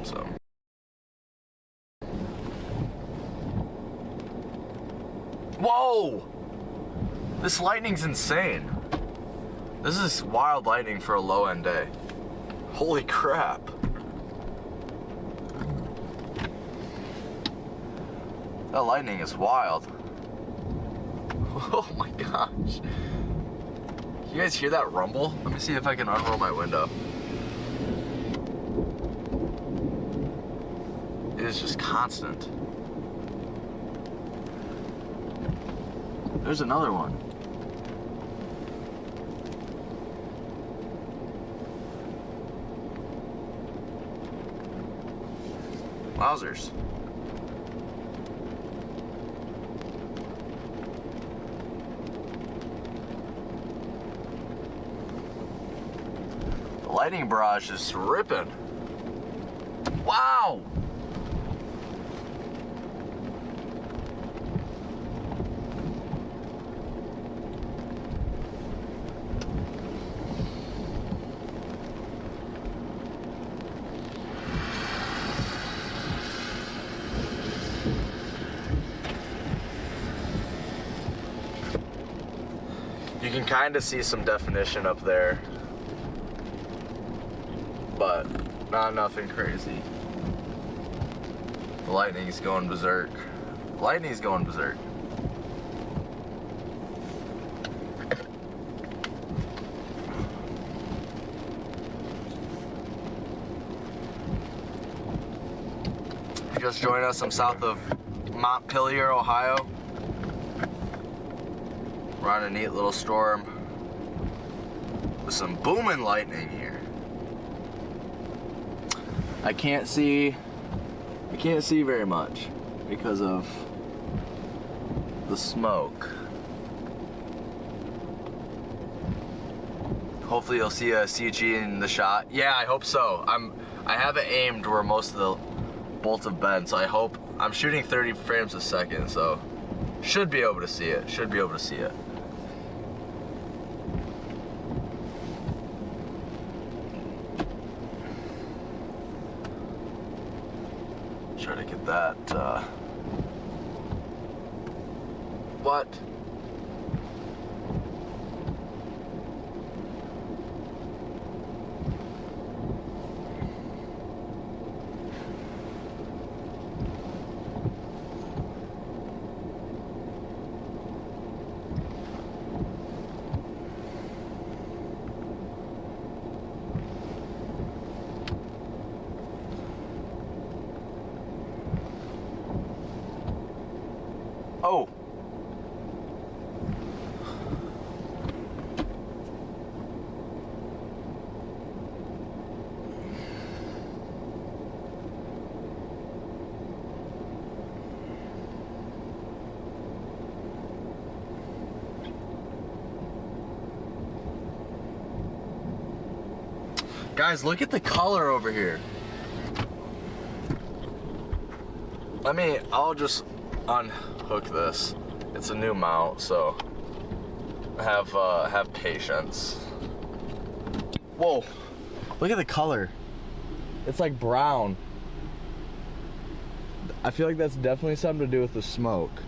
Speaker 1: So. Whoa! This lightning's insane. This is wild lightning for a low-end day. Holy crap. That lightning is wild. Oh my gosh. You guys hear that rumble? Let me see if I can unroll my window. It is just constant. There's another one. Wowzers. The lightning barrage is ripping. Wow! You can kind of see some definition up there, but not nothing crazy. The lightning's going berserk. Lightning's going berserk. Just joined us. I'm south of Montpelier, Ohio. We're on a neat little storm with some booming lightning here. I can't see very much because of the smoke. Hopefully you'll see a CG in the shot. Yeah, I hope so. I have it aimed where most of the bolts have been, so I hope. I'm shooting 30 frames a second, so should be able to see it. Should be able to see it. Try to get that. What? Oh. Guys, look at the color over here. I'll just unhook this. It's a new mount, so have patience. Whoa, look at the color. It's like brown. I feel like that's definitely something to do with the smoke.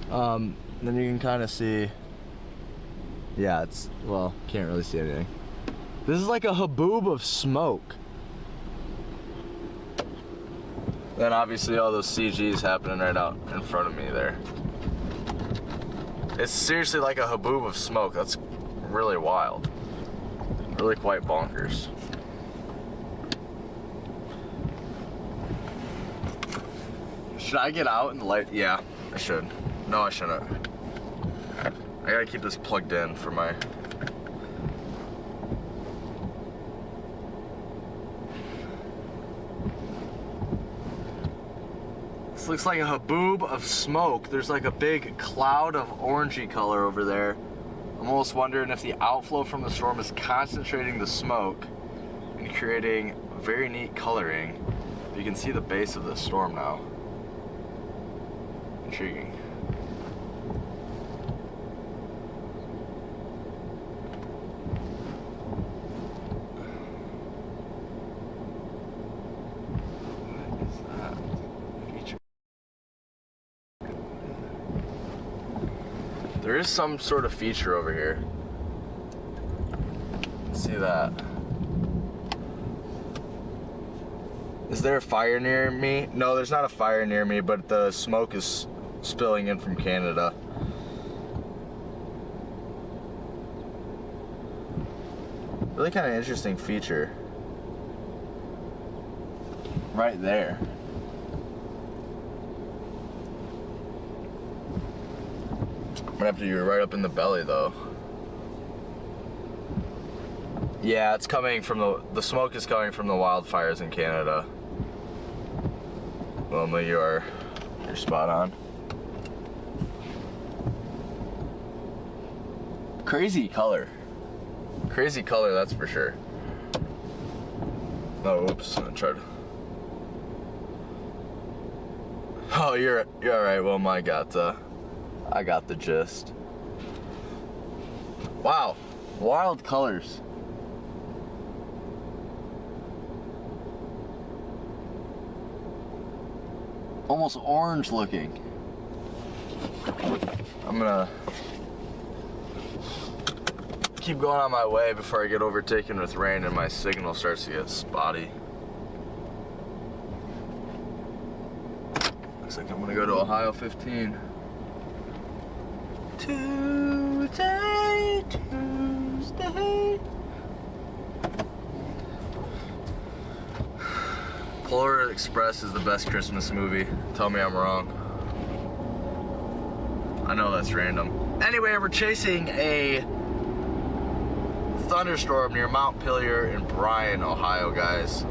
Speaker 1: Then you can kind of see, yeah, well, can't really see anything. This is like a haboob of smoke. Then obviously all those CGs happening right out in front of me there. It's seriously like a haboob of smoke. That's really wild. Really quite bonkers. Should I get out in the light? Yeah, I should. No, I shouldn't. I gotta keep this plugged in for my... This looks like a haboob of smoke. There's like a big cloud of orangey color over there. I'm almost wondering if the outflow from the storm is concentrating the smoke and creating very neat coloring. You can see the base of the storm now. Intriguing. There is some sort of feature over here. See that? Is there a fire near me? No, there's not a fire near me, but the smoke is spilling in from Canada. Really kind of interesting feature. Right there. I'm gonna have to do it right up in the belly though. Yeah, it's coming from the smoke is coming from the wildfires in Canada. Wilma, you're spot on. Crazy color. Crazy color, that's for sure. Oh, oops, I tried. Oh, you're all right, Wilma, I got the gist. Wow, wild colors. Almost orange looking. I'm gonna keep going on my way before I get overtaken with rain and my signal starts to get spotty. I'm gonna go to Ohio 15. Tuesday. Polar Express is the best Christmas movie. Tell me I'm wrong. I know that's random. Anyway, we're chasing a thunderstorm near Mount Pillier in Bryan, Ohio, guys.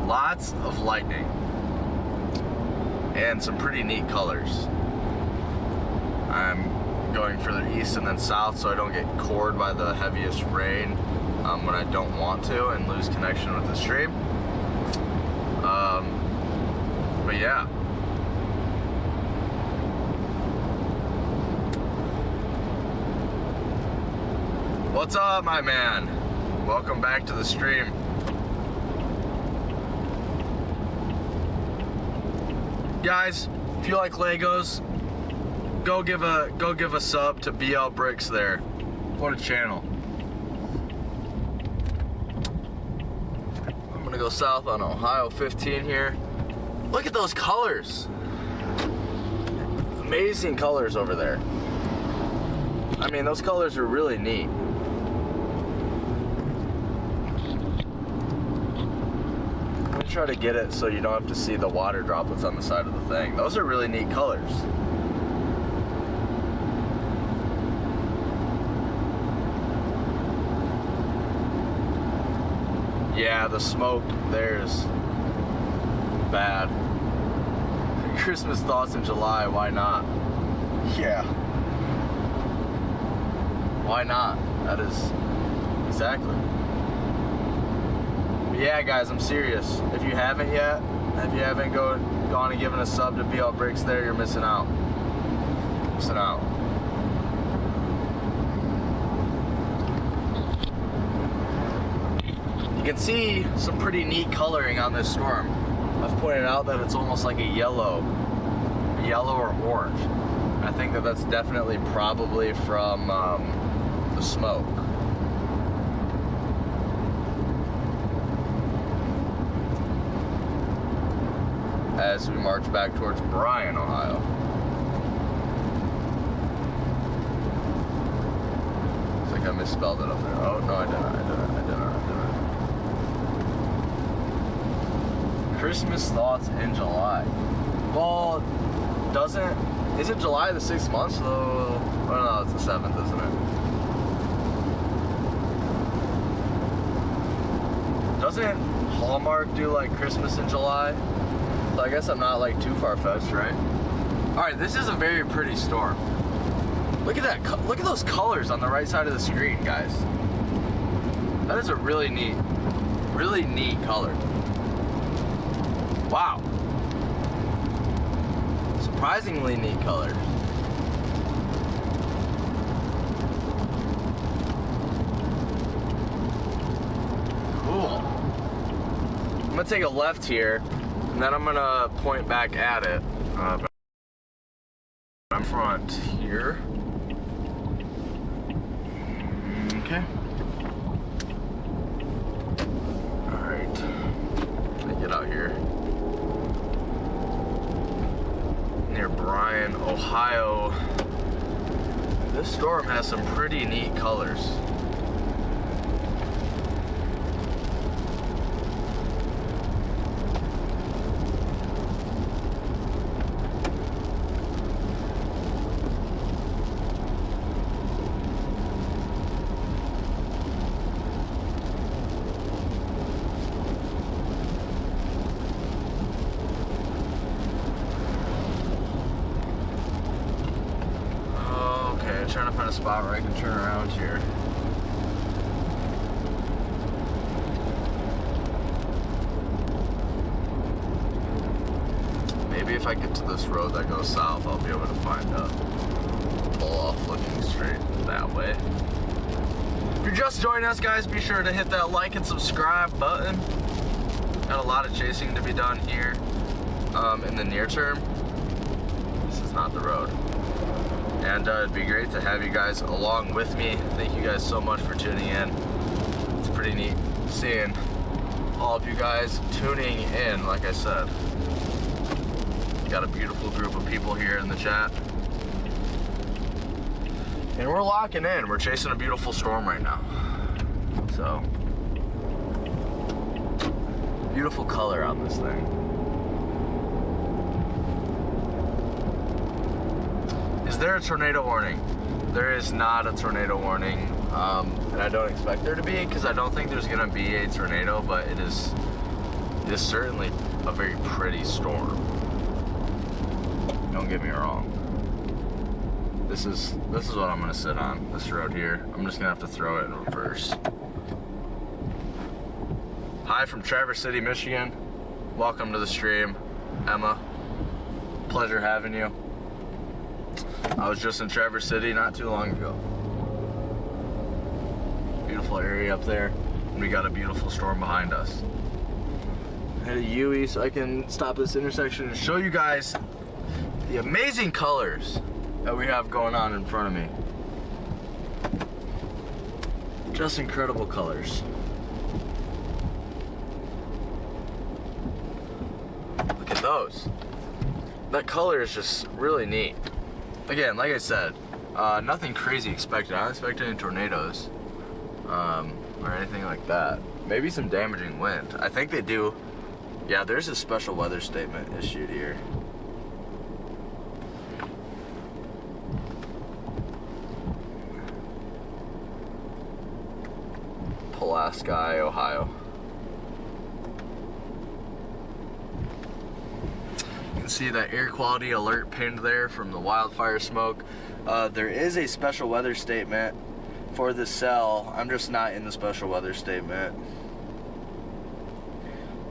Speaker 1: Lots of lightning and some pretty neat colors. I'm going further east and then south so I don't get cored by the heaviest rain when I don't want to and lose connection with the stream. But yeah. What's up, my man? Welcome back to the stream. Guys, if you like Legos, go give a sub to BL Bricks there. What a channel. I'm gonna go south on Ohio 15 here. Look at those colors. Amazing colors over there. I mean, those colors are really neat. Try to get it so you don't have to see the water droplets on the side of the thing. Those are really neat colors. Yeah, the smoke there's bad. Christmas thoughts in July, why not? Yeah. Why not? That is exactly. Yeah, guys, I'm serious. If you haven't yet, if you haven't gone and given a sub to BL Bricks there, you're missing out. Missing out. You can see some pretty neat coloring on this storm. I've pointed out that it's almost like a yellow or orange. I think that that's definitely probably from the smoke. As we march back towards Bryan, Ohio. It's like I misspelled it up there. Oh, no, I didn't. Christmas thoughts in July. Well, isn't July the 6th month? So, oh no, it's the 7th, isn't it? Doesn't Hallmark do like Christmas in July? So I guess I'm not like too far-fetched, right? All right, this is a very pretty storm. Look at that, look at those colors on the right side of the screen, guys. That is a really neat color. Wow. Surprisingly neat colors. Cool. I'm gonna take a left here. And then I'm gonna point back at it. I'm front here. Okay. All right. Let me get out here. Near Bryan, Ohio. This storm has some pretty neat colors. Trying to find a spot where I can turn around here. Maybe if I get to this road that goes south, I'll be able to find a pull off looking straight that way. If you're just joining us, guys, be sure to hit that like and subscribe button. Got a lot of chasing to be done here in the near term. This is not the road. And it'd be great to have you guys along with me. Thank you guys so much for tuning in. It's pretty neat seeing all of you guys tuning in, like I said. Got a beautiful group of people here in the chat. And we're locking in. We're chasing a beautiful storm right now. So, beautiful color on this thing. Is there a tornado warning? There is not a tornado warning, and I don't expect there to be, because I don't think there's gonna be a tornado, but it is certainly a very pretty storm. Don't get me wrong. This is what I'm gonna sit on, this road here. I'm just gonna have to throw it in reverse. Hi from Traverse City, Michigan. Welcome to the stream, Emma. Pleasure having you. I was just in Traverse City not too long ago. Beautiful area up there. And we got a beautiful storm behind us. I hit a UE so I can stop this intersection and show you guys the amazing colors that we have going on in front of me. Just incredible colors. Look at those. That color is just really neat. Again, like I said, nothing crazy expected. I don't expect any tornadoes or anything like that. Maybe some damaging wind. I think they do. Yeah, there's a special weather statement issued here. Pulaski, Ohio. You can see that air quality alert pinned there from the wildfire smoke. There is a special weather statement for the cell. I'm just not in the special weather statement.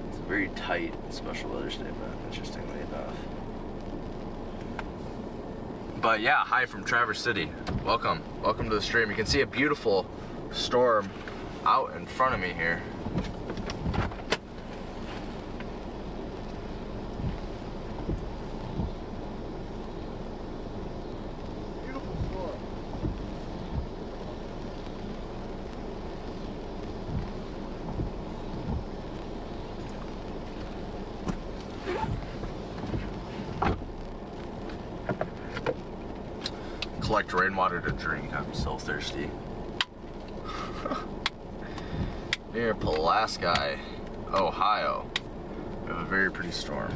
Speaker 1: It's a very tight special weather statement, interestingly enough. But yeah, hi from Traverse City. Welcome to the stream. You can see a beautiful storm out in front of me here. Beautiful storm. Collect rainwater to drink. I'm so thirsty. Near Pulaski, Ohio, we have a very pretty storm.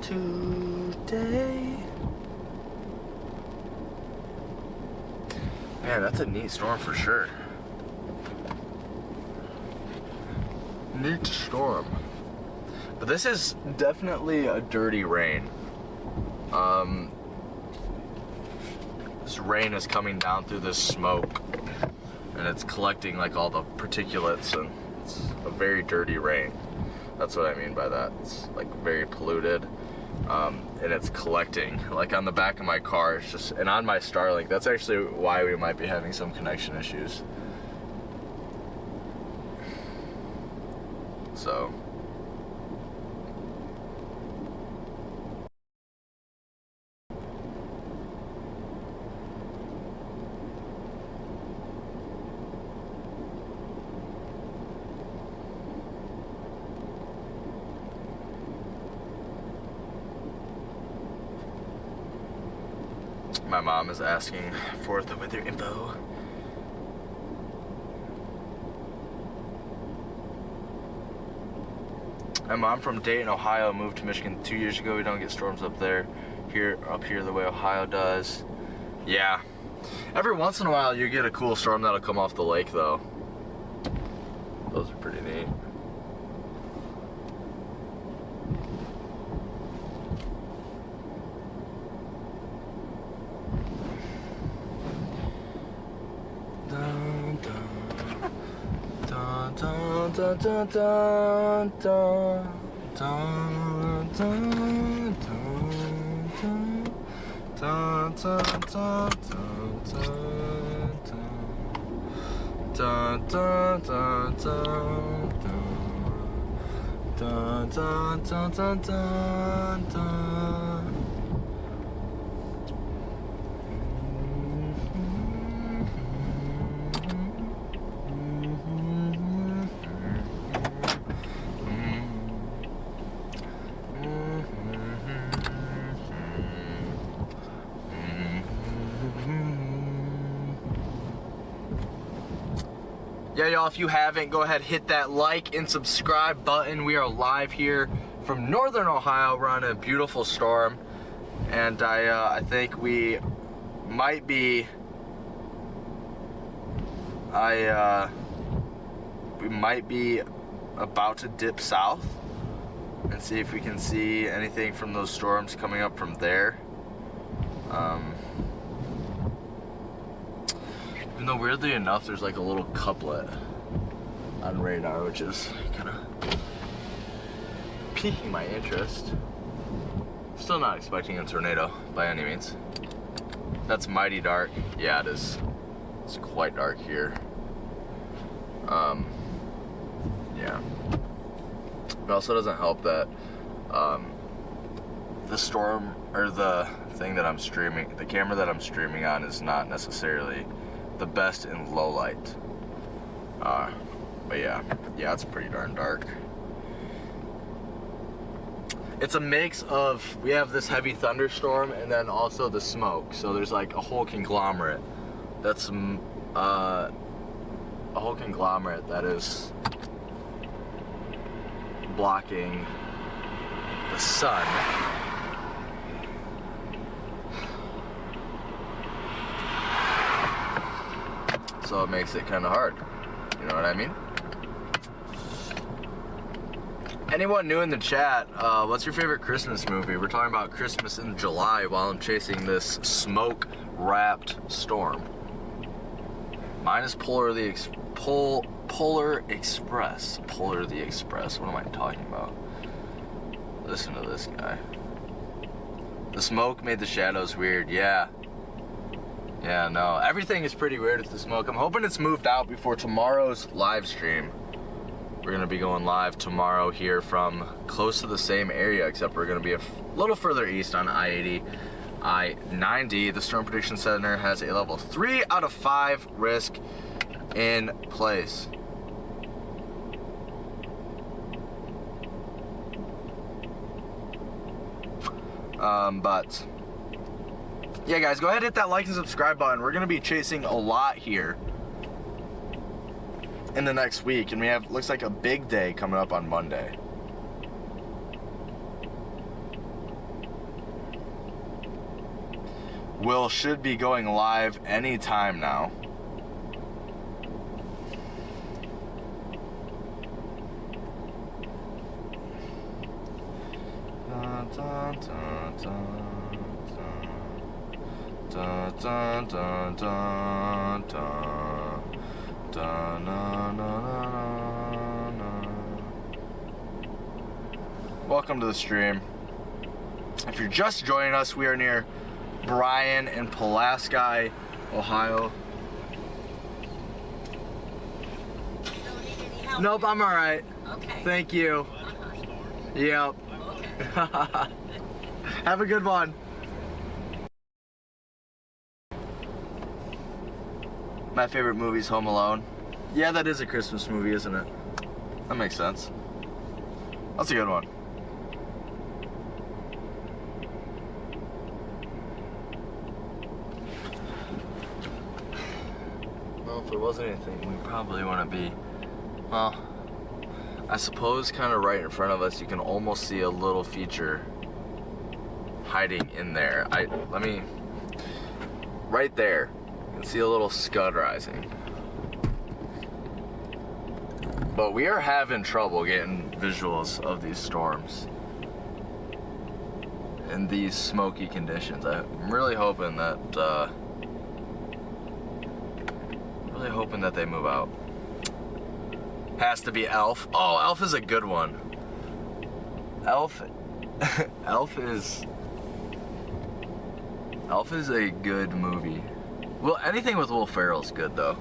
Speaker 1: Today. Man, that's a neat storm for sure. Neat storm. But this is definitely a dirty rain. This rain is coming down through this smoke and it's collecting like all the particulates, and it's a very dirty rain. That's what I mean by that. It's like very polluted, and it's collecting like on the back of my car. It's just, and on my Starlink, that's actually why we might be having some connection issues. So my mom is asking for the weather info. My mom from Dayton, Ohio, moved to Michigan 2 years ago. We don't get storms up there. Up here the way Ohio does. Yeah. Every once in a while you get a cool storm that'll come off the lake though. Those are pretty neat. Dun, dun, dun, dun, dun, dun, dun, dun, dun, dun, dun, dun, dun, dun, dun, dun, dun, dun, dun. yeah, y'all, if you haven't, go ahead, hit that like and subscribe button. We are live here from Northern Ohio. We're on a beautiful storm, and I think we might be, we might be about to dip south and see if we can see anything from those storms coming up from there. Even though weirdly enough, there's like a little couplet on radar, which is kind of piquing my interest. Still not expecting a tornado by any means. That's mighty dark. Yeah, it is. It's quite dark here. Yeah. It also doesn't help that the storm, or the thing that I'm streaming, the camera that I'm streaming on is not necessarily the best in low light. But yeah, it's pretty darn dark. It's a mix of, we have this heavy thunderstorm and then also the smoke. So there's like a whole conglomerate. That's a whole conglomerate that is blocking the sun. So it makes it kind of hard. You know what I mean? Anyone new in the chat, what's your favorite Christmas movie? We're talking about Christmas in July while I'm chasing this smoke-wrapped storm. Mine is Polar the Express. Polar the Express. What am I talking about? Listen to this guy. The smoke made the shadows weird. Yeah, no. Everything is pretty weird with the smoke. I'm hoping it's moved out before tomorrow's live stream. We're going to be going live tomorrow here from close to the same area, except we're going to be a little further east on I-80, I-90. The Storm Prediction Center has a level 3 out of 5 risk in place. But yeah, guys, go ahead and hit that like and subscribe button. We're going to be chasing a lot here in the next week, and we have, looks like, a big day coming up on Monday. Will should be going live anytime now. Dun, dun, dun, dun, dun, dun, dun, dun. Da, na, na, na, na. Welcome to the stream. If you're just joining us, we are near Bryan and Pulaski, Ohio.
Speaker 2: You don't need any help?
Speaker 1: Nope, I'm alright.
Speaker 2: Okay.
Speaker 1: Thank you. Yep.
Speaker 2: Okay.
Speaker 1: Have a good one. My favorite movie is Home Alone. Yeah, that is a Christmas movie, isn't it? That makes sense. That's a good one. Well, if there wasn't anything, we probably want to be, well, I suppose kind of right in front of us, you can almost see a little feature hiding in there. Right there. You can see a little scud rising. But we are having trouble getting visuals of these storms in these smoky conditions. I'm really hoping that they move out. Has to be Elf. Oh, Elf is a good one. Elf is a good movie. Well, anything with Will Ferrell's good though.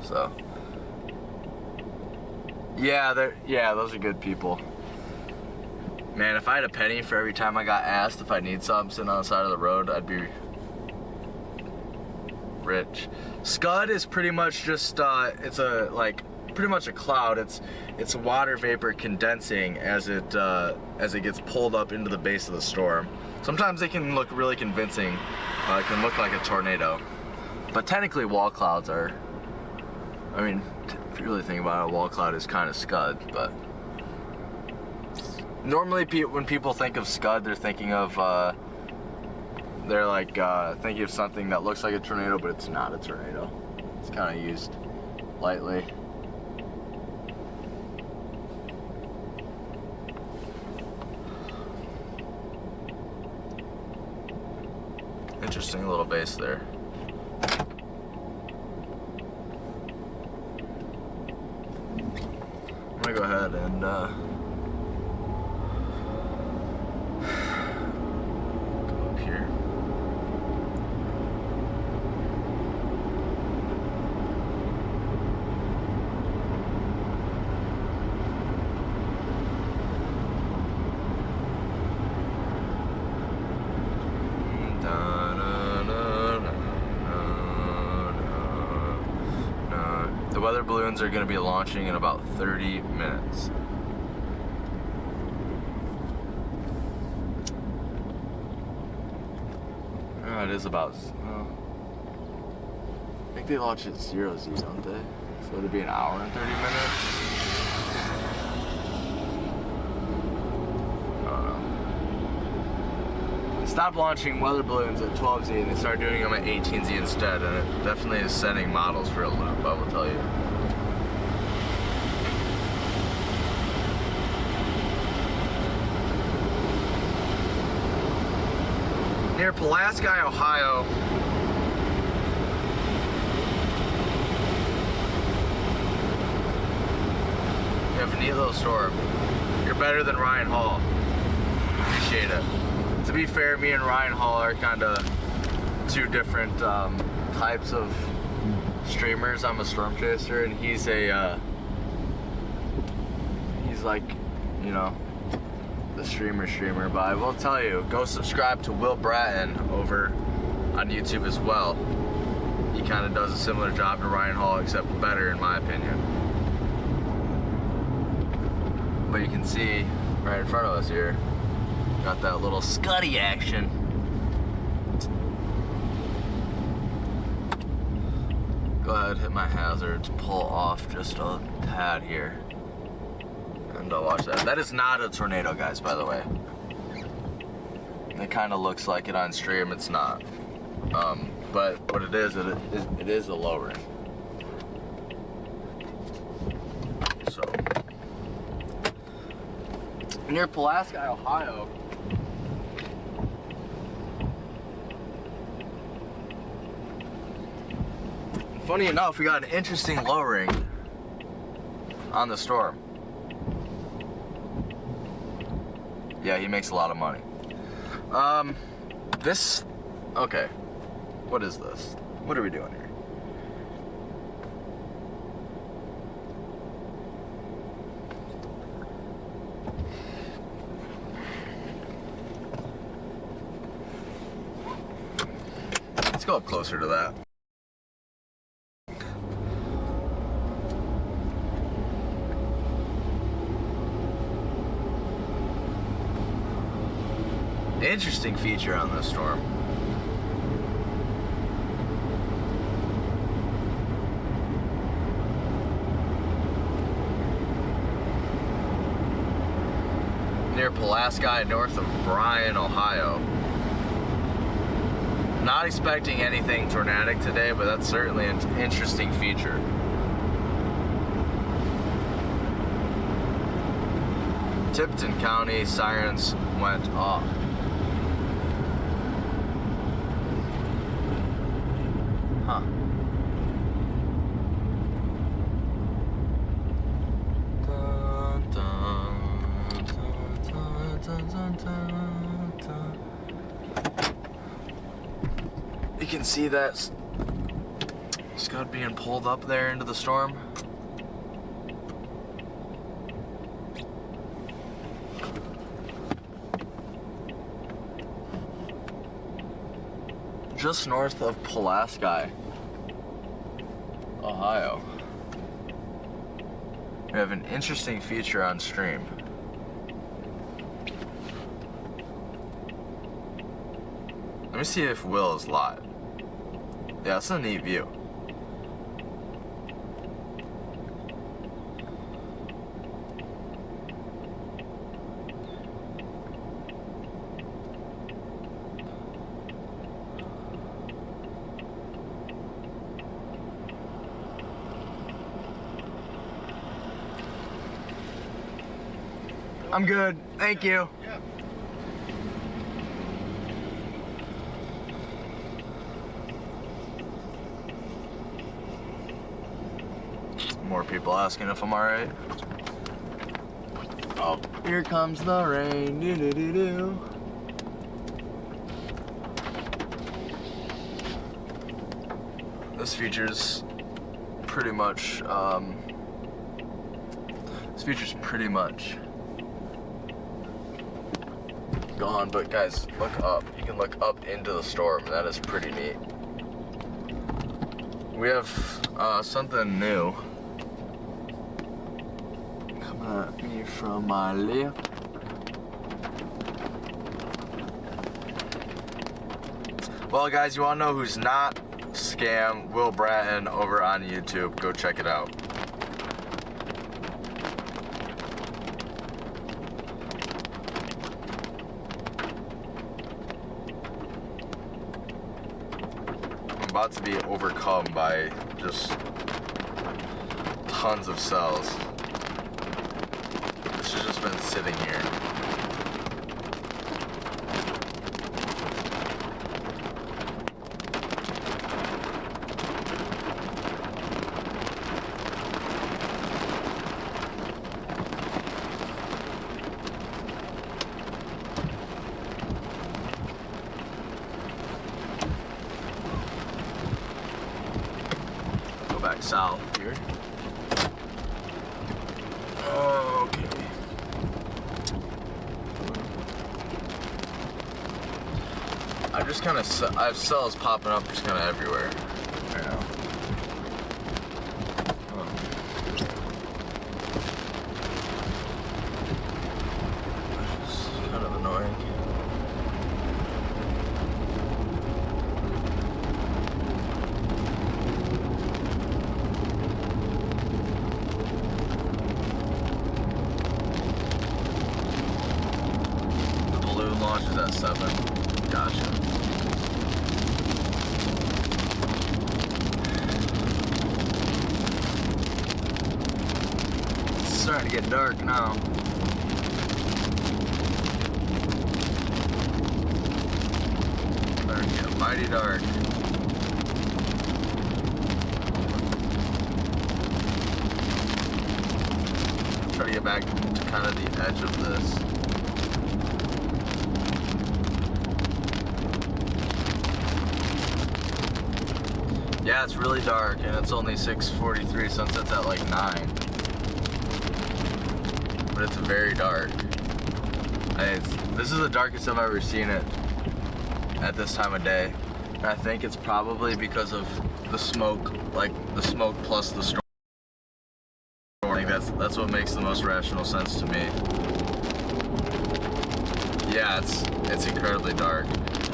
Speaker 1: So yeah, those are good people. Man, if I had a penny for every time I got asked if I need something sitting on the side of the road, I'd be rich. Scud is pretty much just it's pretty much a cloud. It's water vapor condensing as it gets pulled up into the base of the storm. Sometimes they can look really convincing. It can look like a tornado. But technically wall clouds are, If you really think about it, a wall cloud is kind of Scud, but normally when people think of Scud, they're thinking of thinking of something that looks like a tornado, but it's not a tornado. It's kind of used lightly. Interesting little base there. I'm gonna go ahead and go up here. The weather balloons are going to be launching in about 30 minutes. Oh, it is about, I think they launch at 0Z, don't they? So it'll be an hour and 30 minutes. I don't know. They stopped launching weather balloons at 12Z and they started doing them at 18Z instead, and it definitely is sending models for a loop, I will tell you. Near Pulaski, Ohio. You have a neat little storm. You're better than Ryan Hall. Appreciate it. To be fair, me and Ryan Hall are kind of two different types of streamers. I'm a storm chaser, and he's like, you know, the streamer, but I will tell you, go subscribe to Will Bratton over on YouTube as well. He kind of does a similar job to Ryan Hall, except better in my opinion. But you can see right in front of us here, got that little Scuddy action. Go ahead, hit my hazards, pull off just a tad here. And I'll watch that. That is not a tornado, guys, by the way. It kind of looks like it on stream. It's not. But what it is a lowering. So, near Pulaski, Ohio. Funny enough, we got an interesting lowering on the storm. Yeah, he makes a lot of money. Okay. What is this? What are we doing here? Let's go up closer to that. Interesting feature on this storm. Near Pulaski, north of Bryan, Ohio. Not expecting anything tornadic today, but that's certainly an interesting feature. Tipton County sirens went off. Huh. You can see that Scud being pulled up there into the storm. Just north of Pulaski, Ohio. We have an interesting feature on stream. Let me see if Will is live. Yeah, it's a neat view. I'm good. Thank you.
Speaker 3: Yeah.
Speaker 1: More people asking if I'm alright. Oh, here comes the rain. Doo -doo -doo -doo. This feature's pretty much, gone, but guys, look up. You can look up into the storm, and that is pretty neat. We have something new coming at me from my left. Well, guys, you wanna know who's not scam? Will Bratton over on YouTube. Go check it out. I'm about to be overcome by just tons of cells. This has just been sitting here. Back south here. Okay. I just kind of, I have cells popping up just kind of everywhere right now. This is kind of annoying. Launches at 7. Gotcha. It's starting to get dark now. Starting to get mighty dark. Try to get back to kind of the edge of this. Yeah, it's really dark, and it's only 6:43. Sunset's at like 9. But it's very dark. This is the darkest I've ever seen it at this time of day. And I think it's probably because of the smoke, like the smoke plus the storm. I think that's what makes the most rational sense to me. Yeah, it's incredibly dark.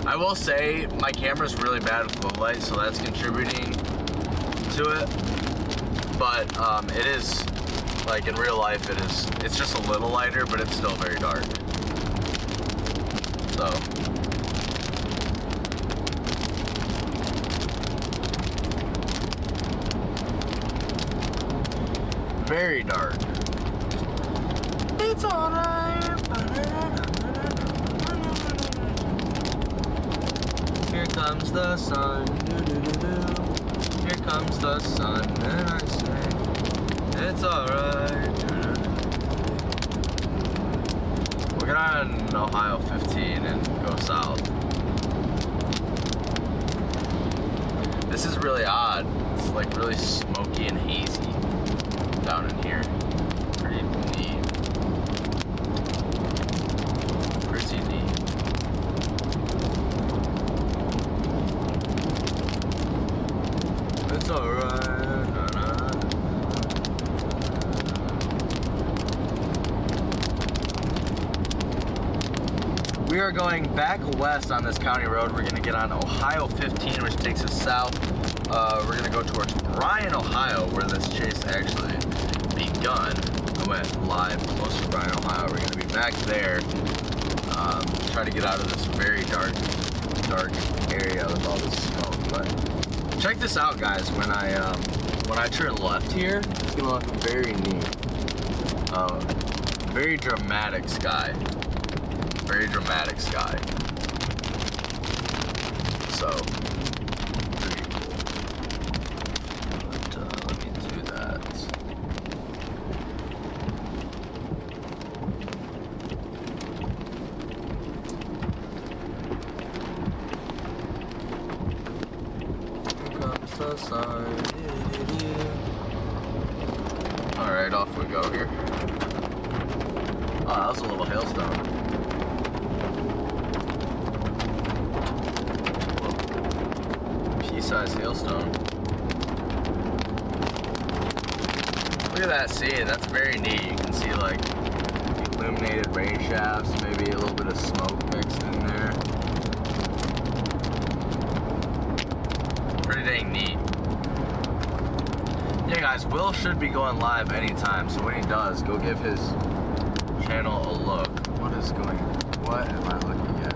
Speaker 1: I will say my camera's really bad with low light, so that's contributing to it. But it is, like in real life, it's just a little lighter, but it's still very dark. So. Very dark. It's alright. Here comes the sun, doo-doo-doo-doo. Here comes the sun, and I say, it's alright, doo-doo-doo. We'll get on Ohio 15 and go south. This is really odd. It's like really smoky and hazy down in here. Pretty neat. Pretty neat. It's alright. We are going back west on this county road. We're going to get on Ohio 15, which takes us south. We're going to go towards Bryan, Ohio, where this chase actually begun. I went live close to Bryan, Ohio. We're going to be back there. Try to get out of this very dark area with all this smoke. But check this out, guys. When I turn left here, it's gonna look very neat. Very dramatic sky. Very dramatic sky. So, pretty cool. But, let me do that. Here comes the sun. Alright, off we go here. Oh, that was a little hailstone. Pea-sized hailstone. Look at that scene. That's very neat. You can see like illuminated rain shafts, maybe a little bit of smoke mixed in there. Pretty dang neat. Yeah, guys, Will should be going live anytime, so when he does, go give his channel a look. What am I looking at?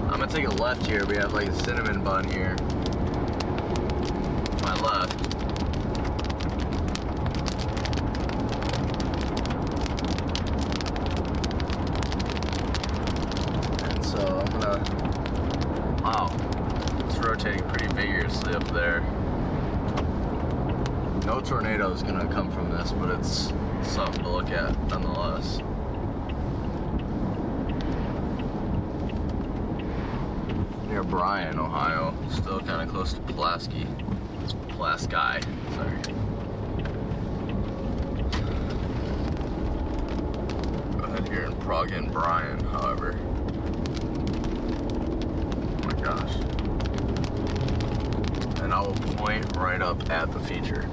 Speaker 1: I'm gonna take a left here. We have like a cinnamon bun here. To my left. And so I'm gonna, wow, it's rotating pretty vigorously up there. No tornado is gonna come from this, but it's something to look at nonetheless. Near Bryan, Ohio. Still kind of close to Pulaski. Pulaski, sorry. Right here in Prague and Bryan, however. Oh my gosh. And I will point right up at the feature.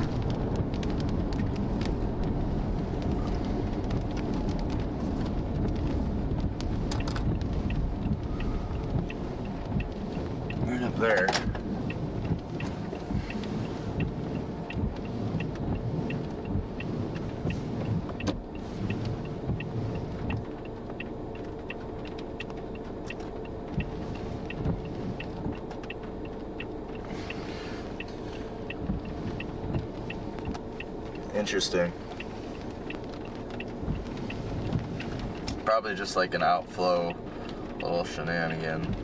Speaker 1: Right up there. Interesting. Probably just like an outflow little shenanigan.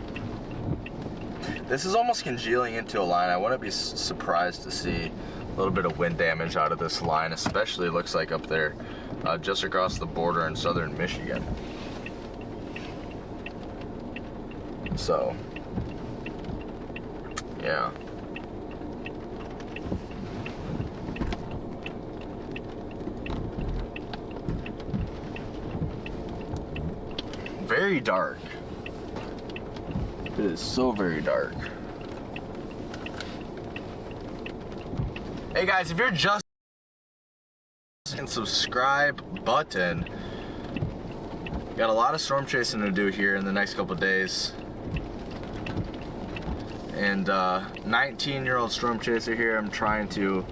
Speaker 1: This is almost congealing into a line. I wouldn't be surprised to see a little bit of wind damage out of this line, especially looks like up there just across the border in southern Michigan. So, yeah. Very dark. It is so very dark. Hey guys, if you're just and subscribe button. Got a lot of storm chasing to do here in the next couple days. And 19-year-old storm chaser here. I'm trying to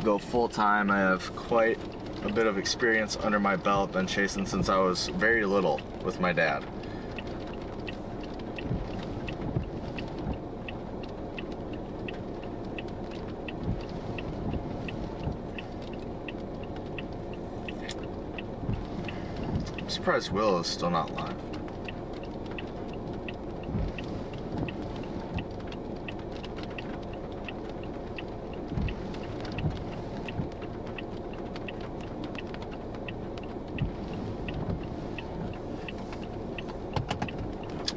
Speaker 1: go full time. I have quite a bit of experience under my belt. Been chasing since I was very little with my dad. I'm surprised Will is still not live.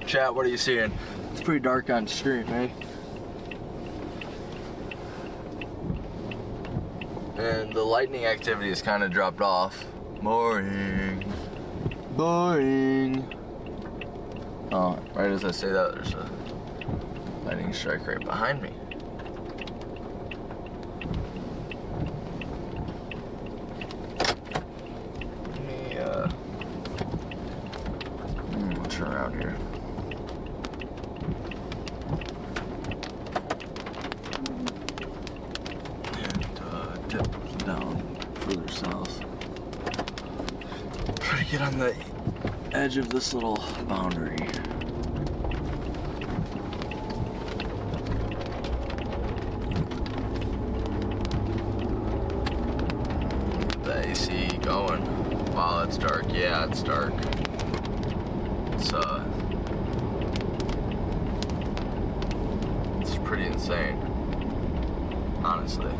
Speaker 1: Chat, what are you seeing? It's pretty dark on stream, eh? And the lightning activity has kind of dropped off. Boring. Boring. Oh, right as I say that, there's a lightning strike right behind me. Let me, I'll turn around here. Tip down further south. Try to get on the edge of this little boundary. That AC going while it's dark. Yeah, it's dark. It's pretty insane, honestly.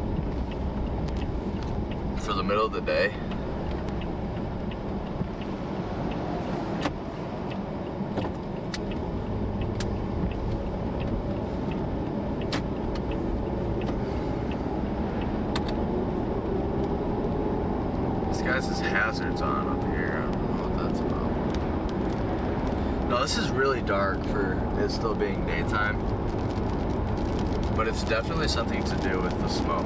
Speaker 1: For the middle of the day. His hazards on up here. I don't know what that's about. No, this is really dark for it still being daytime. But it's definitely something to do with the smoke.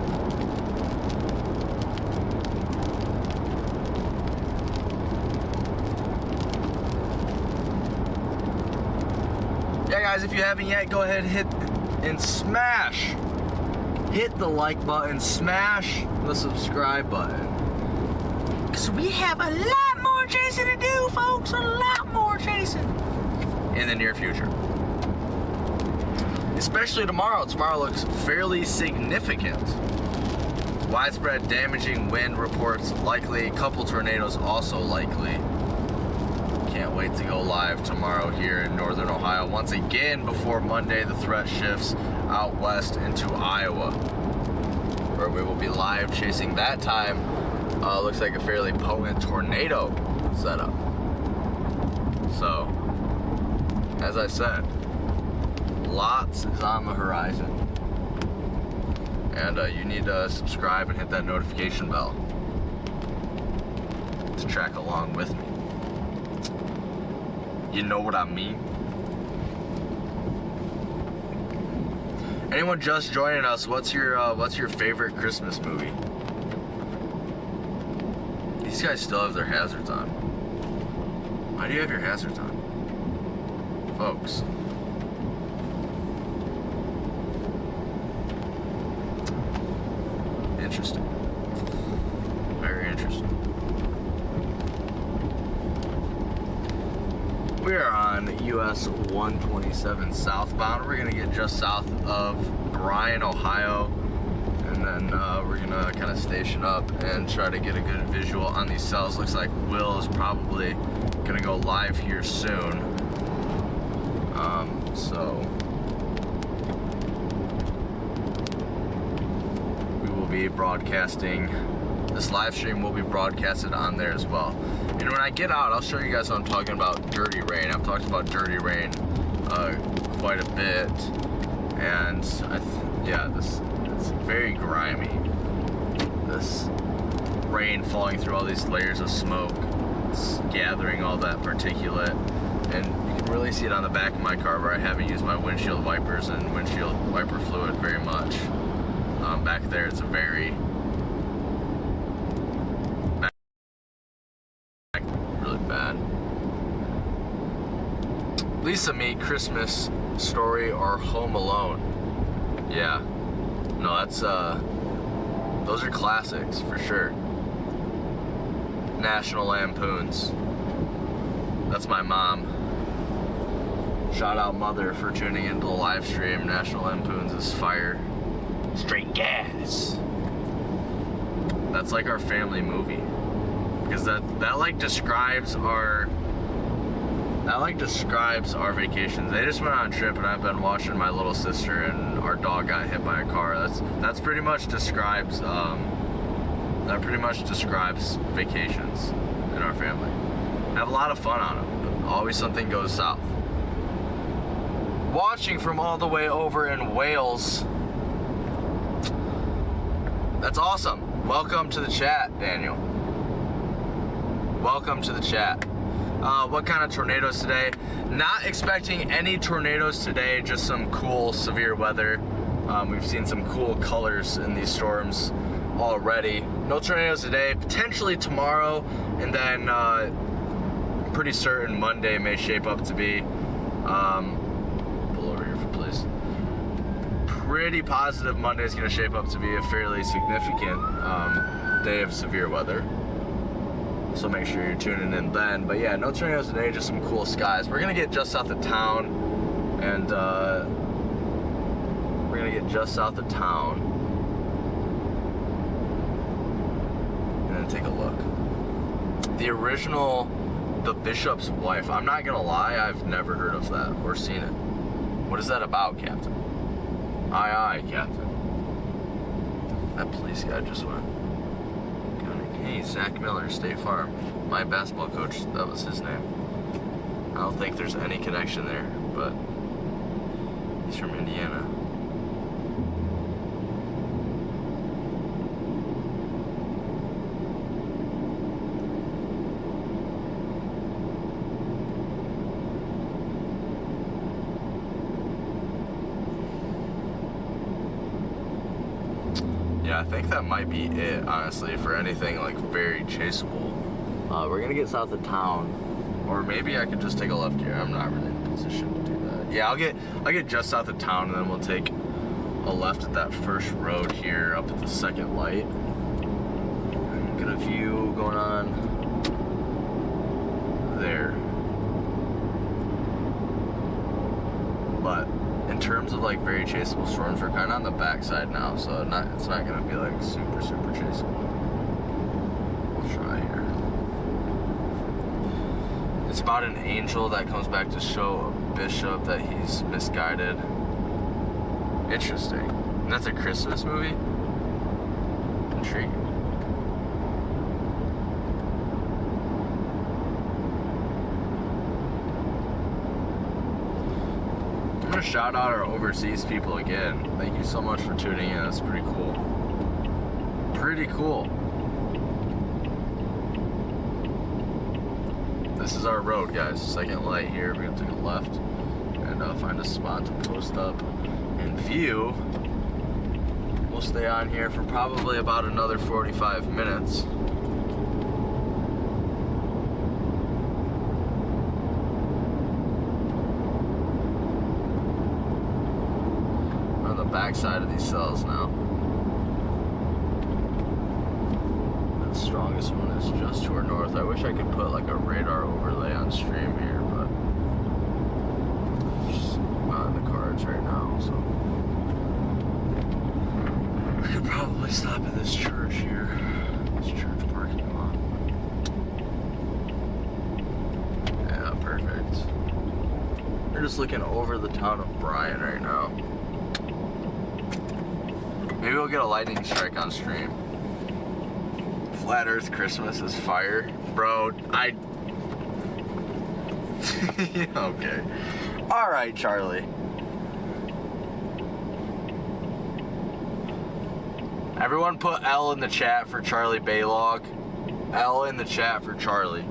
Speaker 1: Yeah, guys, if you haven't yet, go ahead and hit the like button, smash the subscribe button. Because we have a lot more chasing to do, folks. A lot more chasing in the near future. Especially tomorrow. Tomorrow looks fairly significant. Widespread damaging wind reports likely. A couple tornadoes also likely. Can't wait to go live tomorrow here in northern Ohio. Once again, before Monday, the threat shifts out west into Iowa, where we will be live chasing that time. Looks like a fairly potent tornado setup. So, as I said, lots is on the horizon. And you need to subscribe and hit that notification bell to track along with me. You know what I mean? Anyone just joining us, what's your favorite Christmas movie? These guys still have their hazards on. Why do you have your hazards on? Folks. Interesting. Very interesting. We are on US 127 southbound. We're gonna get just south of Bryan, Ohio. And then we're gonna kind of station up and try to get a good visual on these cells. Looks like Will is probably gonna go live here soon. So we will be broadcasting. This live stream will be broadcasted on there as well. And when I get out, I'll show you guys what I'm talking about. Dirty rain. I've talked about dirty rain quite a bit, and it's very grimy. This rain falling through all these layers of smoke, it's gathering all that particulate, and you can really see it on the back of my car where I haven't used my windshield wipers and windshield wiper fluid very much. Back there, it's a very really bad. Lisa Me, Christmas Story or Home Alone. Yeah. No, that's those are classics for sure. National Lampoons. That's my mom. Shout out mother for tuning into the live stream. National Lampoons is fire. Straight gas. That's like our family movie. Because that describes our vacations. They just went on a trip and I've been watching my little sister and our dog got hit by a car. That's pretty much describes vacations in our family. Have a lot of fun on them, but always something goes south. Watching from all the way over in Wales. That's awesome. Welcome to the chat, Daniel. Welcome to the chat. What kind of tornadoes today? Not expecting any tornadoes today, just some cool severe weather. We've seen some cool colors in these storms already. No tornadoes today, potentially tomorrow, and then pretty certain Monday may shape up to be. Pull over here for please. Pretty positive Monday is going to shape up to be a fairly significant day of severe weather. So make sure you're tuning in then. But yeah, no tornadoes today, just some cool skies. We're going to get just south of town, and take a look. The original, The Bishop's Wife. I'm not gonna lie, I've never heard of that or seen it. What is that about, Captain? Aye, aye, Captain. That police guy just went. Hey, Zach Miller, State Farm. My basketball coach, that was his name. I don't think there's any connection there, but he's from Indiana. Yeah, I think that might be it, honestly, for anything like very chaseable. We're gonna get south of town, or maybe I could just take a left here. I'm not really in a position to do that. Yeah, I'll get just south of town, and then we'll take a left at that first road here, up at the second light. Get a view going on there. But in terms of like very chaseable storms, we're kind of on the backside now, so it's not gonna be like super chaseable. We'll try here. It's about an angel that comes back to show a bishop that he's misguided. Interesting. And that's a Christmas movie? Intriguing. I'm gonna shout out our overseas people again. Thank you so much for tuning in. That's pretty cool. Pretty cool. This is our road, guys. Second light here. We're gonna take a left and find a spot to post up and view. We'll stay on here for probably about another 45 minutes. On the back side of these cells now. The strongest one is just to our north. I wish I could put like a radar overlay on stream here, but it's just not in the cards right now, so we could probably stop at this church here. This church parking lot. Yeah, perfect. We're just looking over the town of Bryan right now. Maybe we'll get a lightning strike on stream. Flat Earth Christmas is fire. Bro, okay. Alright, Charlie. Everyone put L in the chat for Charlie Baylog. L in the chat for Charlie.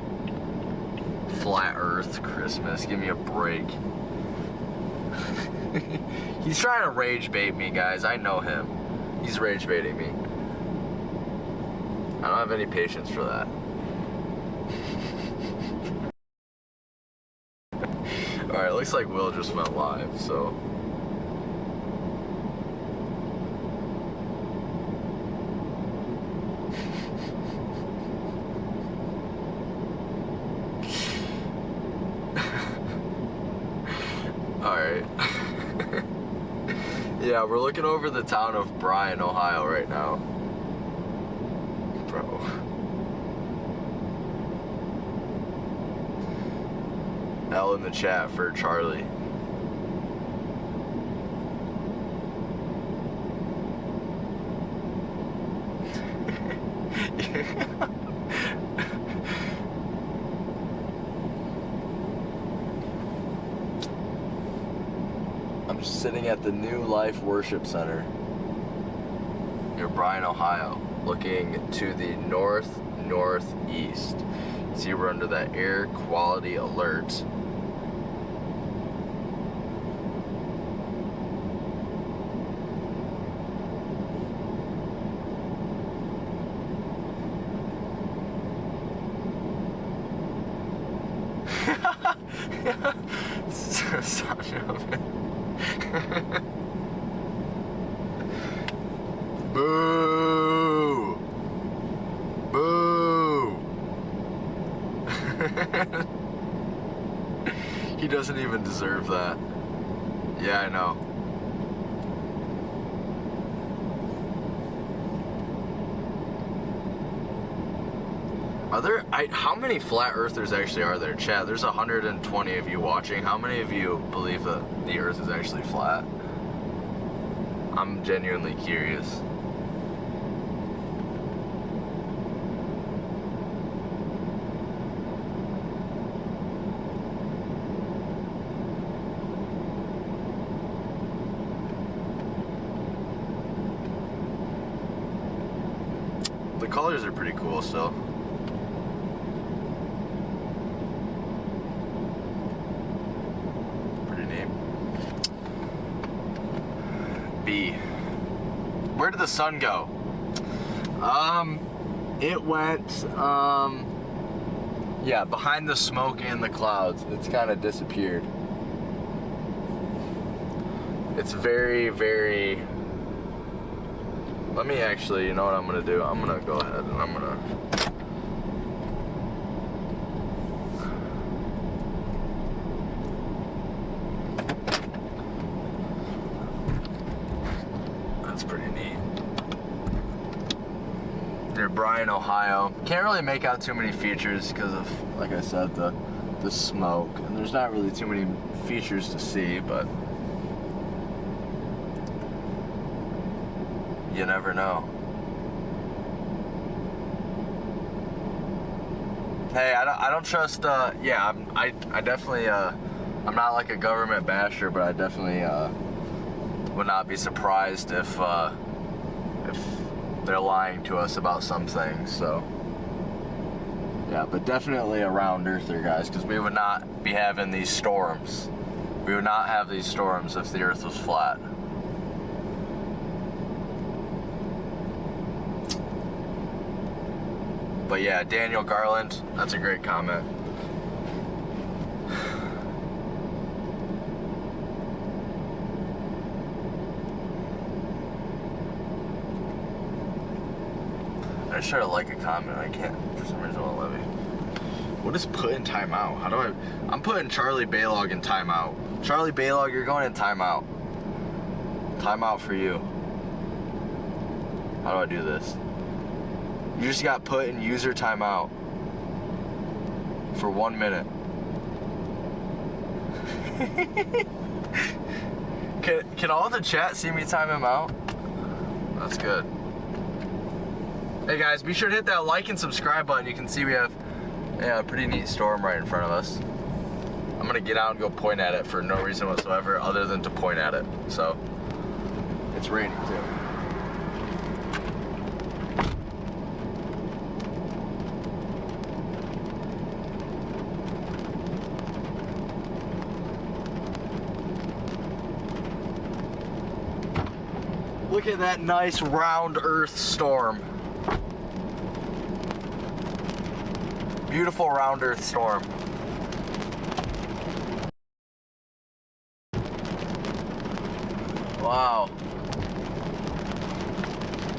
Speaker 1: Flat Earth Christmas. Give me a break. He's trying to rage bait me, guys. I know him. He's rage baiting me. I don't have any patience for that. Alright, looks like Will just went live, so. Alright. Yeah, we're looking over the town of Bryan, Ohio right now. Bro. L in the chat for Charlie. I'm just sitting at the New Life Worship Center near Bryan, Ohio, looking to the northeast. See, we're under that air quality alert. Son of it. Boo! Boo! He doesn't even deserve that. Yeah, I know. How many flat earthers actually are there? Chat, there's 120 of you watching. How many of you believe that the earth is actually flat? I'm genuinely curious. The colors are pretty cool still. Pretty neat. B. Where did the sun go? It went, yeah, behind the smoke and the clouds. It's kind of disappeared. It's very, very... Let me actually, you know what I'm gonna do? I'm gonna go ahead and I'm gonna... That's pretty neat. Near Bryan, Ohio. Can't really make out too many features because of, like I said, the smoke. And there's not really too many features to see, but you never know. Hey, I don't trust, yeah, I definitely, I'm not like a government basher, but I definitely, would not be surprised if they're lying to us about some things, so. Yeah, but definitely a round earther, guys, because we would not be having these storms. We would not have these storms if the earth was flat. But yeah, Daniel Garland, that's a great comment. I just try to like a comment, I can't, for some reason, it won't let me. What is put in timeout? How do I'm putting Charlie Baylog in timeout. Charlie Baylog, you're going in timeout. Timeout for you. How do I do this? You just got put in user timeout for 1 minute. Can all the chat see me time him out? That's good. Hey guys, be sure to hit that like and subscribe button. You can see we have a pretty neat storm right in front of us. I'm gonna get out and go point at it for no reason whatsoever other than to point at it. So, it's raining too. Look at that nice round earth storm. Beautiful round earth storm. Wow.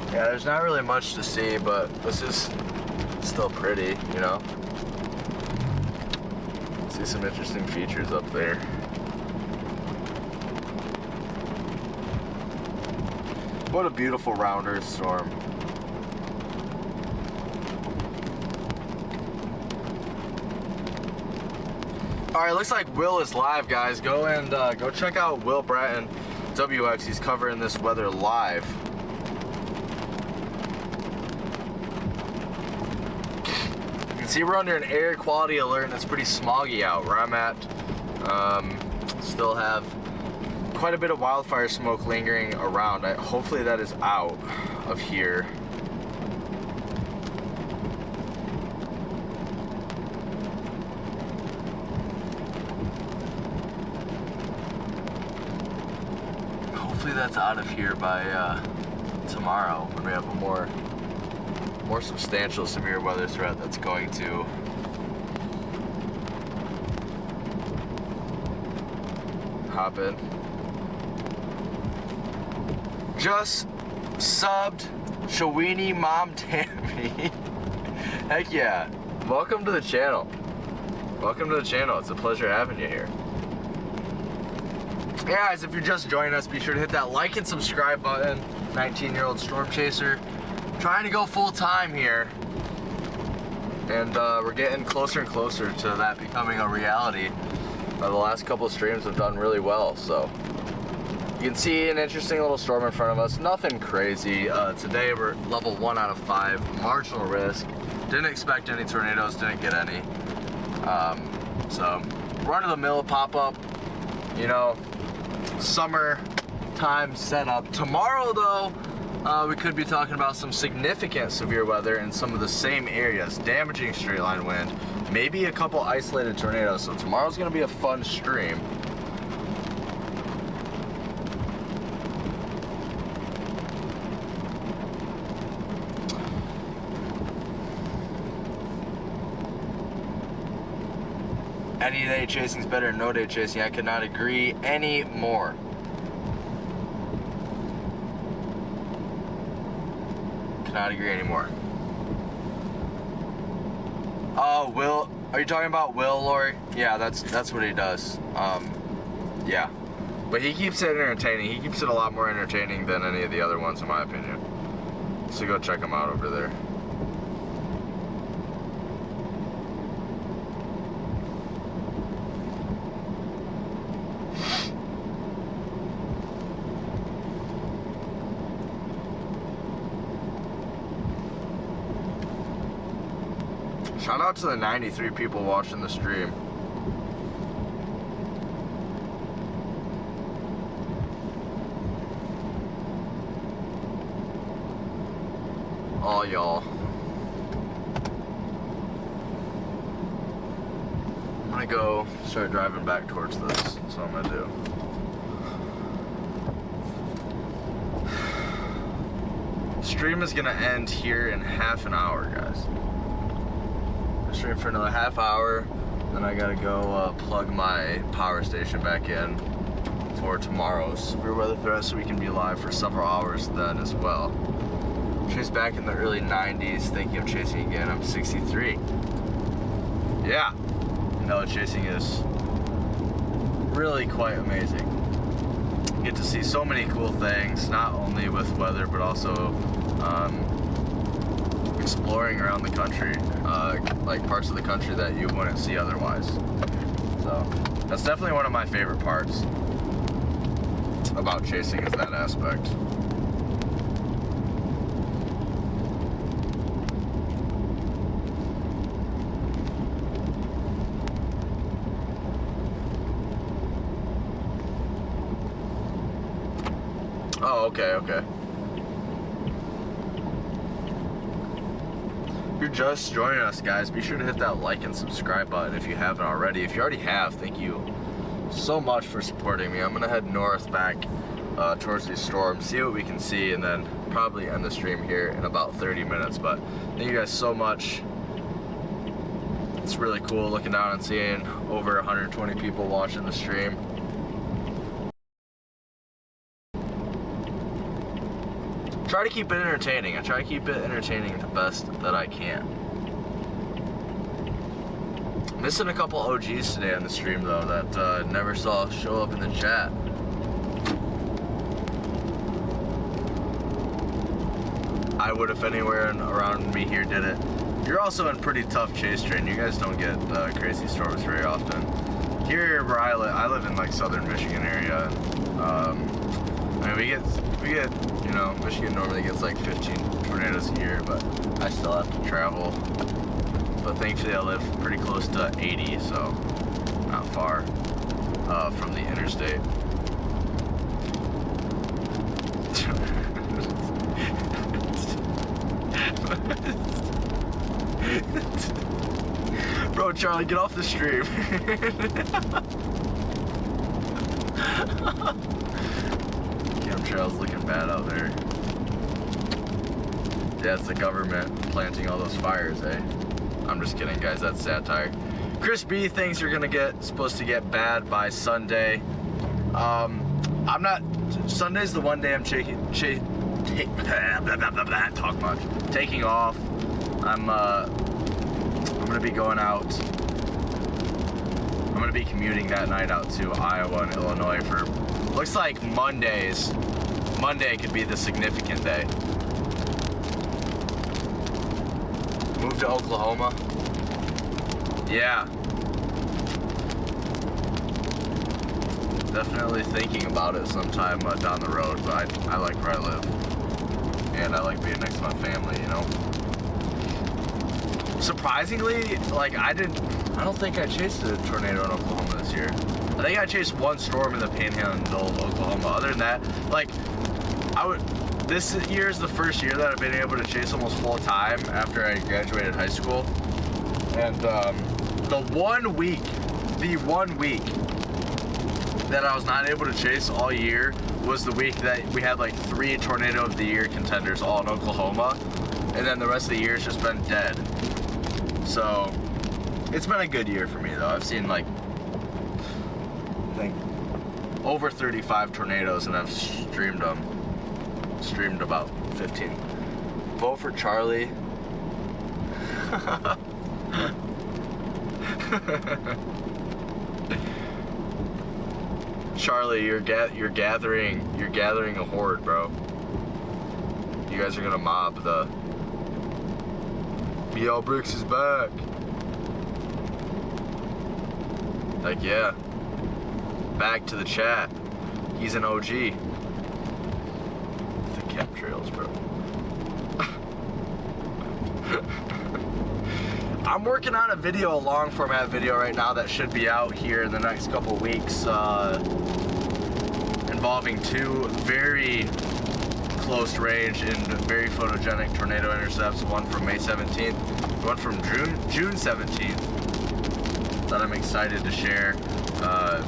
Speaker 1: Yeah, there's not really much to see, but this is still pretty, you know? See some interesting features up there. What a beautiful round earth storm. All right, looks like Will is live, guys. Go and go check out Will Bratton, WX. He's covering this weather live. You can see we're under an air quality alert, and it's pretty smoggy out where I'm at. Still have quite a bit of wildfire smoke lingering around. Hopefully that is out of here. Hopefully that's out of here by tomorrow when we have a more substantial severe weather threat that's going to hop in. Just subbed Shawini Mom Tammy. Heck yeah. Welcome to the channel. Welcome to the channel. It's a pleasure having you here. Hey guys, if you're just joining us, be sure to hit that like and subscribe button. 19-year-old storm chaser. Trying to go full time here. And we're getting closer and closer to that becoming a reality. The last couple of streams have done really well, so. You can see an interesting little storm in front of us. Nothing crazy. Today we're level 1 out of 5. Marginal risk. Didn't expect any tornadoes, didn't get any. So, run-of-the-mill pop-up, you know, summertime setup. Tomorrow, though, we could be talking about some significant severe weather in some of the same areas. Damaging straight line wind, maybe a couple isolated tornadoes. So tomorrow's gonna be a fun stream. Any day chasing is better than no day chasing. I could not agree any more. Cannot agree anymore. Oh, Will, are you talking about Will, Lori? Yeah, that's what he does. Yeah. But he keeps it entertaining. He keeps it a lot more entertaining than any of the other ones, in my opinion. So go check him out over there. Shout out to the 93 people watching the stream. All y'all. I'm gonna go start driving back towards this. That's what I'm gonna do. Stream is gonna end here in half an hour, guys. Stream for another half hour, then I gotta go plug my power station back in for tomorrow's severe weather threat, so we can be live for several hours then as well. Chase back in the early 90s, thinking of chasing again. I'm 63. Yeah, no, chasing is really quite amazing. You get to see so many cool things, not only with weather, but also exploring around the country, like parts of the country that you wouldn't see otherwise. So that's definitely one of my favorite parts about chasing, is that aspect. Oh, okay, okay. If you're just joining us, guys, be sure to hit that like and subscribe button if you haven't already. If you already have, thank you so much for supporting me. I'm gonna head north back towards these storms, see what we can see, and then probably end the stream here in about 30 minutes. But thank you guys so much. It's really cool looking down and seeing over 120 people watching the stream. Try to keep it entertaining. I try to keep it entertaining the best that I can. Missing a couple OGs today on the stream though that never saw show up in the chat. I would if anywhere around me here did it. You're also in pretty tough chase terrain. You guys don't get crazy storms very often. Here where I live in like southern Michigan area. I mean, we get, you know, Michigan normally gets like 15 tornadoes a year, but I still have to travel. But thankfully I live pretty close to 80, so not far from the interstate. Bro, Charlie, get off the stream. Trail's looking bad out there. Yeah, it's the government planting all those fires, eh? I'm just kidding, guys. That's satire. Chris B thinks you're supposed to get bad by Sunday. I'm not. Sunday's the one day I'm taking off. I'm gonna be going out. I'm gonna be commuting that night out to Iowa and Illinois for. Looks like Monday could be the significant day. Move to Oklahoma. Yeah. Definitely thinking about it sometime down the road, but I like where I live. And I like being next to my family, you know? Surprisingly, like, I don't think I chased a tornado in Oklahoma this year. I think I chased one storm in the panhandle of Oklahoma. Other than that, like, this year is the first year that I've been able to chase almost full time after I graduated high school. And the one week that I was not able to chase all year was the week that we had like 3 tornado of the year contenders all in Oklahoma. And then the rest of the year has just been dead. So it's been a good year for me though. I've seen like, I think, over 35 tornadoes and I've streamed them. Streamed about 15. Vote for Charlie. Charlie, you're gathering a horde, bro. You guys are gonna mob the BL Bricks is back. Like, yeah. Back to the chat. He's an OG. The chemtrails, bro. I'm working on a video, a long format video right now that should be out here in the next couple weeks, involving 2 very close range and very photogenic tornado intercepts, one from May 17th, one from June 17th, that I'm excited to share.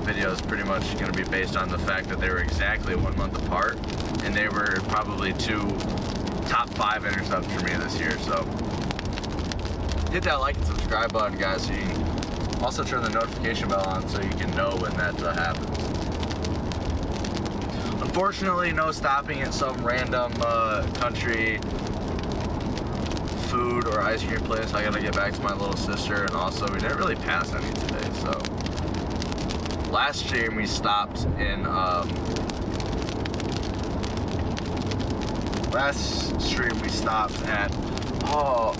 Speaker 1: Video is pretty much going to be based on the fact that they were exactly 1 month apart, and they were probably 2 top 5 intercepts for me this year, so hit that like and subscribe button, guys, so you can also turn the notification bell on so you can know when that happens. Unfortunately, no stopping at some random country food or ice cream place. I gotta get back to my little sister, and also we didn't really pass any today, so. Last stream we stopped in, at, oh,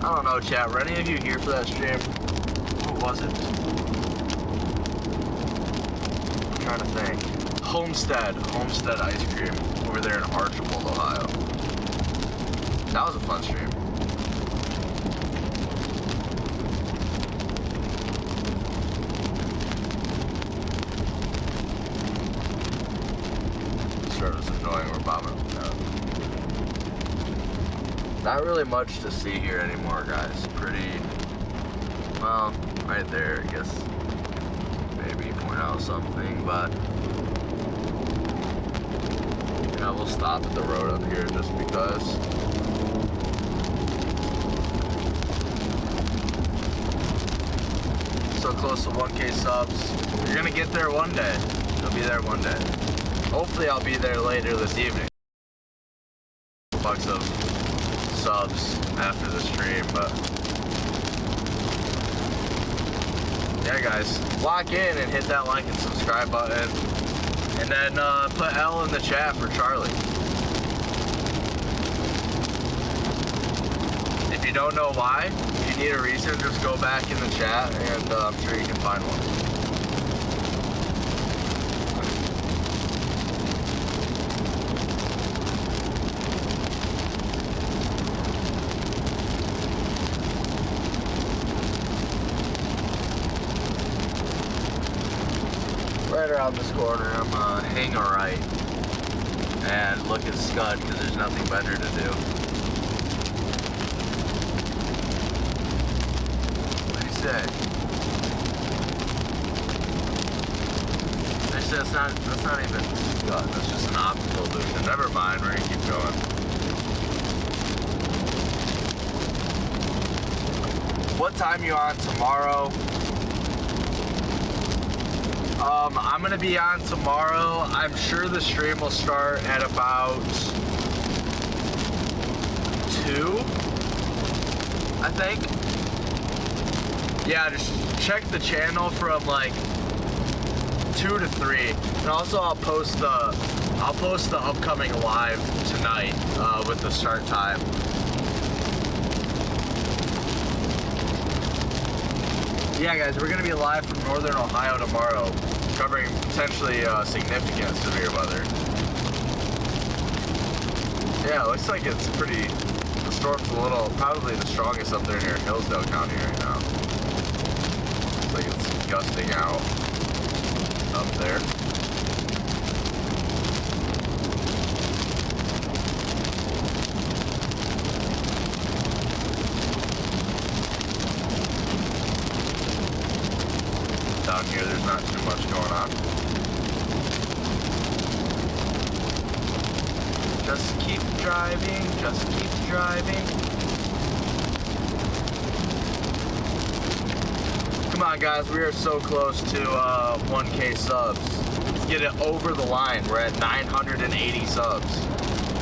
Speaker 1: I don't know, chat. Were any of you here for that stream? What was it? I'm trying to think. Homestead Ice Cream over there in Archibald, Ohio. That was a fun stream. Sure, it's annoying. We're bombing up now. Not really much to see here anymore, guys. Pretty, well, right there, I guess. Maybe point out something, but yeah, we'll stop at the road up here just because. So close to 1K subs. You're gonna get there one day. You'll be there one day. Hopefully I'll be there later this evening. Bucks of subs after the stream, but yeah, guys, lock in and hit that like and subscribe button, and then put L in the chat for Charlie. If you don't know why, if you need a reason, just go back in the chat, and I'm sure you can find one. Right around this corner, I'm hang a right and look at Scud because there's nothing better to do. What do you say? They said that's not even Scud, that's just an optical illusion. Never mind, we're gonna keep going. What time you on tomorrow? I'm gonna be on tomorrow. I'm sure the stream will start at about 2, I think. Yeah, just check the channel from like 2 to 3. And also I'll post the upcoming live tonight with the start time. Yeah, guys, we're gonna be live from Northern Ohio tomorrow, covering potentially significant severe weather. Yeah, it looks like it's pretty. The storm's probably the strongest up there near Hillsdale County right now. Looks like it's gusting out up there. Down here, there's not too much going on. Just keep driving, just keep driving. Come on, guys, we are so close to 1K subs. Let's get it over the line. We're at 980 subs.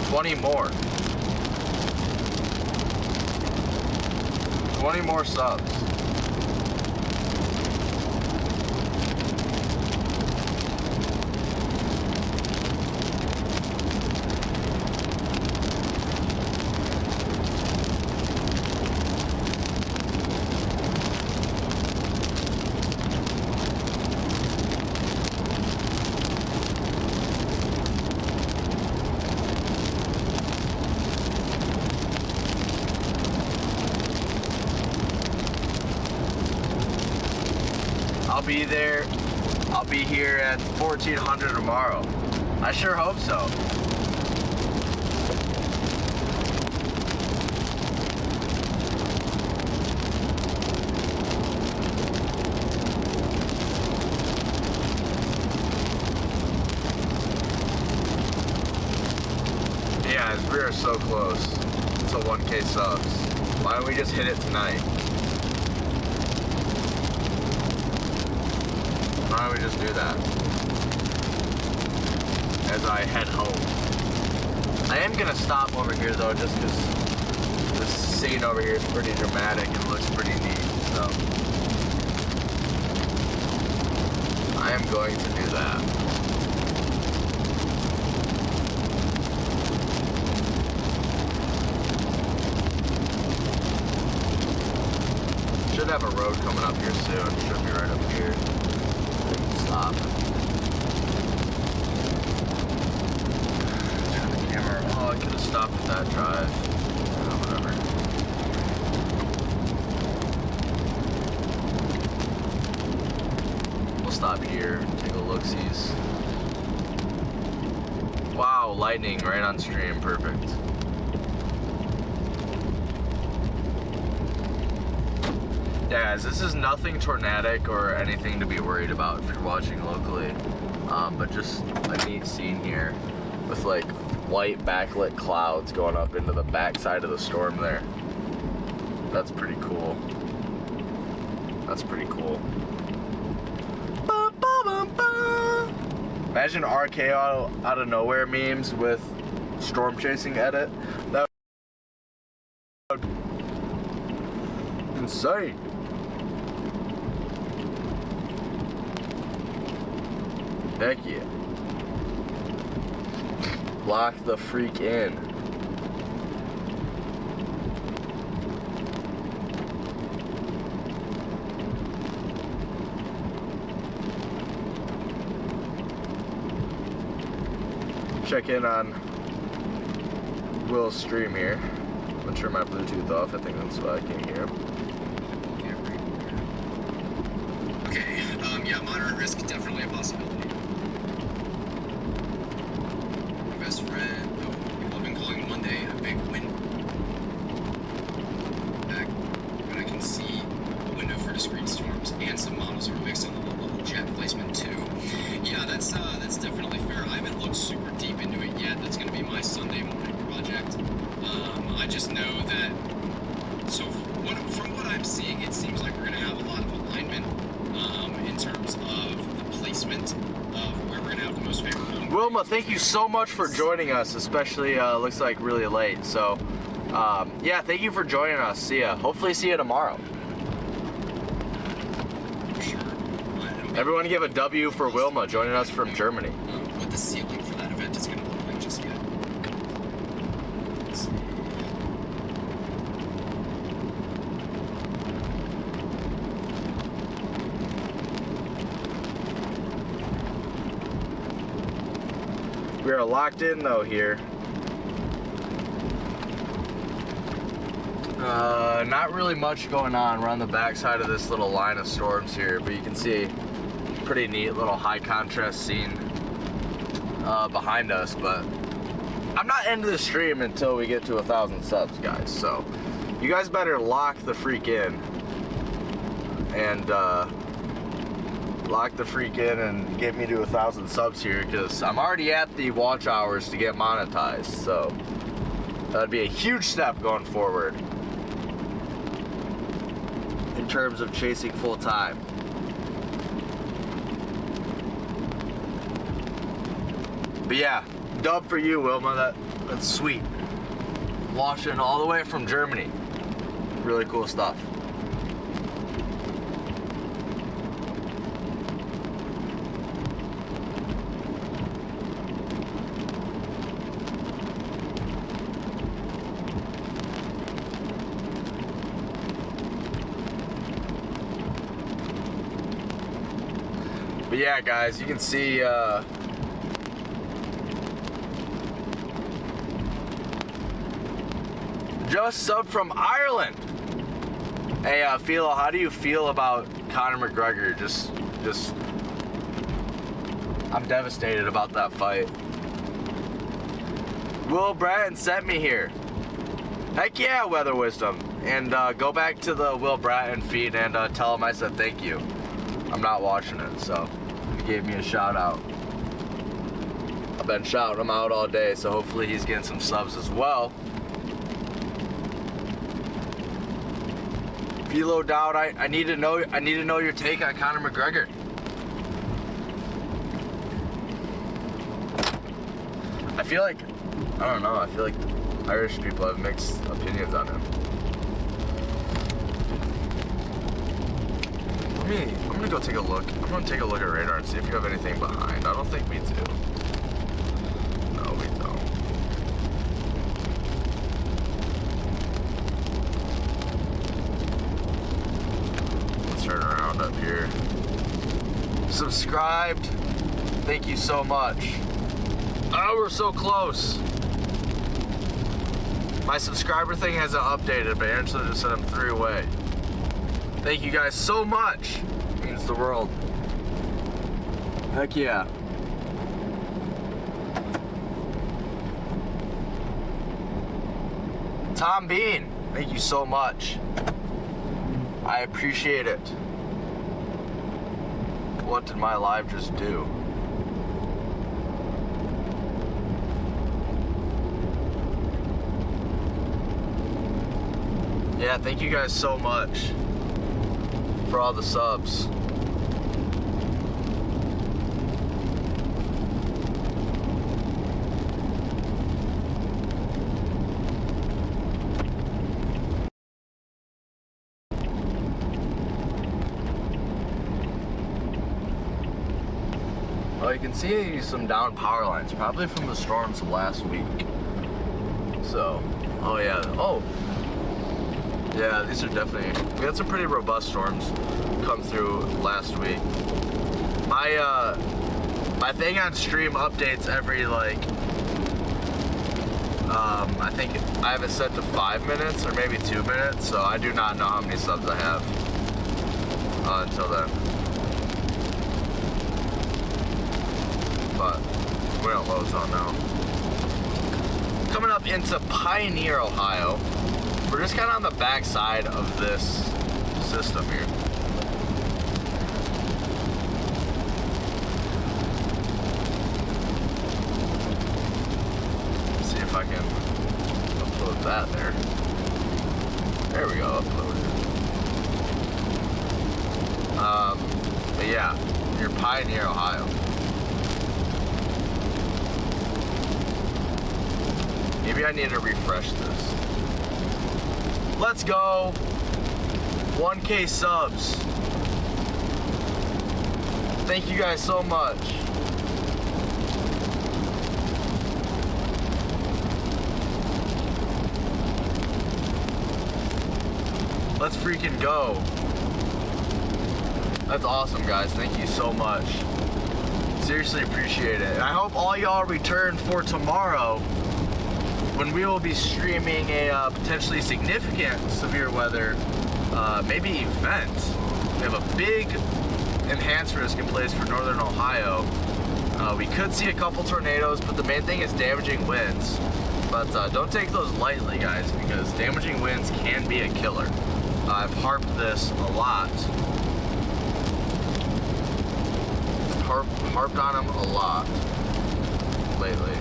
Speaker 1: 20 more. 20 more subs. I'll be here at 1400 tomorrow. I sure hope so. Yeah, we are so close to 1K subs. Why don't we just hit it tonight? Why don't we just do that? As I head home. I am gonna stop over here though, just because this scene over here is pretty dramatic and looks pretty neat, so. I am going to do that. Should have a road coming up here soon. Should be right up here. Stop. Turn the camera. Oh, I could have stopped at that drive. Oh, whatever. We'll stop here. Take a look-sees. Wow, lightning right on stream. Perfect. Yeah, guys, this is nothing tornadic or anything to be worried about if you're watching locally, but just a neat scene here with like white backlit clouds going up into the backside of the storm there. That's pretty cool. That's pretty cool. Imagine RKO out of nowhere memes with storm chasing edit. That would be insane. Heck yeah. Lock the freak in. Check in on Will's stream here. I'm gonna turn my Bluetooth off. I think that's why I can't hear him.
Speaker 3: Okay, yeah, moderate risk, definitely a possibility. My best friend, people have been calling Monday a big win. Back, but I can see a window for discrete storms, and some models are mixed on the low-level jet placement too. Yeah, that's definitely fair. I haven't looked super deep into it yet. That's going to be my Sunday morning project. I just know that, so from what I'm seeing, it seems like we're going to have a lot of alignment in terms of the placement of where we're going to have the most favorable.
Speaker 1: Wilma, thank you so much for joining us, especially looks like really late. So, yeah, thank you for joining us. See ya. Hopefully see you tomorrow.
Speaker 3: Sure.
Speaker 1: Everyone give a W for Wilma joining us from Germany.
Speaker 3: What the ceiling for that event is going to look like just yet. Let's see.
Speaker 1: We are locked in though here. Not really much going on. We're on the backside of this little line of storms here, but you can see pretty neat little high contrast scene behind us. But I'm not ending the stream until we get to 1,000 subs, guys. So you guys better lock the freak in and get me to 1,000 subs here, because I'm already at the watch hours to get monetized. So that'd be a huge step going forward in terms of chasing full time. But yeah, dub for you, Wilma. That's sweet. Watching all the way from Germany. Really cool stuff. But yeah, guys, you can see just sub from Ireland. Hey, Philo, how do you feel about Conor McGregor? Just, I'm devastated about that fight. Will Bratton sent me here. Heck yeah, Weather Wisdom. And go back to the Will Bratton feed and tell him I said thank you. I'm not watching it, so he gave me a shout out. I've been shouting him out all day, so hopefully he's getting some subs as well. Philo Dowd, I need to know your take on Conor McGregor. I feel like Irish people have mixed opinions on him. I'm gonna go take a look. I'm gonna take a look at radar and see if you have anything behind. I don't think we do. No, we don't. Let's turn around up here. Subscribed. Thank you so much. Oh, we're so close. My subscriber thing hasn't updated, but Angela just said I'm 3 away. Thank you guys so much. It means the world. Heck yeah. Tom Bean, thank you so much. I appreciate it. What did my live just do? Yeah, thank you guys so much for all the subs. Well, you can see some down power lines, probably from the storms of last week. So, oh yeah, yeah, these are definitely, we had some pretty robust storms come through last week. My thing on stream updates every I think I have it set to 5 minutes or maybe 2 minutes, so I do not know how many subs I have until then. But we're in a low zone now. Coming up into Pioneer, Ohio. We're just kind of on the back side of this system here. Let's see if I can upload that there. There we go, uploaded. But yeah, you're Pioneer, Ohio. Maybe I need to refresh this. Let's go. 1K subs. Thank you guys so much. Let's freaking go. That's awesome, guys. Thank you so much. Seriously appreciate it. And I hope all y'all return for tomorrow when we will be streaming a potentially significant severe weather, maybe event. We have a big enhanced risk in place for Northern Ohio. We could see a couple tornadoes, but the main thing is damaging winds. But don't take those lightly, guys, because damaging winds can be a killer. I've harped this a lot. Harped on them a lot lately.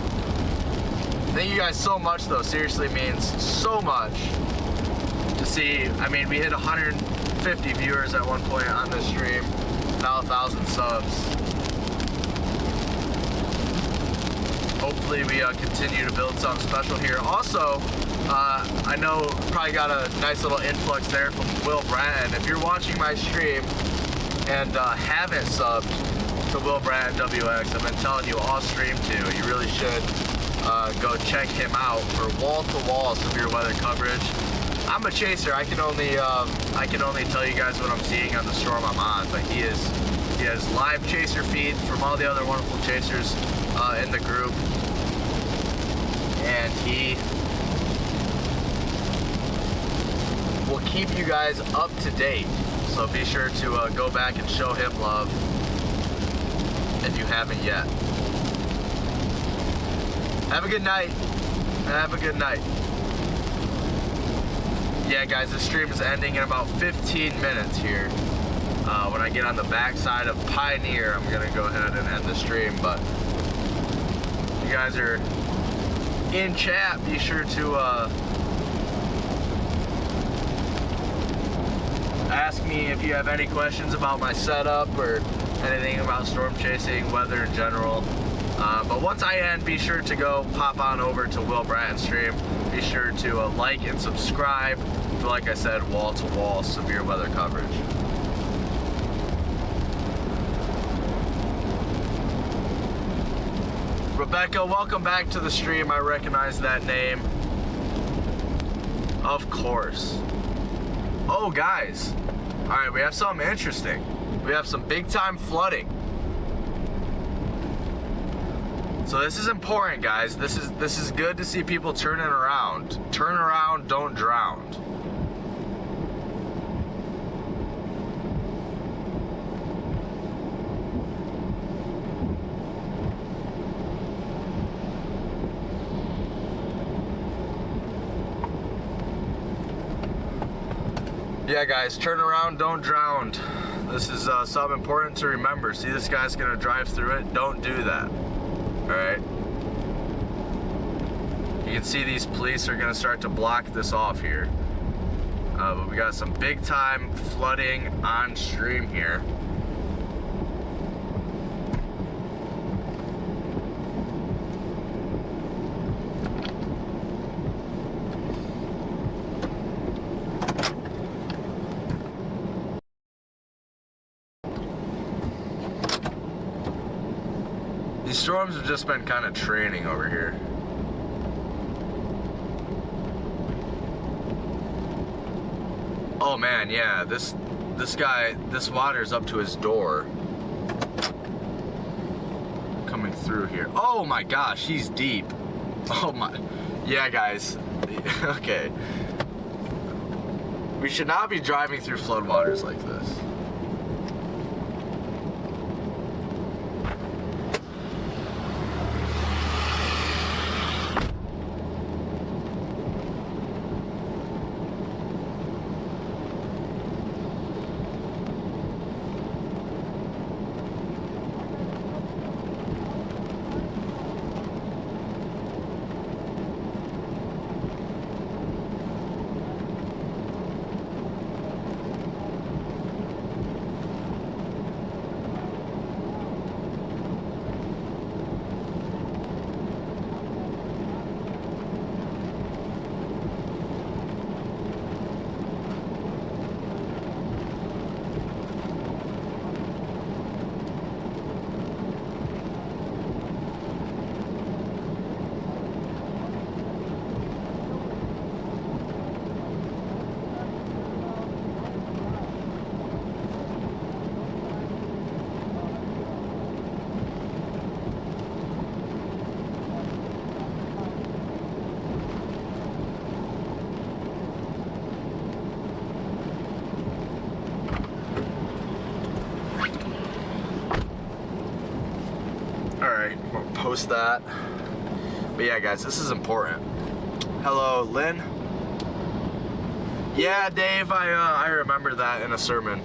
Speaker 1: Thank you guys so much, though. Seriously means so much to see. I mean, we hit 150 viewers at one point on this stream, now 1,000 subs. Hopefully we continue to build something special here. Also, I know probably got a nice little influx there from Will Bratton. If you're watching my stream and haven't subbed to Will Bratton WX, I've been telling you all stream to. You really should go check him out for wall-to-wall severe weather coverage. I'm a chaser. I can only tell you guys what I'm seeing on the storm I'm on, but he has live chaser feed from all the other wonderful chasers in the group, and he will keep you guys up to date. So be sure to go back and show him love if you haven't yet. Have a good night. Have a good night. Yeah, guys, the stream is ending in about 15 minutes here. When I get on the backside of Pioneer, I'm gonna go ahead and end the stream. But if you guys are in chat, be sure to ask me if you have any questions about my setup or anything about storm chasing, weather in general. But once I end, be sure to go pop on over to Will Bratton's stream. Be sure to like and subscribe for, like I said, wall-to-wall severe weather coverage. Rebecca, welcome back to the stream. I recognize that name. Of course. Oh, guys. All right, we have something interesting. We have some big-time flooding. So this is important, guys. This is good to see people turning around. Turn around, don't drown. Yeah, guys, turn around, don't drown. This is something important to remember. See, this guy's gonna drive through it. Don't do that. All right. You can see these police are gonna start to block this off here. But we got some big time flooding on stream here. These storms have just been kind of training over here. Oh man, yeah, this water's up to his door. Coming through here. Oh my gosh, he's deep. Oh my, yeah guys, okay. We should not be driving through floodwaters like this. Alright, we'll post that. But yeah, guys, this is important. Hello, Lynn. Yeah, Dave, I remember that in a sermon.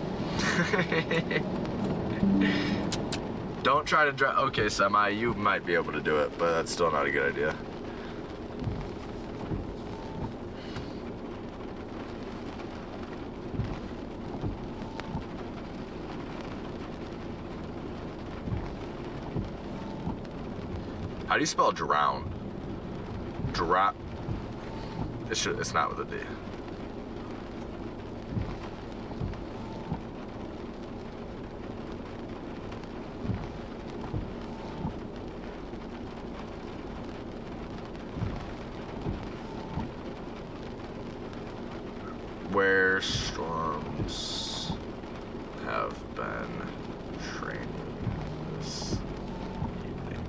Speaker 1: Don't try to drive. Okay, Semi, you might be able to do it, but that's still not a good idea. How do you spell drown? Drop. It's not with a D. Where storms have been training this evening.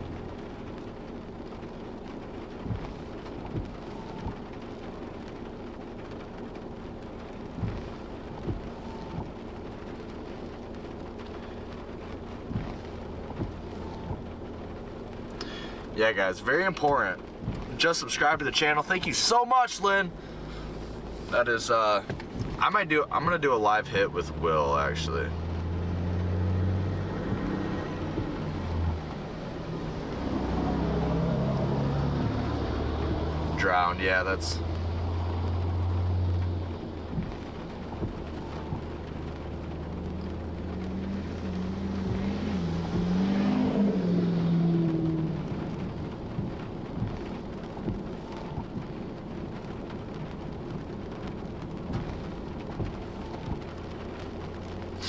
Speaker 1: Yeah, guys, very important. Just subscribe to the channel. Thank you so much, Lynn. That is, I'm gonna do a live hit with Will, actually. Drowned, yeah, that's...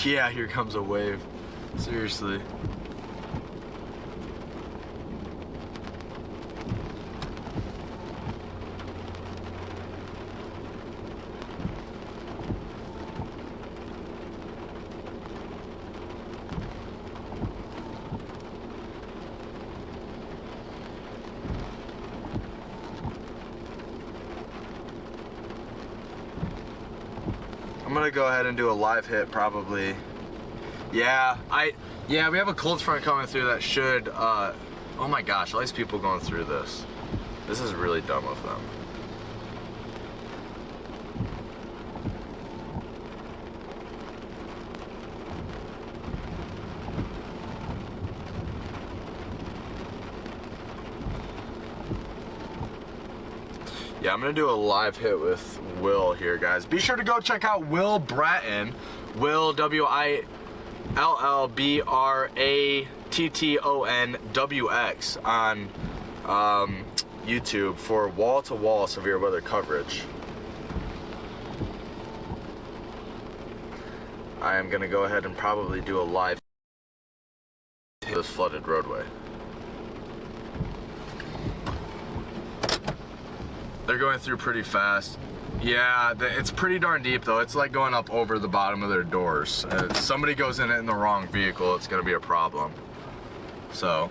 Speaker 1: Yeah, here comes a wave. Seriously. I'm gonna go ahead and do a live hit probably. Yeah, we have a cold front coming through that should, oh my gosh, all these people going through this. This is really dumb of them. Yeah, I'm gonna do a live hit with Will here, guys. Be sure to go check out Will Bratton. Will, WILLBRATTONWX on YouTube for wall-to-wall severe weather coverage. I am gonna go ahead and probably do a live hit this flooded roadway. They're going through pretty fast. Yeah, it's pretty darn deep though. It's like going up over the bottom of their doors. If somebody goes in it in the wrong vehicle, it's gonna be a problem. So.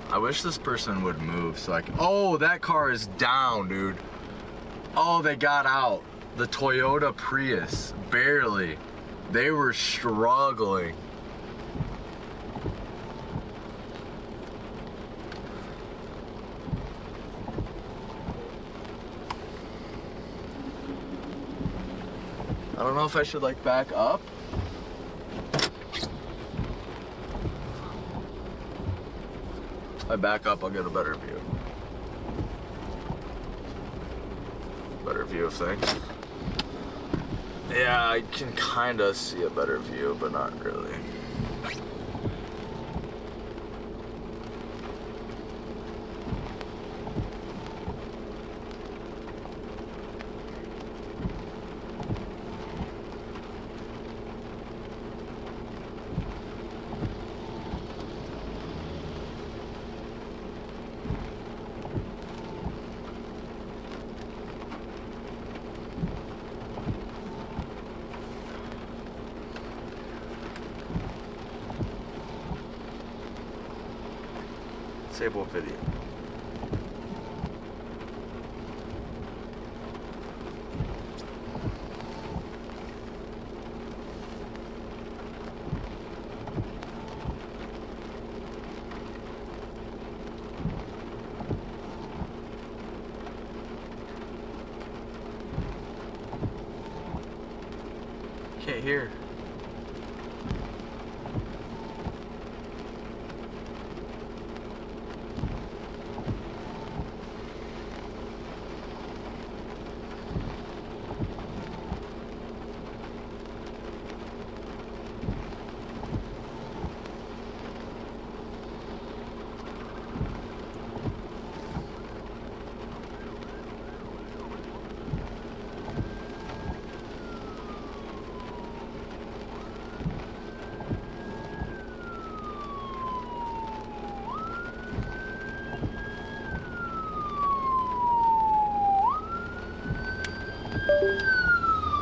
Speaker 1: I wish this person would move so I can... Oh, that car is down, dude. Oh, they got out. The Toyota Prius. Barely. They were struggling. I don't know if I should like back up. If I back up, I'll get a better view. Better view of things. Yeah, I can kind of see a better view, but not really. Disable video. Can't hear.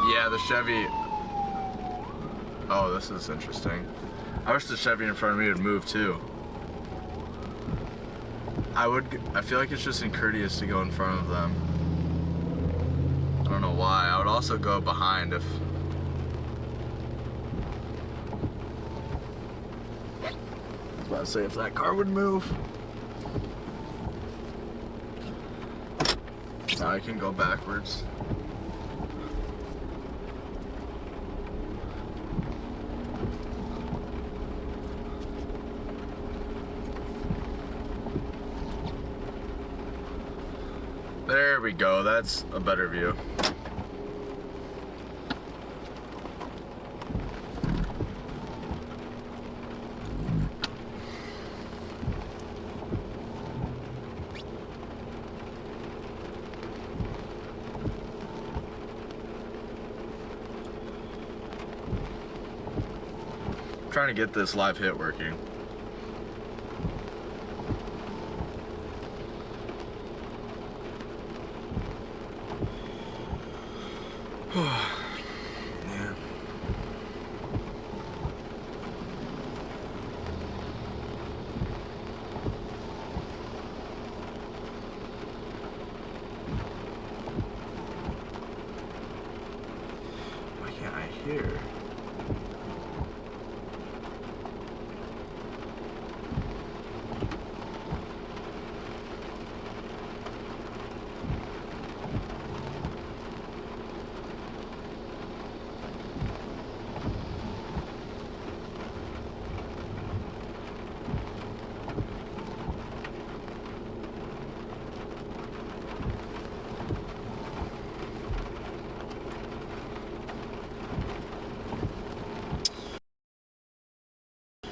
Speaker 1: Yeah, the Chevy. Oh, this is interesting. I wish the Chevy in front of me would move too. I feel like it's just incourteous to go in front of them. I don't know why. I would also go behind if. I was about to say if that car would move. Now I can go backwards. There we go, that's a better view. I'm trying to get this live hit working. Yeah. Why can't I hear?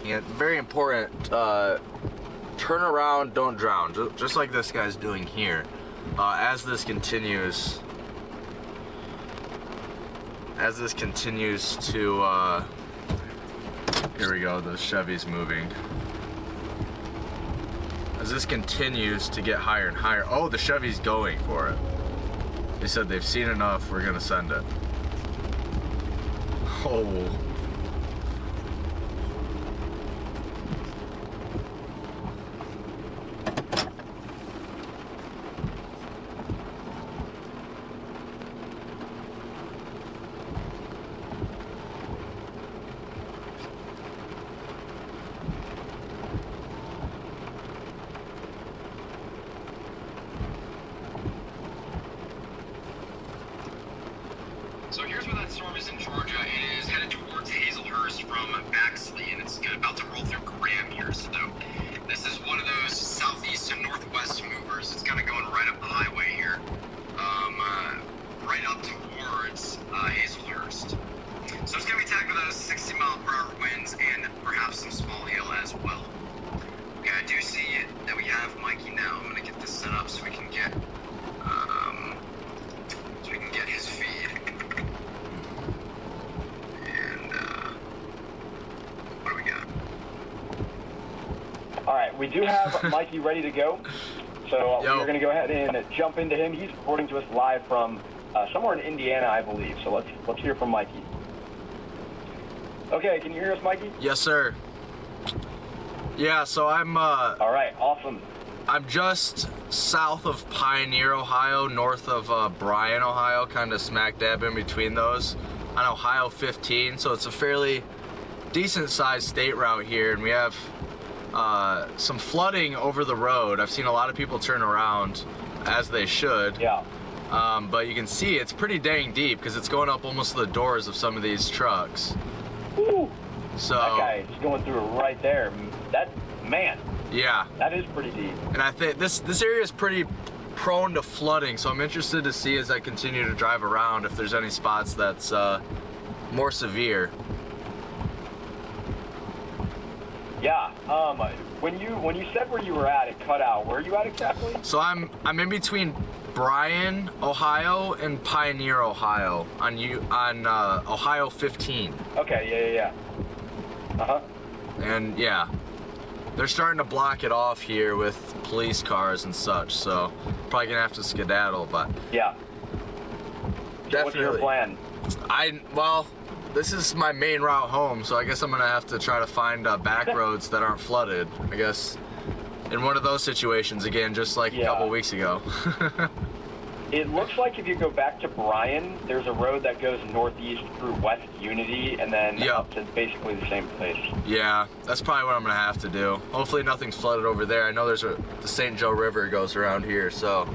Speaker 1: Yeah, very important. Turn around, don't drown. Just like this guy's doing here. As this continues to, here we go, the Chevy's moving. As this continues to get higher and higher, oh, the Chevy's going for it. They said they've seen enough, we're gonna send it. Oh.
Speaker 3: So here's where that storm is in Georgia. It is headed towards Hazelhurst from Baxley, and it's about to roll through Graham here. So this is one of those southeast to northwest movers. It's kind of going right up the highway here, right up towards Hazelhurst. So it's going to be attacked with those 60-mile-per-hour winds and perhaps some small hail as well. Okay, I do see that we have Mikey now. I'm going to get this set up so we can get his feed.
Speaker 4: All right, we do have Mikey ready to go, so we're going to go ahead and jump into him. He's reporting to us live from somewhere in Indiana, I believe. So let's hear from Mikey. Okay, can you hear us, Mikey?
Speaker 1: Yes, sir. Yeah, so I'm
Speaker 4: All right, awesome.
Speaker 1: I'm just south of Pioneer, Ohio, north of Bryan, Ohio, kind of smack dab in between those, on Ohio 15. So it's a fairly decent sized state route here, and we have some flooding over the road. I've seen a lot of people turn around, as they should.
Speaker 4: Yeah.
Speaker 1: But you can see it's pretty dang deep because it's going up almost to the doors of some of these trucks.
Speaker 4: Woo.
Speaker 1: So
Speaker 4: That guy is going through it right there. Man,
Speaker 1: yeah,
Speaker 4: that is pretty deep.
Speaker 1: and I think this area is pretty prone to flooding. So I'm interested to see as I continue to drive around if there's any spots that's more severe.
Speaker 4: Yeah. When you said where you were at, it cut out. Where are you at exactly?
Speaker 1: So I'm in between Bryan, Ohio, and Pioneer, Ohio, on Ohio 15.
Speaker 4: Okay. Yeah. Uh-huh.
Speaker 1: And yeah, they're starting to block it off here with police cars and such. So probably gonna have to skedaddle, but
Speaker 4: Yeah.
Speaker 1: definitely.
Speaker 4: What's your plan?
Speaker 1: Well, this is my main route home, so I guess I'm gonna have to try to find back roads that aren't flooded. I guess in one of those situations again, just like a couple weeks ago.
Speaker 4: It looks like if you go back to Bryan, there's a road that goes northeast through West Unity and then up to basically the same place.
Speaker 1: Yeah, that's probably what I'm gonna have to do. Hopefully nothing's flooded over there. I know there's the St. Joe River goes around here, so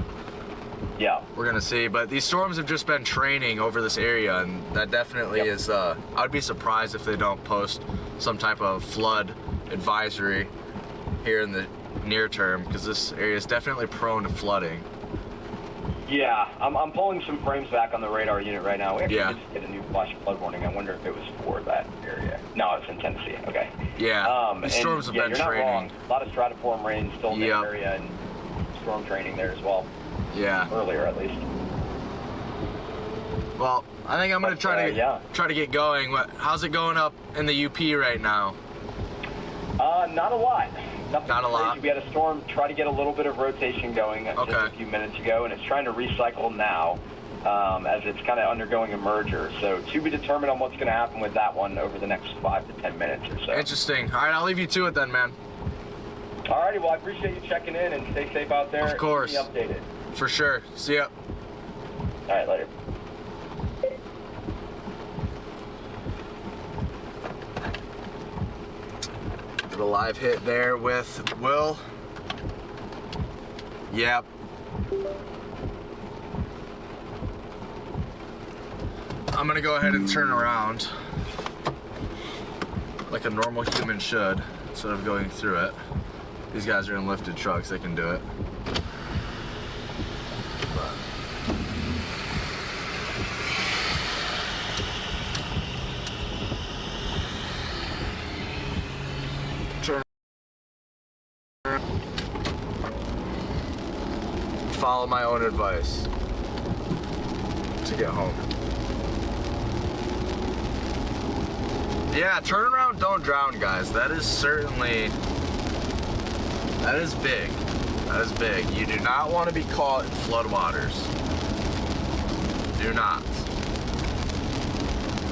Speaker 4: yeah,
Speaker 1: we're gonna see. But these storms have just been training over this area, and that definitely is. I'd be surprised if they don't post some type of flood advisory here in the near term, because this area is definitely prone to flooding.
Speaker 4: Yeah, I'm pulling some frames back on the radar unit right now. We actually
Speaker 1: Yeah.
Speaker 4: just get a new flash flood warning. I wonder if it was for that area. No, it's in Tennessee. Okay.
Speaker 1: Yeah, these
Speaker 4: and
Speaker 1: storms have been
Speaker 4: you're not
Speaker 1: training.
Speaker 4: wrong. A lot of stratiform rain still in the area, and storm training there as well.
Speaker 1: Yeah.
Speaker 4: Earlier, at least.
Speaker 1: Well, I think I'm gonna try to get going. How's it going up in the UP right now?
Speaker 4: Not a lot. Nothing
Speaker 1: Not a lot.
Speaker 4: crazy. We had a storm try to get a little bit of rotation going just a few minutes ago, and it's trying to recycle now as it's kind of undergoing a merger. So to be determined on what's going to happen with that one over the next 5 to 10 minutes or so.
Speaker 1: Interesting. All right, I'll leave you to it then, man.
Speaker 4: All righty. Well, I appreciate you checking in, and stay safe out there.
Speaker 1: Of course.
Speaker 4: Keep me updated.
Speaker 1: For sure. See ya.
Speaker 4: All right, later.
Speaker 1: A live hit there with Will. Yep. I'm gonna go ahead and turn around like a normal human should instead of going through it. These guys are in lifted trucks, they can do it. Follow my own advice to get home. Yeah, turn around, don't drown, guys. That is certainly, that is big. That is big. You do not want to be caught in floodwaters. Do not.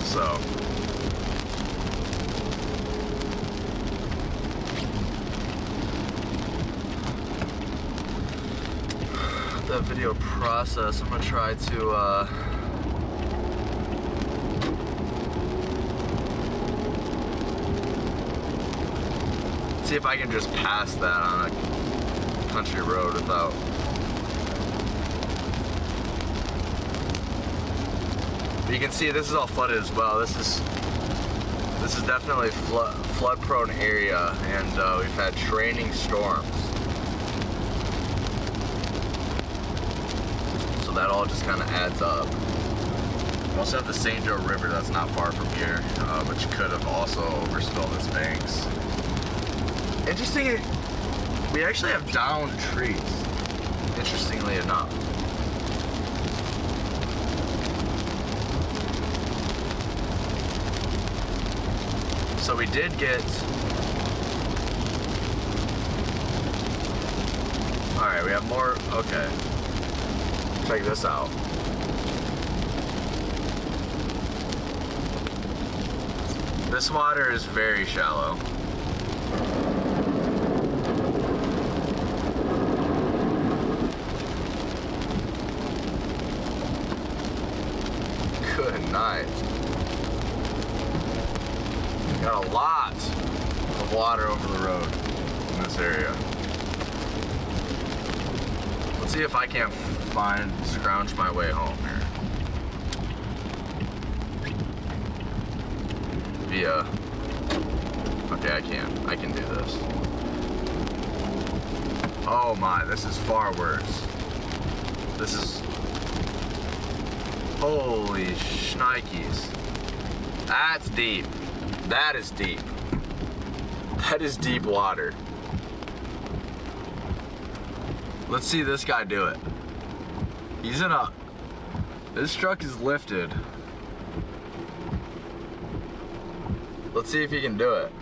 Speaker 1: So. That video process, I'm gonna try to see if I can just pass that on a country road without but you can see this is all flooded as well. This is definitely flood prone area, and we've had training storms. That all just kind of adds up. We also have the St. Joe River that's not far from here, which could have also overspilled its banks. Interesting, we actually have downed trees, interestingly enough. So we did get... Alright, we have more, okay. Check this out. This water is very shallow. Got a lot of water over the road in this area. Let's see if I can't scrounge my way home here. Okay, I can do this. Oh my, this is far worse. This is, holy shnikes. That's deep. That is deep. That is deep water. Let's see this guy do it. He's in a, this truck is lifted. Let's see if he can do it.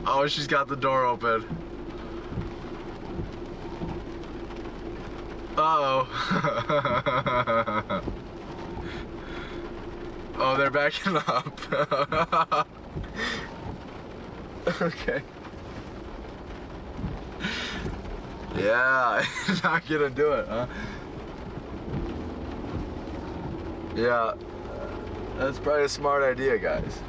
Speaker 1: Oh, she's got the door open. Uh-oh. Oh, they're backing up. Okay. Yeah, not gonna do it, huh? Yeah, that's probably a smart idea, guys.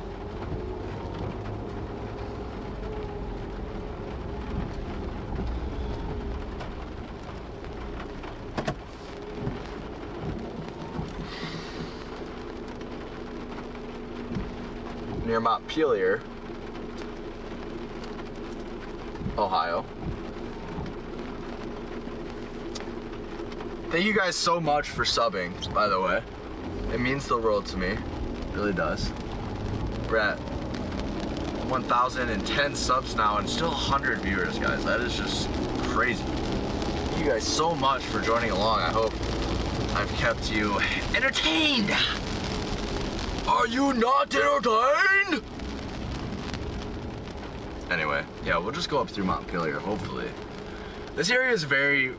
Speaker 1: Near Montpelier, Ohio. Thank you guys so much for subbing, by the way. It means the world to me. It really does. We're at 1,010 subs now and still 100 viewers, guys. That is just crazy. Thank you guys so much for joining along. I hope I've kept you entertained. Are you not entertained? Anyway, yeah, we'll just go up through Montpelier, hopefully. This area is very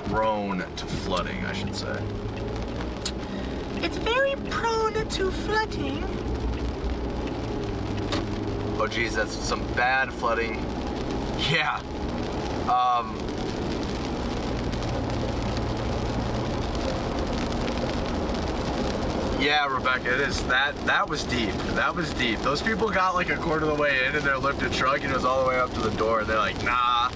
Speaker 1: prone to flooding, I should say.
Speaker 2: It's very prone to flooding.
Speaker 1: Oh geez, that's some bad flooding. Yeah. Yeah, Rebecca, it is that was deep. That was deep. Those people got like a quarter of the way in their lifted truck and it was all the way up to the door. They're like, nah.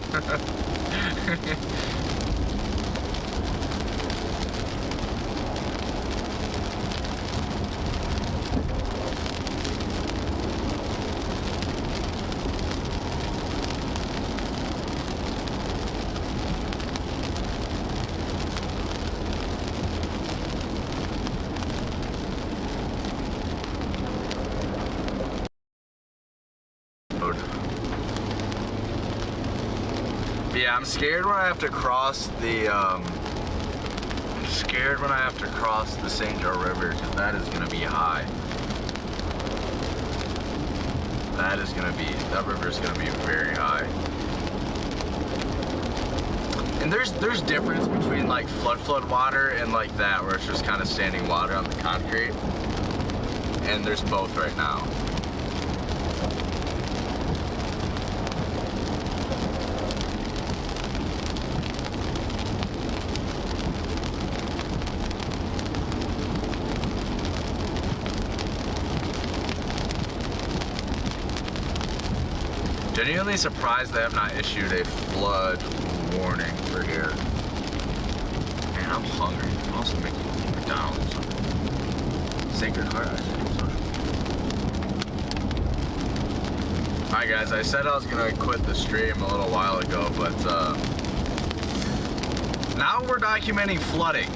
Speaker 1: Yeah, I'm scared when I have to cross the, St. Joe River, because that is going to be high. That river is going to be very high. And there's difference between like flood water and like that, where it's just kind of standing water on the concrete. And there's both right now. Genuinely surprised they have not issued a flood warning for here. Man, I'm hungry. I'm also making McDonald's. Sacred Heart ice cream. Alright guys, I said I was gonna quit the stream a little while ago, but now we're documenting flooding.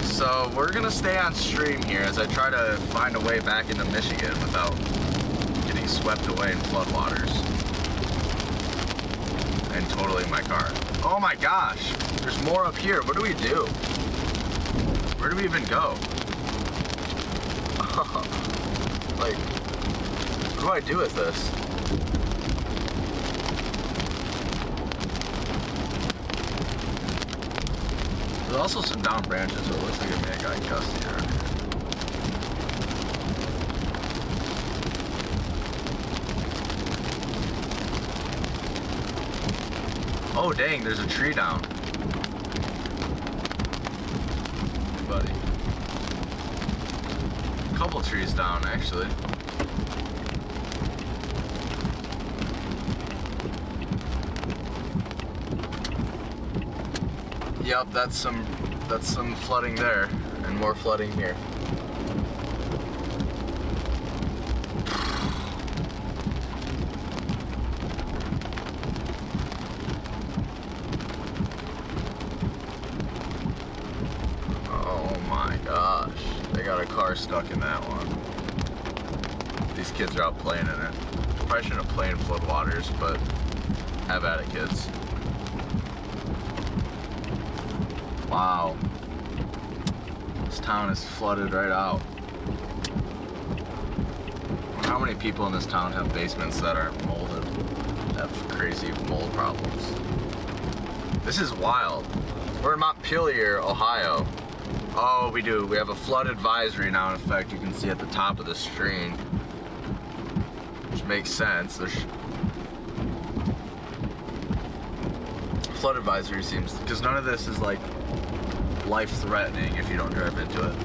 Speaker 1: So we're gonna stay on stream here as I try to find a way back into Michigan without getting swept away in floodwaters. And totaling my car. Oh my gosh, there's more up here. What do we do? Where do we even go? Like, what do I do with this? There's also some down branches, so it looks like it may have got gusty around here. Oh dang, there's a tree down. Hey, buddy. couple trees down, actually. Yep, that's some flooding there, and more flooding here. Oh my gosh, they got a car stuck in that one. These kids are out playing in it. Probably shouldn't have played in floodwaters, but have at it, kids. Wow. This town is flooded right out. How many people in this town have basements that are molded, have crazy mold problems? This is wild. We're in Montpelier, Ohio. Oh, we do. We have a flood advisory now in effect. You can see at the top of the screen, which makes sense. There's flood advisory seems, because none of this is like life-threatening if you don't drive into it.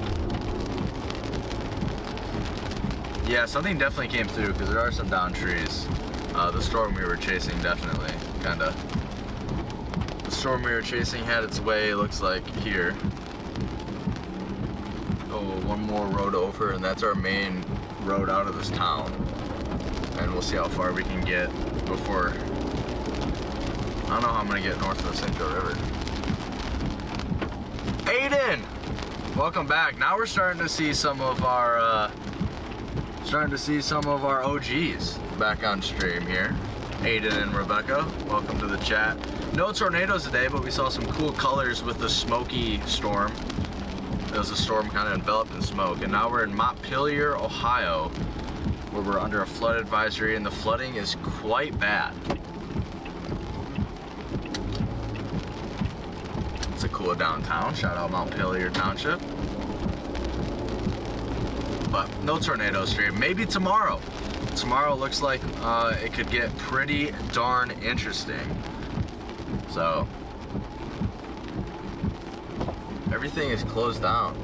Speaker 1: Yeah, something definitely came through because there are some down trees. The storm we were chasing definitely kinda. The storm we were chasing had its way, looks like, here. Oh, one more road over, and that's our main road out of this town. And we'll see how far we can get before. I don't know how I'm gonna get north of the St. Joe River. Aiden! Welcome back. Now we're starting to see some of our OGs back on stream here. Aiden and Rebecca, welcome to the chat. No tornadoes today, but we saw some cool colors with the smoky storm. There was a storm kind of enveloped in smoke, and now we're in Montpelier, Ohio, where we're under a flood advisory, and the flooding is quite bad. It's a cool downtown. Shout out Montpelier Township. But no tornado stream. Maybe tomorrow. Tomorrow looks like it could get pretty darn interesting. So everything is closed down.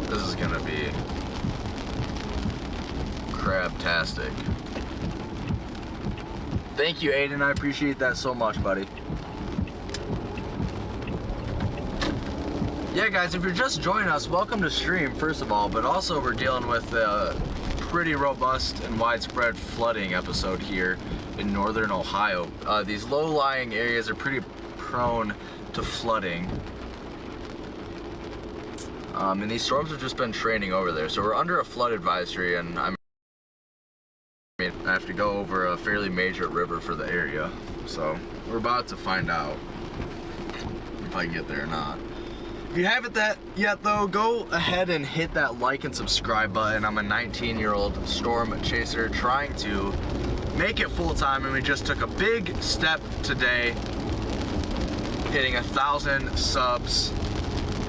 Speaker 1: This is gonna be crabtastic. Thank you, Aiden. I appreciate that so much, buddy. Yeah, guys, if you're just joining us, welcome to stream, first of all, but also we're dealing with a pretty robust and widespread flooding episode here in northern Ohio. These low-lying areas are pretty prone to flooding. And these storms have just been training over there. So we're under a flood advisory, and I have to go over a fairly major river for the area. So we're about to find out if I can get there or not. If you haven't yet though, go ahead and hit that like and subscribe button. I'm a 19-year-old storm chaser trying to make it full-time, and we just took a big step today, hitting 1,000 subs,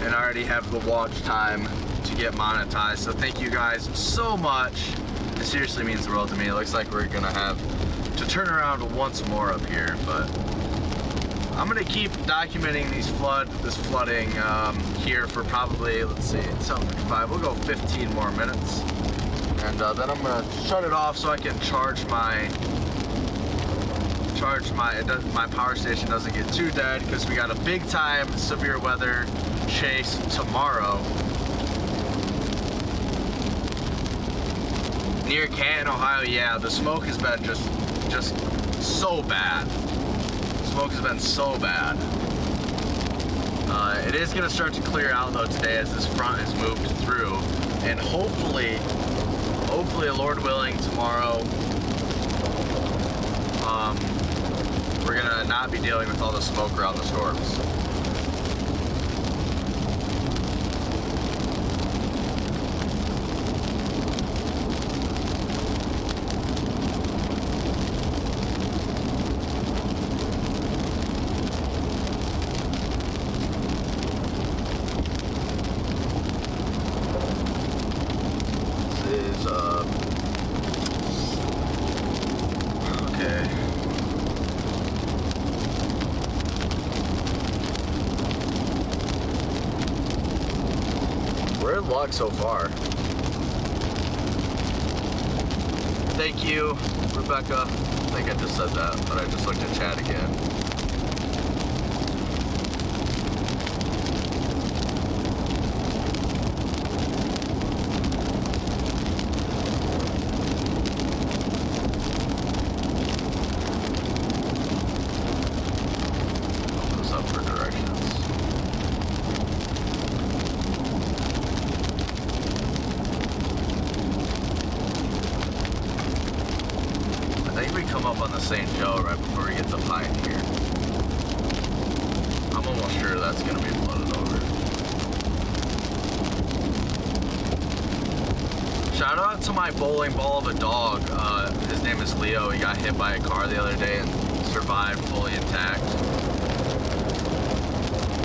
Speaker 1: and I already have the watch time to get monetized. So thank you guys so much. It seriously means the world to me. It looks like we're gonna have to turn around once more up here, but I'm gonna keep documenting this flooding here for probably, let's see, 7:55. We'll go 15 more minutes, and then I'm gonna shut it off so I can charge my power station doesn't get too dead, because we got a big time severe weather chase tomorrow near Canton, Ohio. Yeah, the smoke has been just so bad. Smoke has been so bad. It is going to start to clear out though today as this front has moved through, and hopefully, Lord willing, tomorrow we're going to not be dealing with all the smoke around the storms. We're in luck so far. Thank you, Rebecca. I think I just said that, but I just looked at chat again. Open this up for directions. I think we come up on the St. Joe right before we get to Pioneer. I'm almost sure that's going to be flooded over. Shout out to my bowling ball of a dog. His name is Leo. He got hit by a car the other day and survived fully intact.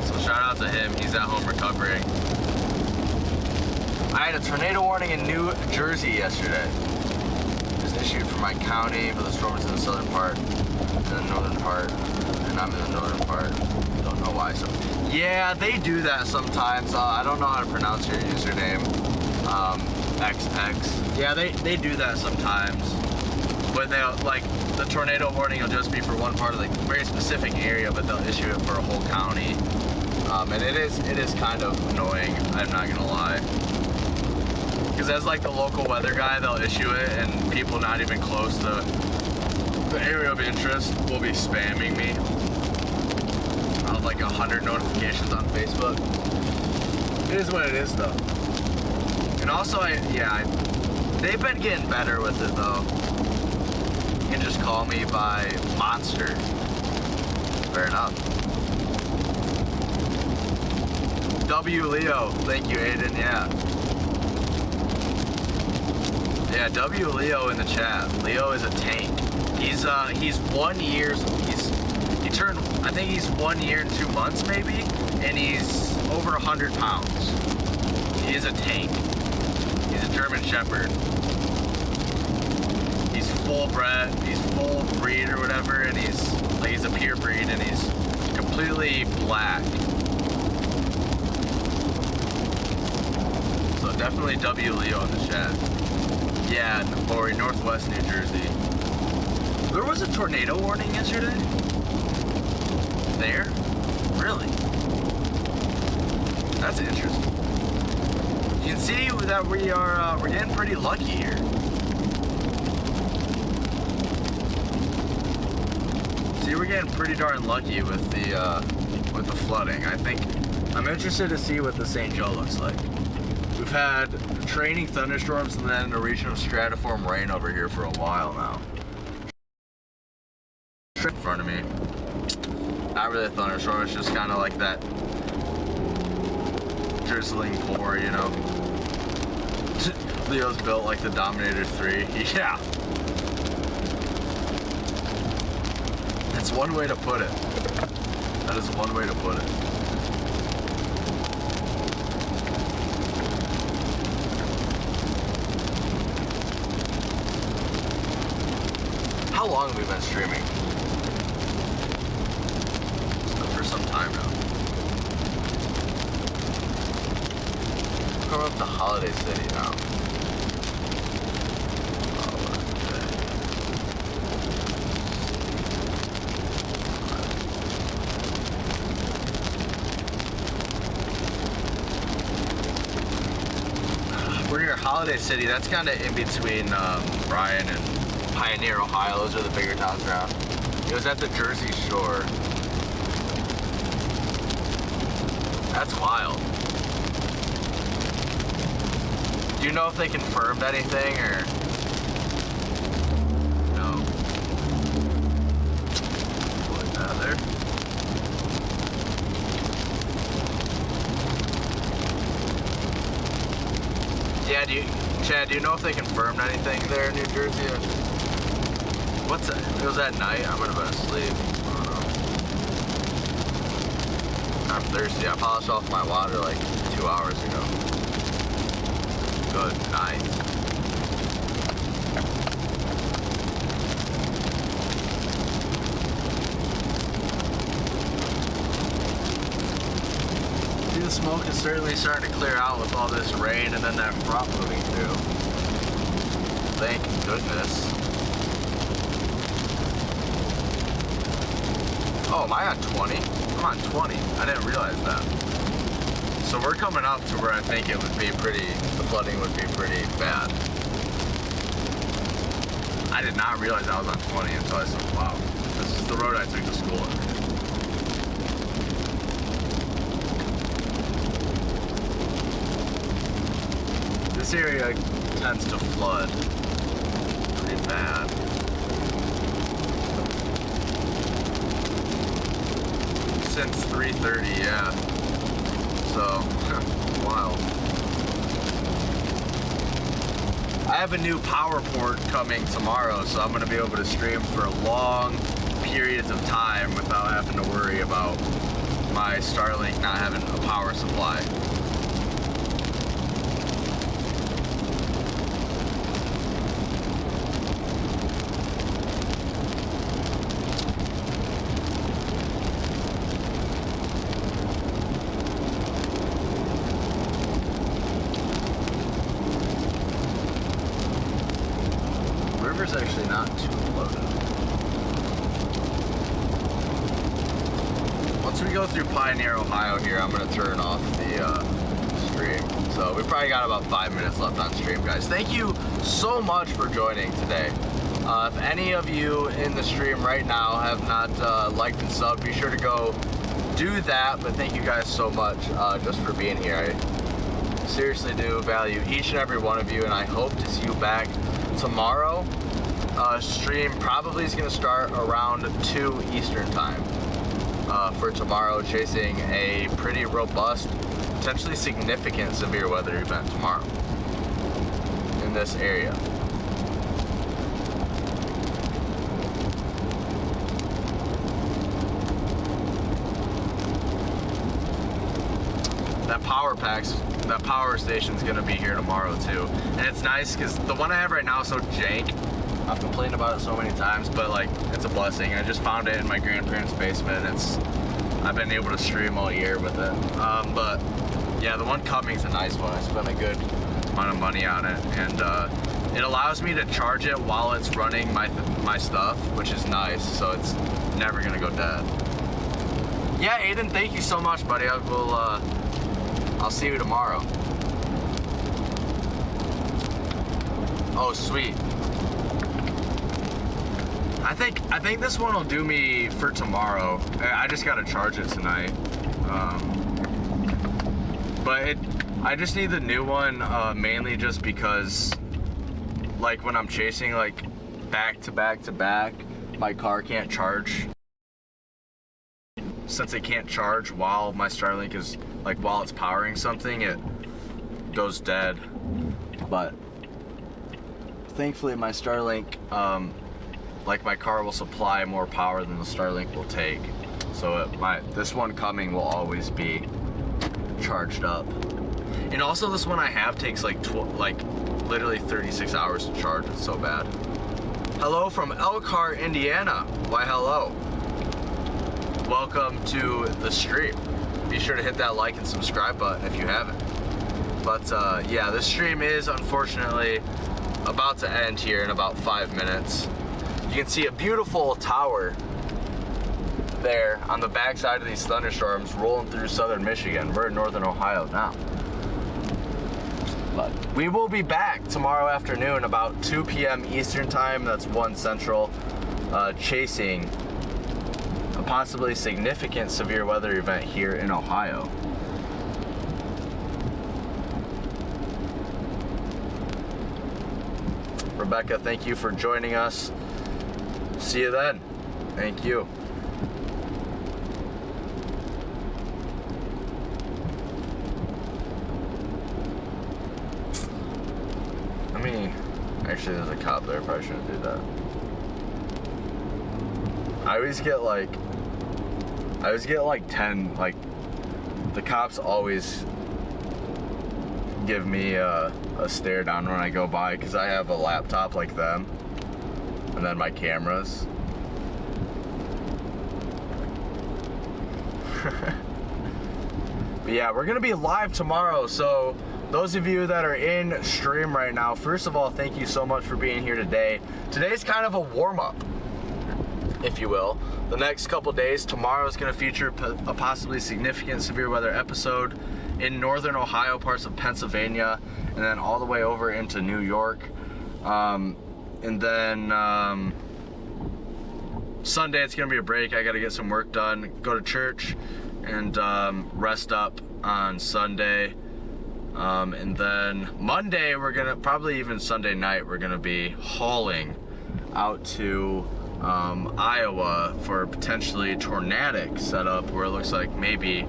Speaker 1: So shout out to him. He's at home recovering. I had a tornado warning in New Jersey yesterday. Issued for my county, but the storm is in the southern part, in the northern part, and I'm in the northern part. Don't know why. So, yeah, they do that sometimes. I don't know how to pronounce your username. XX. Yeah, they do that sometimes. But they like the tornado warning will just be for one part of the very specific area, but they'll issue it for a whole county. And it is kind of annoying. I'm not gonna lie. Because as like the local weather guy, they'll issue it, and people not even close to the area of interest will be spamming me. I have like 100 notifications on Facebook. It is what it is, though. And also, they've been getting better with it, though. You can just call me by Monster. Fair enough. W Leo, thank you, Aiden. Yeah. Yeah, W Leo in the chat. Leo is a tank. He's 1 year. He turned. I think he's 1 year and 2 months maybe, and he's over 100 pounds. He is a tank. He's a German Shepherd. He's full bred. He's full breed or whatever, and he's a pure breed, and he's completely black. So definitely W Leo in the chat. Yeah, Lori, Northwest New Jersey. There was a tornado warning yesterday? There? Really? That's interesting. You can see that we're getting pretty lucky here. See, we're getting pretty darn lucky with the flooding. I'm interested to see what the St. Joe looks like. We've had training thunderstorms and then a region of stratiform rain over here for a while now. In front of me. Not really a thunderstorm, it's just kind of like that drizzling pour, you know. Leo's built like the Dominator 3. Yeah. That's one way to put it. That is one way to put it. How long have we been streaming? For some time now. Coming up to Holiday City now. We're near Holiday City. That's kind of in between Bryan and Pioneer, Ohio. Those are the bigger towns around. It was at the Jersey Shore. That's wild. Do you know if they confirmed anything or no? Put that there. Yeah, Chad, do you know if they confirmed anything there in New Jersey? What's that? It was at night. I'm gonna go to sleep. I don't know. I'm thirsty. I polished off my water like 2 hours ago. Good night. the smoke is certainly starting to clear out with all this rain and then that front moving through. Thank goodness. Oh, am I on 20? I'm on 20. I didn't realize that. So we're coming up to where I think it would be the flooding would be pretty bad. I did not realize I was on 20 until I said, wow, this is the road I took to school on. This area tends to flood pretty bad. Since 3:30, yeah. So, wild. I have a new power port coming tomorrow, so I'm going to be able to stream for long periods of time without having to worry about my Starlink not having a power supply. River's actually not too floated. Once we go through Pioneer, Ohio here, I'm going to turn off the stream. So we probably got about 5 minutes left on stream, guys. Thank you so much for joining today. If any of you in the stream right now have not liked and subbed, be sure to go do that. But thank you guys so much just for being here. I seriously do value each and every one of you, and I hope to see you back tomorrow. Stream probably is going to start around 2 Eastern time for tomorrow, chasing a pretty robust, potentially significant severe weather event tomorrow in this area. That power station's gonna be here tomorrow too. And it's nice because the one I have right now is so jank. I've complained about it so many times, but like, it's a blessing. I just found it in my grandparents' basement. I've been able to stream all year with it. But yeah, the one coming's a nice one. I spent a good amount of money on it, and it allows me to charge it while it's running my stuff, which is nice. So it's never gonna go dead. Yeah, Aiden, thank you so much, buddy. I'll see you tomorrow. Oh, sweet. I think this one will do me for tomorrow. I just gotta charge it tonight. But I just need the new one mainly just because, like, when I'm chasing like back to back to back, my car can't charge. Since it can't charge while my Starlink is, like, while it's powering something, it goes dead. But thankfully my Starlink, like, my car will supply more power than the Starlink will take. So this one coming will always be charged up. And also this one I have takes like literally 36 hours to charge. It's so bad. Hello from Elkhart, Indiana. Why, hello. Welcome to the stream. Be sure to hit that like and subscribe button if you haven't. But yeah, this stream is unfortunately about to end here in about 5 minutes. You can see a beautiful tower there on the backside of these thunderstorms rolling through southern Michigan. We're in northern Ohio now. But we will be back tomorrow afternoon about 2 p.m. Eastern time. That's 1 Central, chasing a possibly significant severe weather event here in Ohio. Rebecca, thank you for joining us. See you then. Thank you. Actually, there's a cop there. Probably shouldn't do that. I always get like 10, like, the cops always give me a stare down when I go by because I have a laptop like them and then my cameras. But yeah, we're gonna be live tomorrow, so those of you that are in stream right now, first of all, thank you so much for being here today. Today's kind of a warm-up, if you will. The next couple days, tomorrow is gonna feature a possibly significant severe weather episode in northern Ohio, parts of Pennsylvania, and then all the way over into New York. And then Sunday, it's gonna be a break. I gotta get some work done, go to church, and rest up on Sunday. And then Monday, we're gonna, probably even Sunday night, we're gonna be hauling out to Iowa for potentially a tornadic setup where it looks like maybe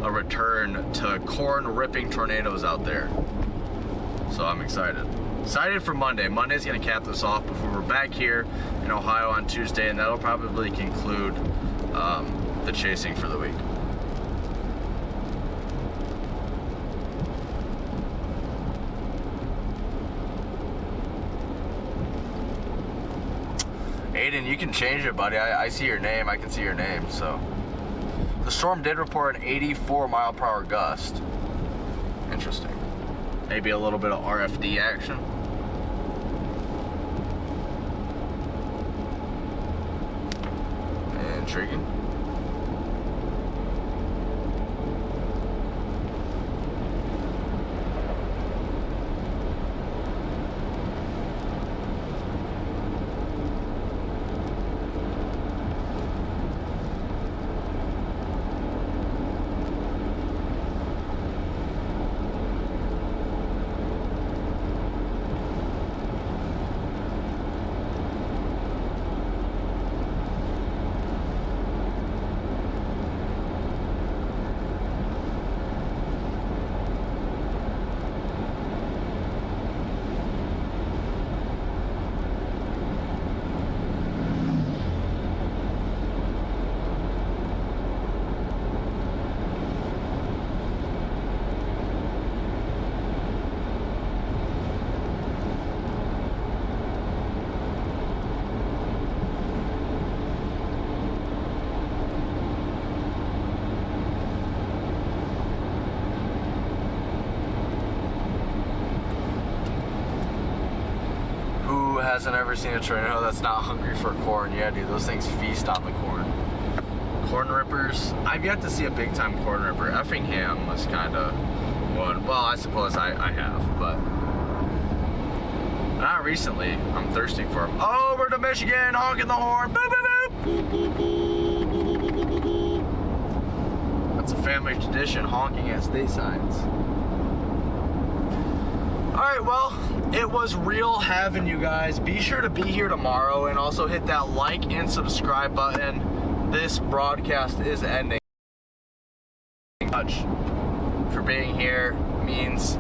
Speaker 1: a return to corn ripping tornadoes out there. So I'm excited. Excited for Monday. Monday's gonna cap this off before we're back here in Ohio on Tuesday, and that'll probably conclude the chasing for the week. Aiden, you can change it, buddy. I see your name. I can see your name. So the storm did report an 84-mile-per-hour gust. Interesting. Maybe a little bit of RFD action. Intriguing. Hasn't ever seen a tornado that's not hungry for corn. Yeah, dude, those things feast on the corn. Corn rippers. I've yet to see a big time corn ripper. Effingham was kind of one. Well, I suppose I have, but not recently. I'm thirsting for them. Over to Michigan, honking the horn. Boop, boop, boop. That's a family tradition, honking at state signs. All right, well, it was real having you guys. Be sure to be here tomorrow and also hit that like and subscribe button. This broadcast is ending. Much for being here means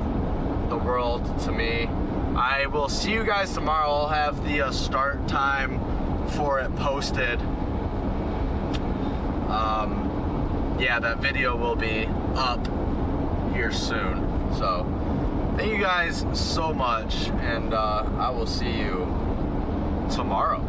Speaker 1: the world to me. I will see you guys tomorrow. I'll have the start time for it posted. Yeah, that video will be up here soon. So thank you guys so much, and I will see you tomorrow.